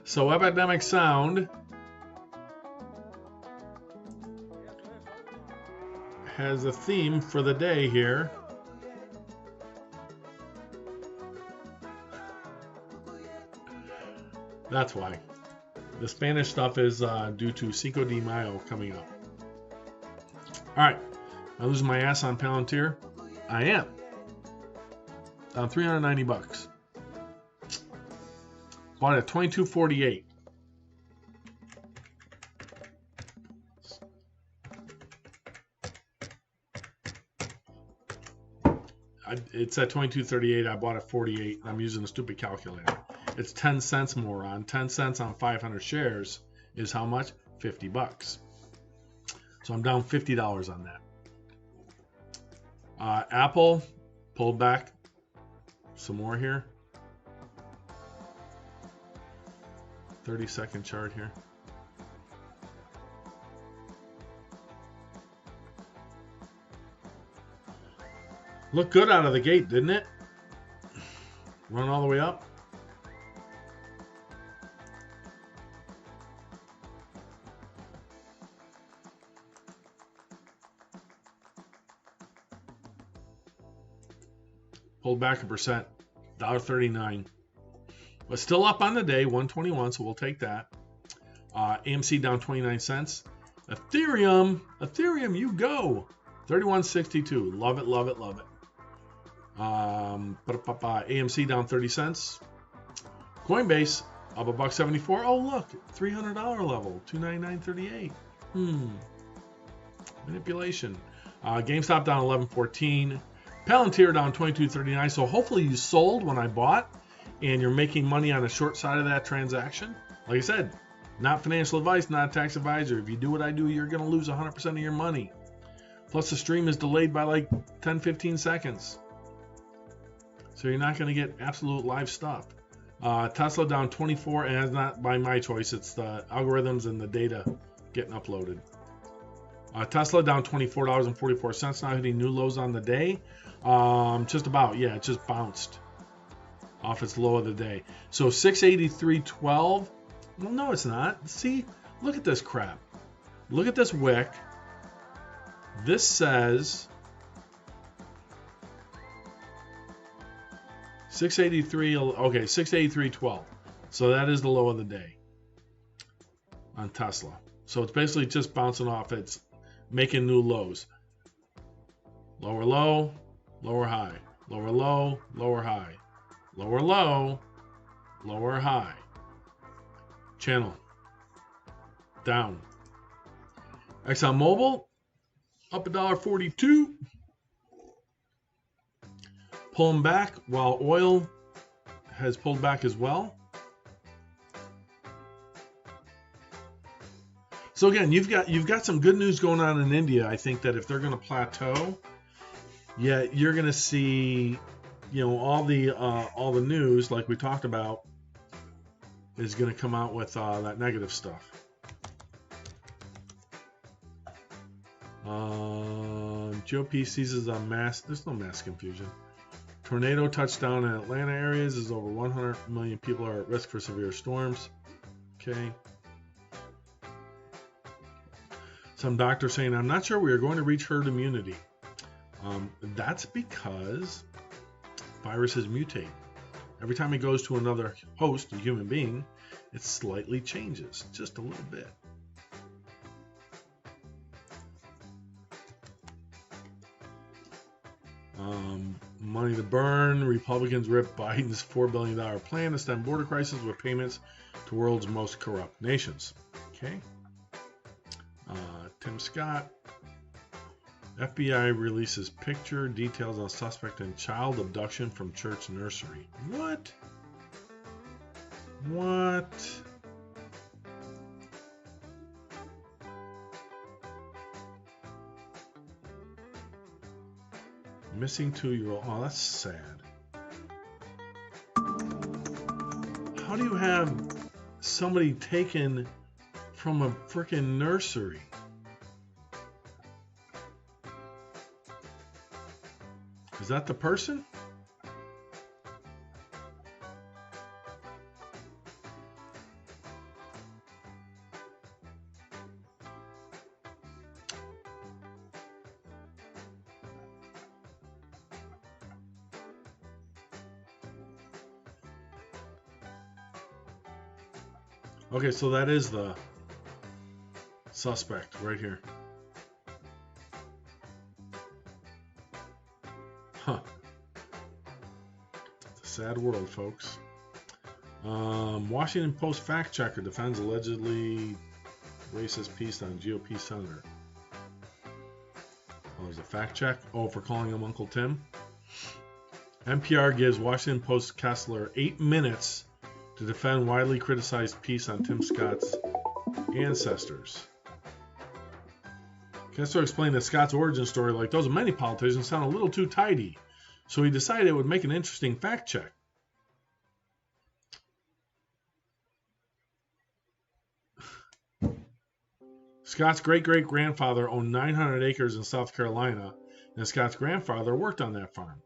Speaker 1: So Epidemic Sound has a theme for the day here. That's why. The Spanish stuff is due to Cinco de Mayo coming up. Alright. Am I losing my ass on Palantir? I am. Down $390. Bought it at $22.48. It's at $22.38. I bought it at $48. I'm using a stupid calculator. It's 10 cents more on 10 cents on 500 shares is how much? $50. So I'm down $50 on that. Apple pulled back some more here. 30-second chart here. Looked good out of the gate, didn't it? Run all the way up. Pulled back 1%, $1.39. But still up on the day, 121, so we'll take that. AMC down 29 cents. Ethereum, you go. 31.62. Love it, love it, love it. AMC down 30 cents. Coinbase up $1.74. Oh, look, $300 level, 299.38. Manipulation. GameStop down 11.14. Palantir down 22.39. So hopefully you sold when I bought, and you're making money on the short side of that transaction. Like I said, not financial advice, not a tax advisor. If you do what I do, you're going to lose 100% of your money. Plus the stream is delayed by like 10-15 seconds. So you're not going to get absolute live stuff. Tesla down 24, and that's not by my choice. It's the algorithms and the data getting uploaded. Tesla down $24.44, now hitting new lows on the day. Just about, yeah, it just bounced off its low of the day. So 683.12. Well, no, it's not. See, Look at this crap. Look at this wick. This says 683. Okay, 683.12. So that is the low of the day on Tesla. So it's basically just bouncing off. It's making new lows. Lower low, lower high. Lower low, lower high. Lower low, lower high. Channel. Down. ExxonMobil up $1.42. Pulling back while oil has pulled back as well. So again, you've got some good news going on in India. I think that if they're going to plateau, yeah, you're going to see, all the news like we talked about is going to come out with that negative stuff. GOP seizes on mass. There's no mass confusion. Tornado touchdown in Atlanta areas as over 100 million people are at risk for severe storms. Okay. Some doctors saying, I'm not sure we are going to reach herd immunity. That's because viruses mutate. Every time it goes to another host, a human being, it slightly changes, just a little bit. Money to burn. Republicans rip Biden's $4 billion plan to stem border crisis with payments to world's most corrupt nations. Okay. Tim Scott. FBI releases picture details on suspect in child abduction from church nursery. What? Missing 2-year-old. Oh, that's sad. How do you have somebody taken from a freaking nursery? Is that the person? Okay, so that is the suspect right here. Huh. It's a sad world, folks. Washington Post fact checker defends allegedly racist piece on GOP senator. Oh, there's a fact check? Oh, for calling him Uncle Tim? NPR gives Washington Post Kessler 8 minutes to defend widely criticized piece on Tim Scott's ancestors. Kessler explained that Scott's origin story, like those of many politicians, sounded a little too tidy, so he decided it would make an interesting fact check. Scott's great-great-grandfather owned 900 acres in South Carolina, and Scott's grandfather worked on that farm.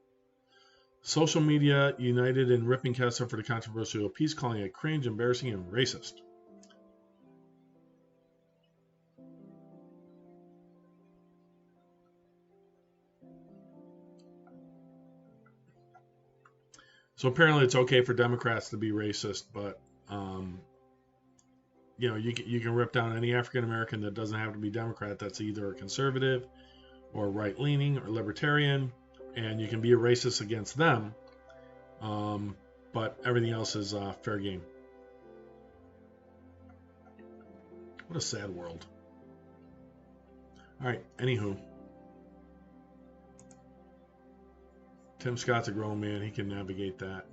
Speaker 1: Social media united in ripping Kessler for the controversial piece, calling it cringe, embarrassing, and racist. So apparently it's okay for Democrats to be racist, but you can rip down any African American that doesn't have to be Democrat. That's either a conservative or right-leaning or libertarian, and you can be a racist against them, but everything else is fair game. What a sad world. All right, anywho. Tim Scott's a grown man. He can navigate that.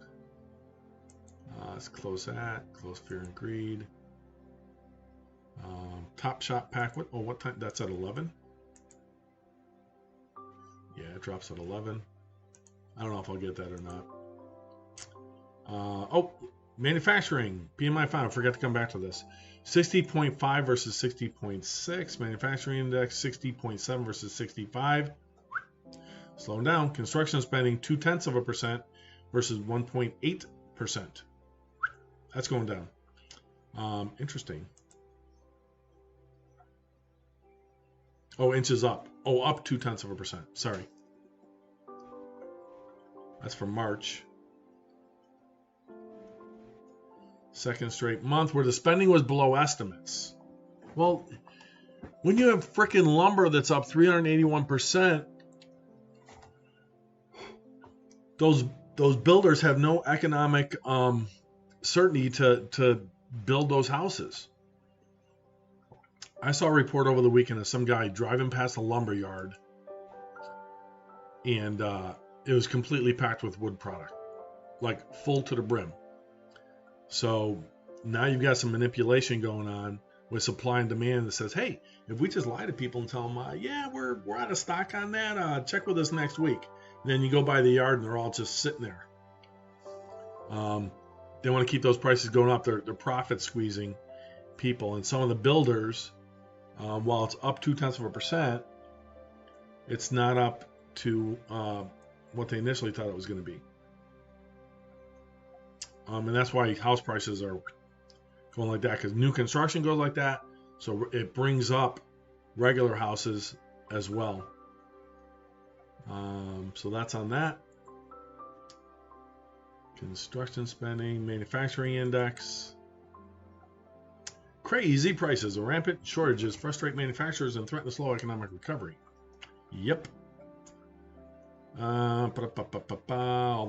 Speaker 1: Let's close that. Close Fear and Greed. Top Shot Pack. What time? That's at 11. Yeah, it drops at 11. I don't know if I'll get that or not. Manufacturing. PMI final. Forgot to come back to this. 60.5 versus 60.6. Manufacturing index 60.7 versus 65. Slowing down. Construction spending 0.2% versus 1.8%. That's going down. Interesting. Oh, inches up. Oh, up 0.2%. Sorry. That's for March. Second straight month where the spending was below estimates. Well, when you have frickin' lumber that's up 381%, those builders have no economic certainty to build those houses. I saw a report over the weekend of some guy driving past a lumber yard, and it was completely packed with wood product, like full to the brim. So now you've got some manipulation going on with supply and demand that says, hey, if we just lie to people and tell them, yeah, we're out of stock on that, check with us next week. And then you go by the yard and they're all just sitting there. They want to keep those prices going up. They're profit squeezing people. And some of the builders, while it's up 0.2%, it's not up to what they initially thought it was going to be. And that's why house prices are going like that, because new construction goes like that. So it brings up regular houses as well. So that's on that. Construction spending, manufacturing index. Crazy prices. Rampant shortages frustrate manufacturers and threaten to slow economic recovery. Yep. All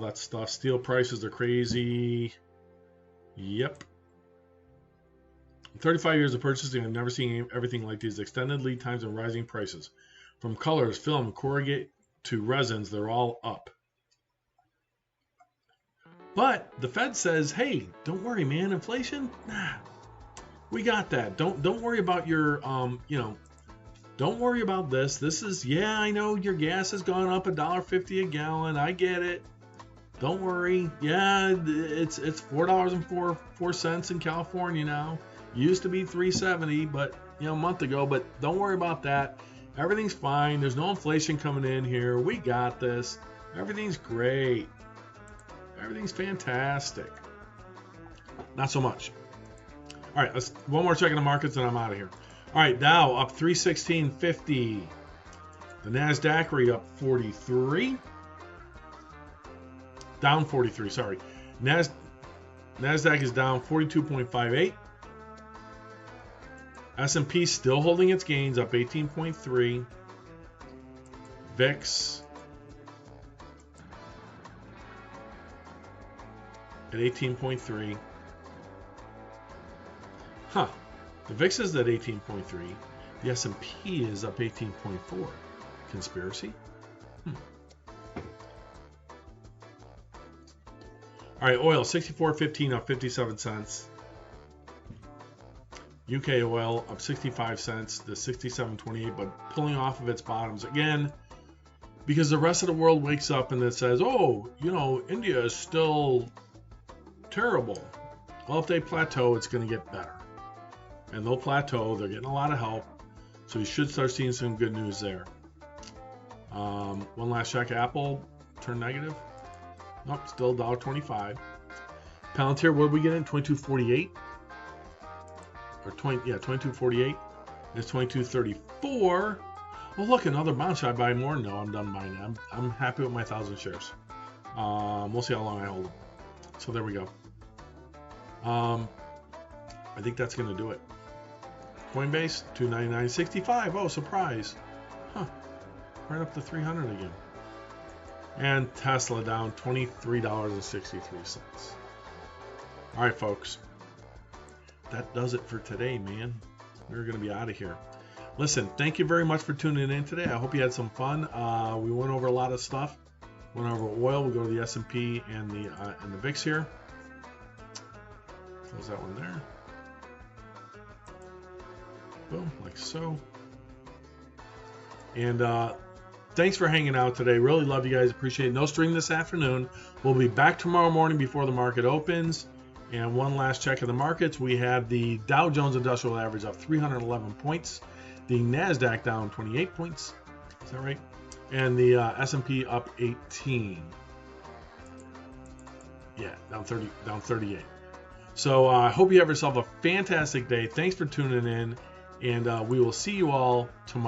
Speaker 1: that stuff. Steel prices are crazy. Yep. 35 years of purchasing, I've never seen everything like these. Extended lead times and rising prices. From colors, film, corrugate to resins, they're all up. But the Fed says, hey, don't worry, man. Inflation? Nah. We got that. Don't worry about your don't worry about this. This is, yeah, I know your gas has gone up $1.50 a gallon. I get it. Don't worry. Yeah, it's $4.04 in California now. Used to be $3.70, but a month ago. But don't worry about that. Everything's fine. There's no inflation coming in here. We got this. Everything's great. Everything's fantastic. Not so much. All right, let's one more check in the markets and I'm out of here. All right, Dow up 316.50. The NASDAQ rate up 43. Down 43, sorry. NASDAQ is down 42.58. S&P still holding its gains, up 18.3. VIX at 18.3. Huh. The VIX is at 18.3. The S&P is up 18.4. Conspiracy? All right, oil 64.15 up 57 cents. UK oil up 65 cents to 67.28, but pulling off of its bottoms again because the rest of the world wakes up and it says, oh, India is still terrible. Well, if they plateau, it's going to get better. And they'll plateau. They're getting a lot of help. So you should start seeing some good news there. One last check. Apple turned negative. Nope, still $1.25. Palantir, what did we get in? 22.48? Or 22.48. It's 22.34. Well, look, another bounce. Should I buy more? No, I'm done buying it. I'm happy with my 1,000 shares. We'll see how long I hold them. So there we go. I think that's going to do it. Coinbase, $299.65. Oh, surprise. Huh. Right up to 300 again. And Tesla down $23.63. All right, folks. That does it for today, man. We're going to be out of here. Listen, thank you very much for tuning in today. I hope you had some fun. We went over a lot of stuff. Went over oil. We'll go to the S&P and the VIX here. Close that one there. Boom, like so. And thanks for hanging out today. Really love you guys. Appreciate it. No stream this afternoon. We'll be back tomorrow morning before the market opens. And one last check of the markets. We have the Dow Jones Industrial Average up 311 points. The NASDAQ down 28 points. Is that right? And the S&P up 18. Yeah, down 38. So I hope you have yourself a fantastic day. Thanks for tuning in. And we will see you all tomorrow.